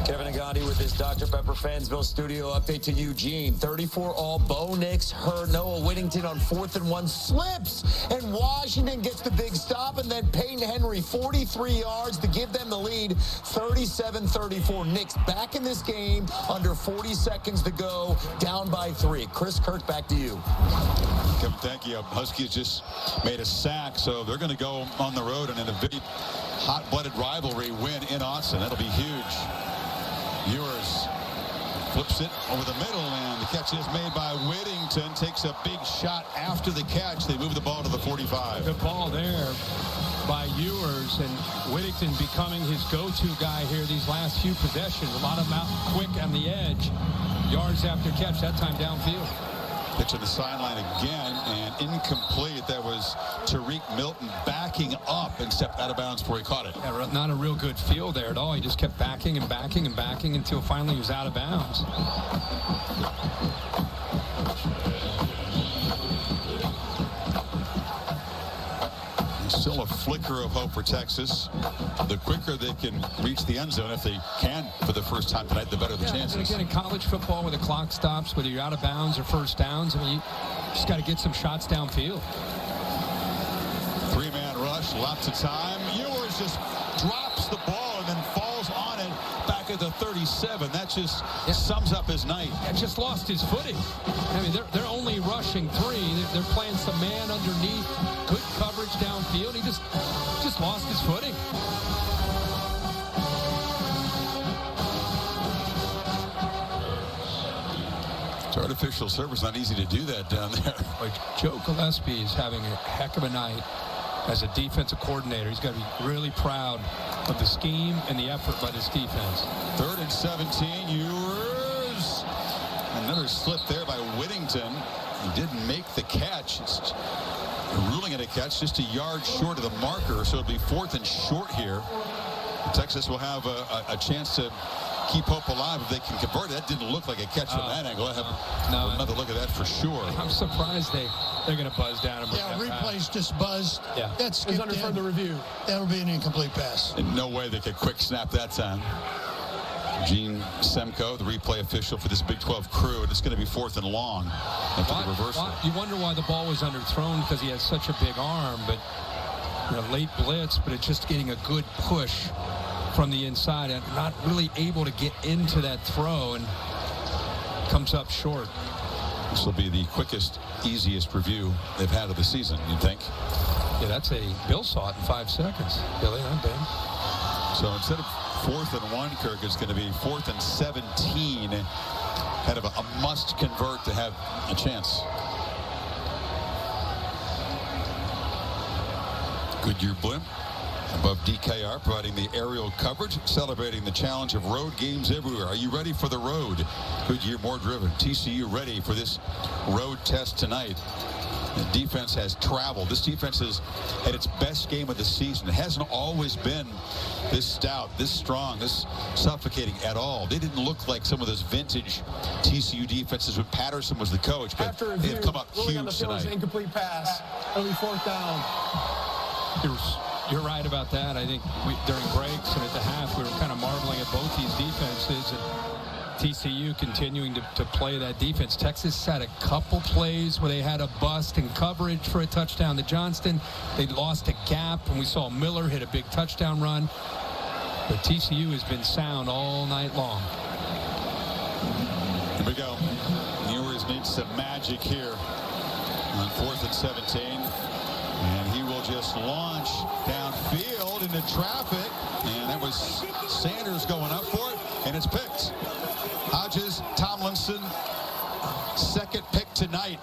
Kevin and Gandhi with this Dr. Pepper Fansville studio update to Eugene. 34 all. Bo Nix hurt. Noah Whittington on 4th and 1 slips, and Washington gets the big stop, and then Peyton Henry 43 yards to give them the lead. 37-34. Knicks back in this game under 40 seconds to go, down by 3. Chris Kirk, back to you. Kevin, thank you. Huskies just made a sack, so they're going to go on the road and in a big hot-blooded rivalry win in Austin. That'll be huge. Ewers flips it over the middle, and the catch is made by Whittington. Takes a big shot after the catch. They move the ball to the 45. Good ball there by Ewers, and Whittington becoming his go-to guy here these last few possessions. A lot of them out quick on the edge. Yards after catch, that time downfield. Pitch on the sideline again, and incomplete. That was Tariq Milton backing up and stepped out of bounds before he caught it. Yeah, not a real good feel there at all. He just kept backing and backing and backing until finally he was out of bounds. Still a flicker of hope for Texas. The quicker they can reach the end zone, if they can for the first time tonight, the better the chances. And again, in college football, where the clock stops, whether you're out of bounds or first downs, I mean, you just got to get some shots downfield. 3-man rush, lots of time. Ewers just drops the ball and then falls on it back at the 37. That just sums up his night. Yeah, just lost his footing. I mean, they're only rushing 3. They're playing some man underneath. Good coverage downfield. He just lost his footing. It's artificial surface. Not easy to do that down there. Joe Gillespie is having a heck of a night as a defensive coordinator. He's got to be really proud of the scheme and the effort by this defense. 3rd and 17. Ewers. Another slip there by Whittington. He didn't make the catch. It's ruling it a catch, just a yard short of the marker, so it'll be 4th and short here. Texas will have a chance to keep hope alive if they can convert it. That didn't look like a catch from that angle. I'll have another look at that for sure. I'm surprised they're going to buzz down. Yeah, replay's just buzzed. Yeah. That's under further review. That'll be an incomplete pass. And no way they could quick snap that time. Gene Semko, the replay official for this Big 12 crew, and it's going to be 4th and long after the reversal. You wonder why the ball was underthrown, because he has such a big arm, but late blitz, but it's just getting a good push from the inside and not really able to get into that throw, and comes up short. This will be the quickest, easiest review they've had of the season, you'd think. Yeah, that's Bill saw it in 5 seconds. Billy, I'm Ben. So instead of 4th and 1, Kirk, it's going to be 4th and 17. Kind of a must convert to have a chance. Goodyear blimp above DKR, providing the aerial coverage, celebrating the challenge of road games everywhere. Are you ready for the road? Goodyear more driven. TCU ready for this road test tonight. The defense has traveled. This defense is at its best game of the season. It hasn't always been this stout, this strong, this suffocating at all. They didn't look like some of those vintage TCU defenses when Patterson was the coach, but they've come up huge tonight. Incomplete pass. It'll be 4th down. You're right about that. I think during breaks and at the half, we were kind of marveling at both these defenses. And TCU continuing to play that defense. Texas had a couple plays where they had a bust in coverage for a touchdown to Johnston. They lost a gap, and we saw Miller hit a big touchdown run. But TCU has been sound all night long. Here we go. Ewers needs some magic here on 4th and 17. And he will just launch downfield into traffic. And that was Sanders going up for it, and it's picked. Hodges, Tomlinson, 2nd pick tonight.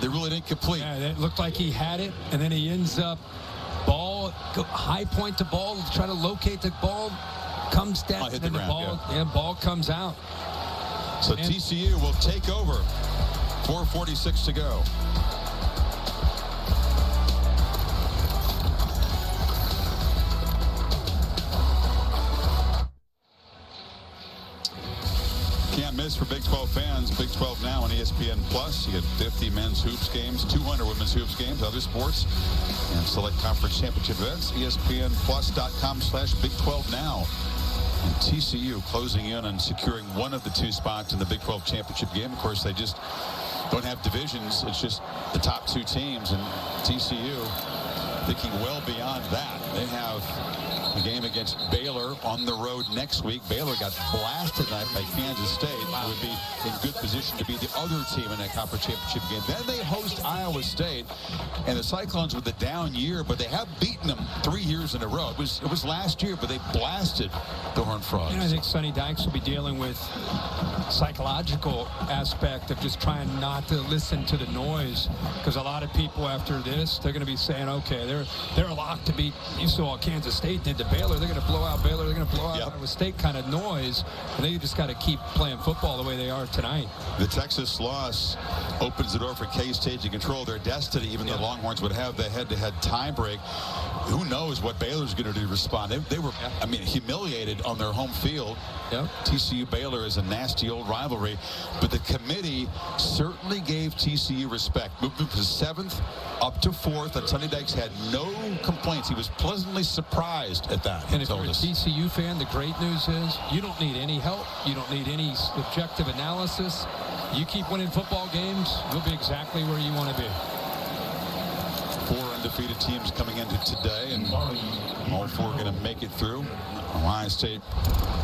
They really didn't complete. Yeah, it looked like he had it, and then he ends up high point to ball, try to locate the ball, comes down, hit the ground, ball comes out. So TCU will take over. 4:46 to go. Can't miss for Big 12 fans. Big 12 now on ESPN Plus. You get 50 men's hoops games, 200 women's hoops games, other sports, and select conference championship events. ESPNplus.com/Big 12 now. And TCU closing in on securing one of the two spots in the Big 12 championship game. Of course, they just don't have divisions. It's just the top two teams, and TCU thinking well beyond that. They have a game against Baylor on the road next week. Baylor got blasted tonight by Kansas State. Would be in good position to be the other team in that conference championship game. Then they host Iowa State, and the Cyclones with a down year, but they have beaten them 3 years in a row. It was last year, but they blasted the Horned Frogs. I think Sonny Dykes will be dealing with psychological aspect of just trying not to listen to the noise, because a lot of people after this, they're going to be saying, okay, they're a lock to beat. You saw what Kansas State did to Baylor. They're going to blow out Baylor. They're going to blow out Iowa State kind of noise, and they just got to keep playing football the way they are tonight. The Texas loss opens the door for K-State to control their destiny. Even the Longhorns would have the head-to-head tiebreak. Who knows what Baylor's going to do to respond? They were, I mean, humiliated on their home field. TCU Baylor is a nasty old rivalry, but the committee certainly gave TCU respect. Moved from 7th up to 4th, and Sonny Dykes had no complaints. He was pleasantly surprised at that. And if you're a TCU fan, the great news is you don't need any help. You don't need any objective analysis. You keep winning football games, you'll be exactly where you want to be. 4 undefeated teams coming into today, and all 4 going to make it through. Ohio State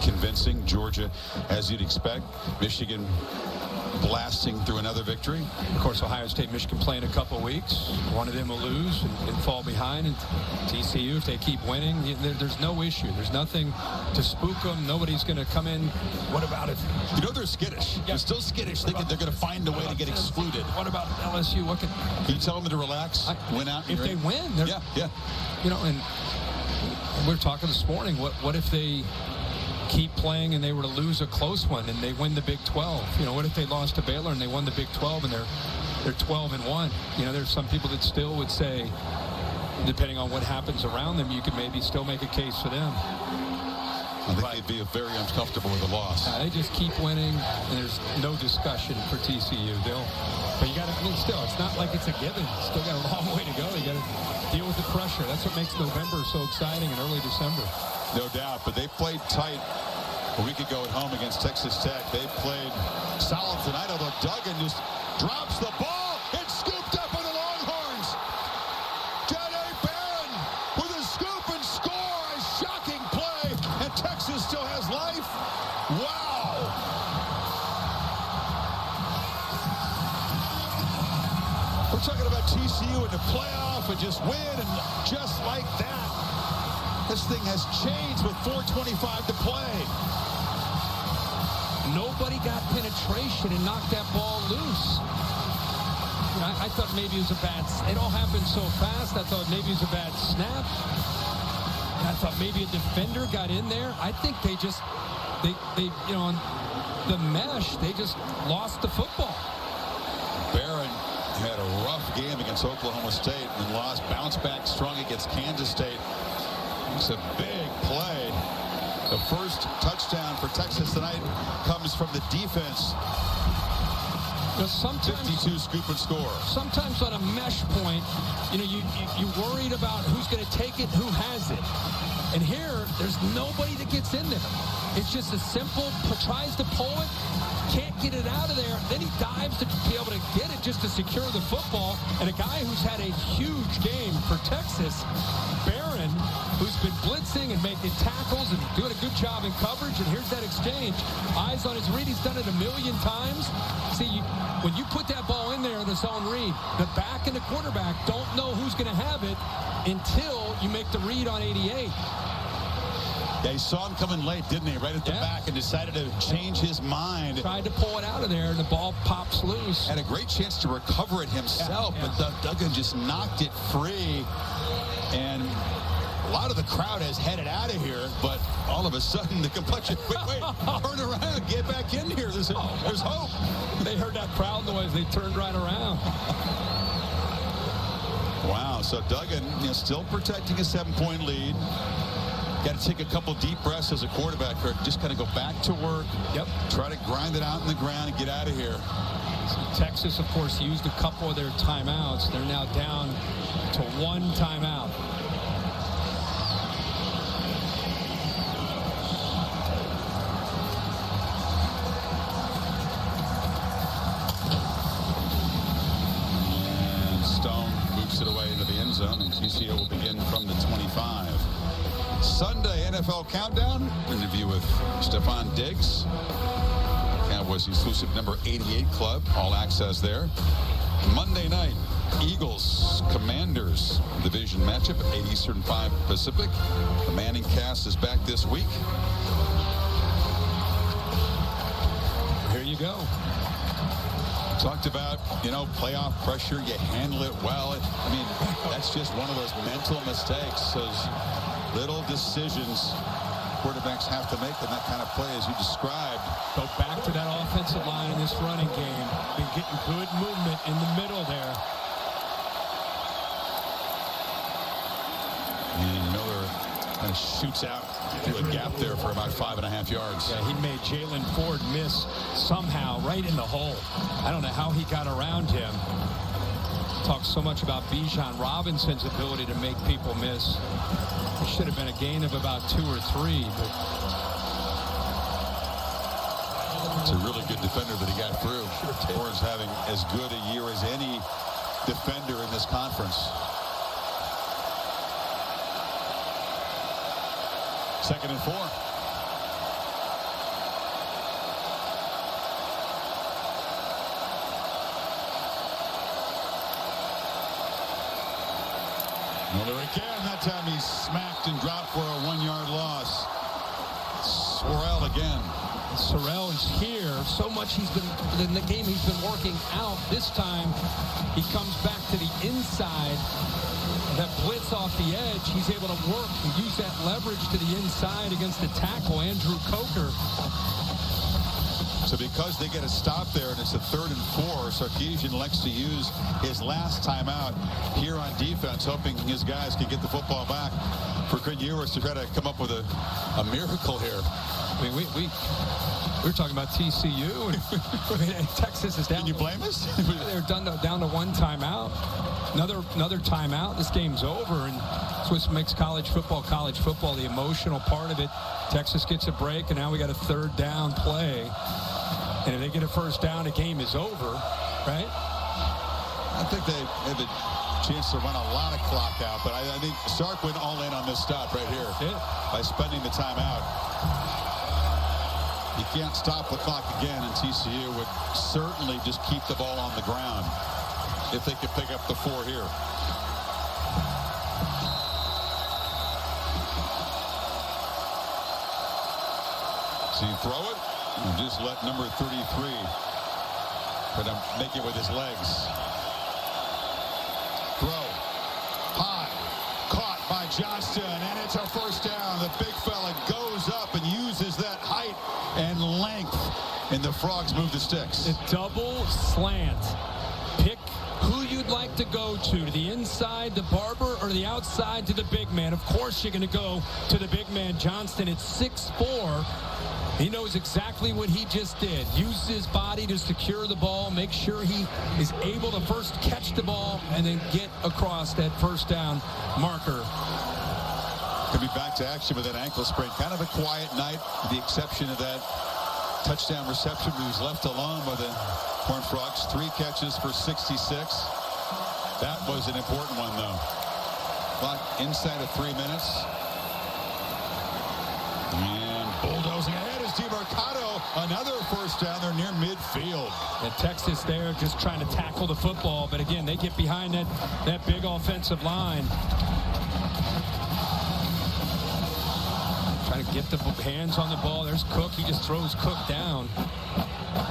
convincing, Georgia as you'd expect, Michigan blasting through another victory. Of course, Ohio State, Michigan play in a couple weeks. One of them will lose and fall behind. And TCU, if they keep winning, there's no issue. There's nothing to spook them. Nobody's going to come in. What about it? You know they're skittish. They're still skittish, thinking they're going to find a way to get excluded. What about LSU? What can you tell them to relax? Win out. If they win, yeah. You know, and we were talking this morning. What if they keep playing and they were to lose a close one and they win the Big 12? You know, what if they lost to Baylor and they won the Big 12 and they're 12-1? You know, there's some people that still would say, depending on what happens around them, you could maybe still make a case for them. I think they'd be very uncomfortable with a loss. They just keep winning, and there's no discussion for TCU. But you got to, still, it's not like it's a given. Still got a long way to go. You got to deal with the pressure. That's what makes November so exciting in early December. No doubt, but they played tight a week ago at home against Texas Tech. They played solid tonight, although Duggan just drops the ball. It's scooped up by the Longhorns. J.A. Barron with a scoop and score. A shocking play, and Texas still has life. Wow. We're talking about TCU in the playoff and just win, and just like that, this thing has changed with 4:25 to play. Nobody got penetration and knocked that ball loose. You know, I thought maybe it was a bad. It all happened so fast. I thought maybe it was a bad snap. And I thought maybe a defender got in there. I think they you know, on the mesh, they just lost the football. Barron had a rough game against Oklahoma State and then bounced back strong against Kansas State. It's a big play. The first touchdown for Texas tonight comes from the defense. You know, sometimes 52 scoop and score. Sometimes on a mesh point, you know, you worried about who's going to take it, who has it. And here, there's nobody that gets in there. It's just a simple, tries to pull it, can't get it out of there. Then he dives to be able to get it just to secure the football. And a guy who's had a huge game for Texas, Barron, who's been blitzing and making tackles and doing a good job in coverage. And here's that exchange. Eyes on his read. He's done it a million times. See, when you put that ball in there in the zone read, the back and the quarterback don't know who's going to have it until you make the read on 88. Yeah, he saw him coming late, didn't he? Right at the back, and decided to change his mind. Tried to pull it out of there, and the ball pops loose. Had a great chance to recover it himself, but Duggan just knocked it free. And a lot of the crowd has headed out of here, but all of a sudden the complexion, wait, turn around, get back in here. There's hope. They heard that crowd noise. They turned right around. Wow, so Duggan, still protecting a 7-point lead. Got to take a couple deep breaths as a quarterback, or just kind of go back to work. Try to grind it out in the ground and get out of here. Texas, of course, used a couple of their timeouts. They're now down to 1 timeout. in from the 25. Sunday NFL Countdown. Interview with Stephon Diggs. Cowboys exclusive number 88 club. All access there. Monday night, Eagles, Commanders division matchup at 8 Eastern, 5 Pacific. The Manning cast is back this week. Here you go. Talked about, playoff pressure. You handle it well. I mean, that's just one of those mental mistakes. Those little decisions quarterbacks have to make in that kind of play, as you described. Go back to that offensive line in this running game. Been getting good movement in the middle there. And Miller kind of shoots out through a gap there for about 5.5 yards. Yeah, he made Jalen Ford miss somehow right in the hole. I don't know how he got around him. Talks so much about Bijan Robinson's ability to make people miss. It should have been a gain of about 2 or 3. But it's a really good defender that he got through. Ford's having as good a year as any defender in this conference. Second and 4. Miller again. That time he smacked and dropped for a 1-yard loss. Sorrell again. Sorrell is here. So much he's been in the game. He's been working out. This time he comes back to the inside. That blitz off the edge, he's able to work and use that leverage to the inside against the tackle, Andrew Coker. So because they get a stop there and it's a 3rd and 4, Sarkisian likes to use his last timeout here on defense, hoping his guys can get the football back for Quinn Ewers to try to come up with a miracle here. I mean, we were talking about TCU, and Texas is down. Can you blame us? They're down to 1 timeout. Another timeout. This game's over, and that's what makes college football, the emotional part of it. Texas gets a break, and now we got a 3rd down play. And if they get a 1st down, the game is over, right? I think they have a chance to run a lot of clock out, but I think Sark went all in on this stop right here by spending the timeout. You can't stop the clock again, and TCU would certainly just keep the ball on the ground if they could pick up the 4 here. So you throw it and just let number 33 try to make it with his legs. Throw. High. Caught by Johnston, and it's a 1st down. The big fella goes up and uses that height and length, and the Frogs move the sticks. A double slant. Pick who you'd like to go to the inside, the Barber, or the outside to the big man. Of course, you're going to go to the big man, Johnston. It's 6'4". He knows exactly what he just did. Uses his body to secure the ball, make sure he is able to first catch the ball and then get across that 1st down marker. Could be back to action with that ankle sprain. Kind of a quiet night, with the exception of that touchdown reception. He was left alone by the Horned Frogs. 3 catches for 66. That was an important one, though. Clock inside of 3 minutes. And bulldozing ahead is DeMarcado. Another 1st down. They're near midfield. And Texas there just trying to tackle the football. But again, they get behind that big offensive line. Trying to get the hands on the ball. There's Cook. He just throws Cook down.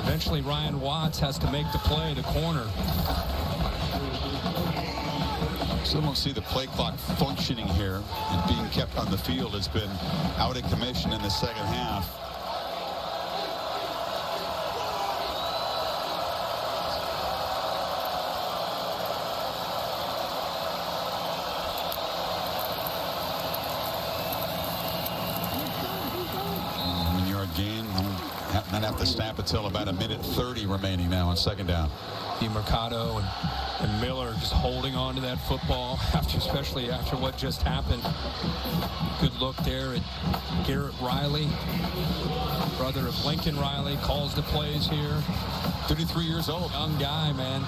Eventually, Ryan Watts has to make the play, the corner. Still don't see the play clock functioning here and being kept on the field. It's been out of commission in the 2nd half. Gain. Not have to snap until about 1:30 remaining now on 2nd down. DeMarcado and Miller just holding on to that football, especially after what just happened. Good look there at Garrett Riley, brother of Lincoln Riley, calls the plays here. 33 years old. Young guy, man.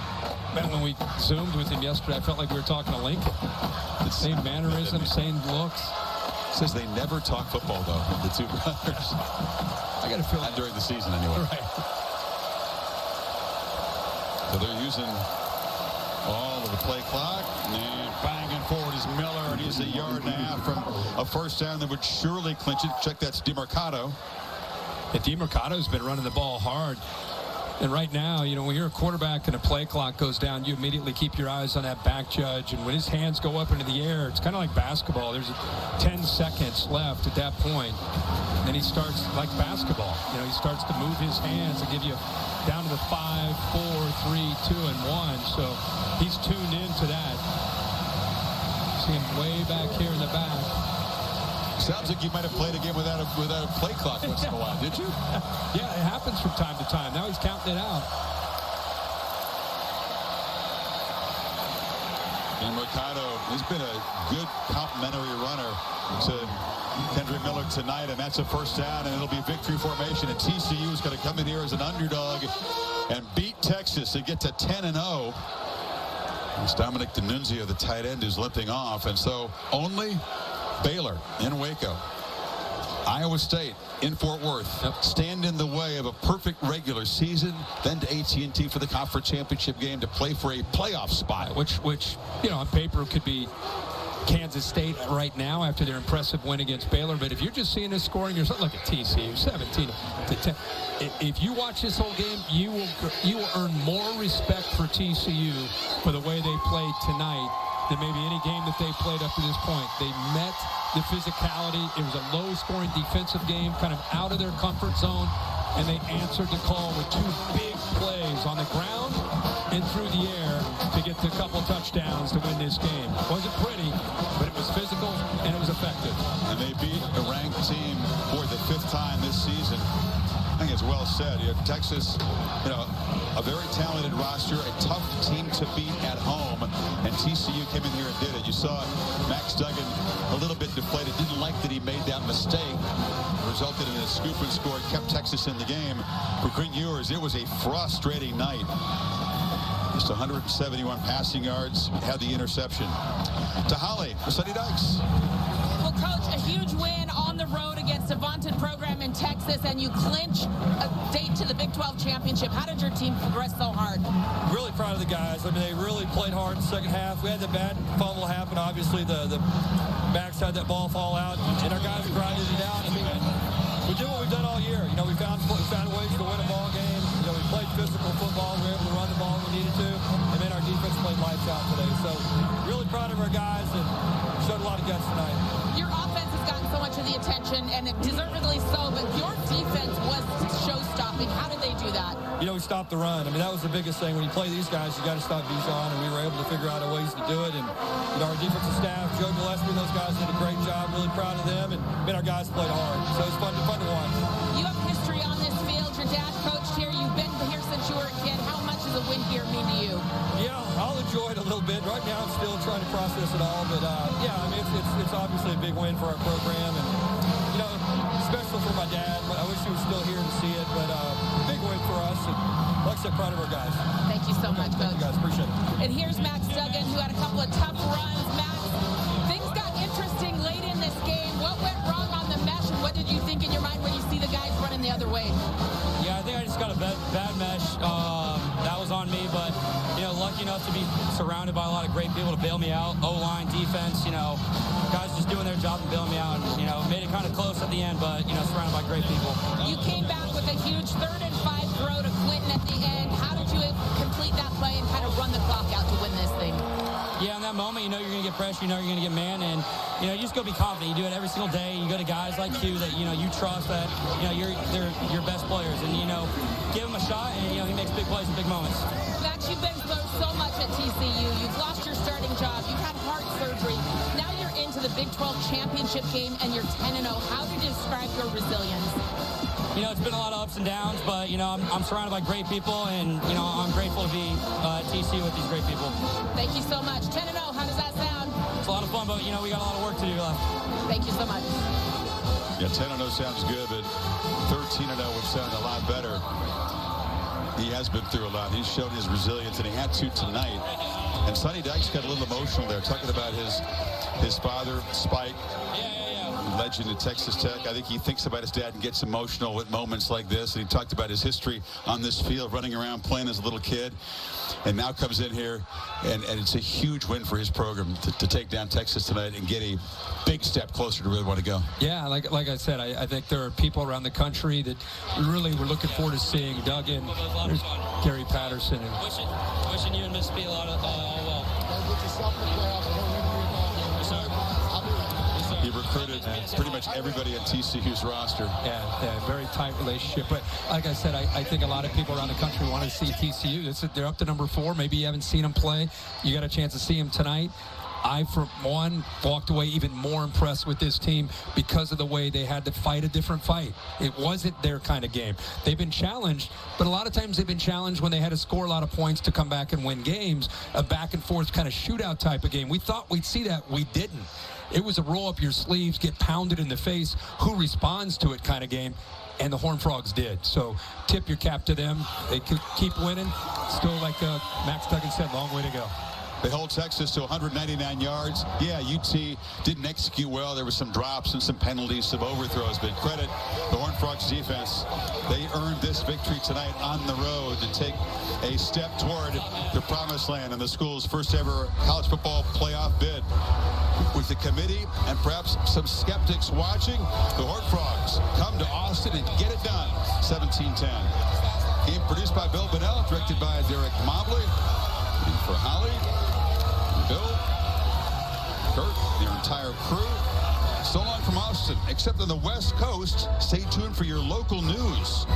And when we zoomed with him yesterday, I felt like we were talking to Lincoln. The same mannerisms, same looks. Says they never talk football, though, the two brothers. I got to feel not during the season, anyway. Right. So they're using all of the play clock. And banging forward is Miller, and he's a yard and a half from a first down that would surely clinch it. Check, that's DeMercado. And DeMercado's been running the ball hard. And right now, you know, when you're a quarterback and a play clock goes down, you immediately keep your eyes on that back judge. And when his hands go up into the air, it's kind of like basketball. There's 10 seconds left at that point. And he starts like basketball. You know, he starts to move his hands and give you down to the 5, 4, 3, 2, and 1. So he's tuned into that. See him way back here in the back. Sounds like you might have played a game without a play clock once in a while, did you? Yeah, it happens from time to time. Now he's counting it out. And Mercado has been a good complimentary runner to Kendrick Miller tonight, and that's a first down, and it'll be victory formation. And TCU is going to come in here as an underdog and beat Texas to get to 10-0. It's Dominic D'Annunzio, the tight end, who's limping off, and so only Baylor in Waco, Iowa State in Fort Worth stand in the way of a perfect regular season, then to AT&T for the conference championship game to play for a playoff spot. Which you know, on paper could be Kansas State right now after their impressive win against Baylor. But if you're just seeing this scoring, you're look at TCU 17-10. If you watch this whole game, you will earn more respect for TCU for the way they played tonight than maybe any game that they played up to this point. They met the physicality. It was a low-scoring defensive game, kind of out of their comfort zone, and they answered the call with two big plays on the ground and through the air to get a couple touchdowns to win this game. It wasn't pretty, but it was physical and it was effective. And they beat a ranked team for the 5th time this season. I think it's well said. You have Texas, you know, a very talented roster, a tough team to beat at home, and TCU came in here and did it. You saw Max Duggan a little bit deflated, didn't like that he made that mistake. Resulted in a scoop and score, kept Texas in the game. For Green Ewers, it was a frustrating night. Just 171 passing yards, had the interception. To Holly, for Sunny Dykes. Well, Coach, a huge win on the road against a vaunted program in Texas, and you clinch a date to the Big 12 championship. How did your team progress so hard? Really proud of the guys. I mean, they really played hard in the second half. We had the bad fumble happen. Obviously, the backs had that ball fall out, and our guys grinded it out. I mean, we did what we've done all year. You know, we found ways to win a ball game. You know, we played physical football. We were able to run the ball when we needed to, and then our defense played lights out today. So, really proud of our guys and showed a lot of guts tonight. Your offense has gotten so much of the attention, and deservedly so, but your defense was show-stopping. How did they do that? You know, we stopped the run. I mean, that was the biggest thing. When you play these guys, you got to stop Bijan, and we were able to figure out ways to do it. And, you know, our defensive staff, Joe Gillespie and those guys did a great job. Really proud of them, and our guys played hard. So it's fun to watch. You have history on this field. Your dad coached here. You've been here since you were a kid. How much does a win here mean to you? Yeah, I'll enjoy it a little bit. Right now, I'm still trying to process it all. But, yeah, I mean, it's obviously a big win for our program. And, you know, special for my dad. I wish he was still here to see it. But big win for us. And, like I said, proud of our guys. Thank you so much, Coach. Thank you, guys. Appreciate it. And here's Max Duggan, who had a couple of tough runs. Max, things got interesting late in this game. What went wrong on the mesh, and what did you think in your mind when you see the guys running the other way? Yeah, I think I just got a bad mesh. That was on me, but, you know, lucky enough to be surrounded by a lot of great people to bail me out. O-line, defense, you know, guys just doing their job and bailing me out. And, you know, made it kind of close at the end, but, you know, surrounded by great people. You came back with a huge 3rd and 5 throw to Quentin at the end. How did you complete that play and kind of run the clock out to win this thing? Yeah, in that moment, you know you're going to get pressure, you know you're going to get man, and, you know, you just go be confident. You do it every single day. You go to guys like you that, you know, you trust that, you know, they're your best players, and, you know, give him a shot, and, you know, he makes big plays in big moments. Max, you've been through so much at TCU. You've lost your starting job. You've had heart surgery. Now you're into the Big 12 championship game, and you're 10-0. How do you describe your resilience? You know, it's been a lot of ups and downs, but, you know, I'm surrounded by great people, and, you know, I'm grateful to be at TCU with these great people. Thank you so much. 10-0, how does that sound? It's a lot of fun, but, you know, we got a lot of work to do left. Thank you so much. Yeah, 10-0 sounds good, but 13-0 would sound a lot better. He has been through a lot. He's shown his resilience, and he had to tonight. And Sonny Dykes got a little emotional there, talking about his father, Spike, legend at Texas Tech. I think he thinks about his dad and gets emotional at moments like this. And he talked about his history on this field, running around, playing as a little kid. And now comes in here, and it's a huge win for his program to take down Texas tonight and get a big step closer to where they want to go. Yeah, like I said, I think there are people around the country that really were looking forward to seeing Duggan. There's Gary Patterson. And Wishing you and Miss P a lot of all well. He recruited pretty much everybody on TCU's roster. Yeah, very tight relationship. But like I said, I think a lot of people around the country want to see TCU. They're up to number 4. Maybe you haven't seen them play. You got a chance to see them tonight. I, for one, walked away even more impressed with this team because of the way they had to fight a different fight. It wasn't their kind of game. They've been challenged, but a lot of times they've been challenged when they had to score a lot of points to come back and win games, a back-and-forth kind of shootout type of game. We thought we'd see that. We didn't. It was a roll up your sleeves, get pounded in the face, who responds to it kind of game, and the Horned Frogs did. So tip your cap to them. They could keep winning. Still, like Max Duggan said, long way to go. They hold Texas to 199 yards. Yeah, UT didn't execute well. There were some drops and some penalties, some overthrows, but credit the Horned Frogs defense. They earned this victory tonight on the road to take a step toward the promised land and the school's first ever college football playoff bid. With the committee and perhaps some skeptics watching, the Horned Frogs come to Austin and get it done. 17-10. Game produced by Bill Bedell, directed by Derek Mobley. And for Holly, Bill, Kurt, your entire crew, so long from Austin. Except on the West Coast, stay tuned for your local news.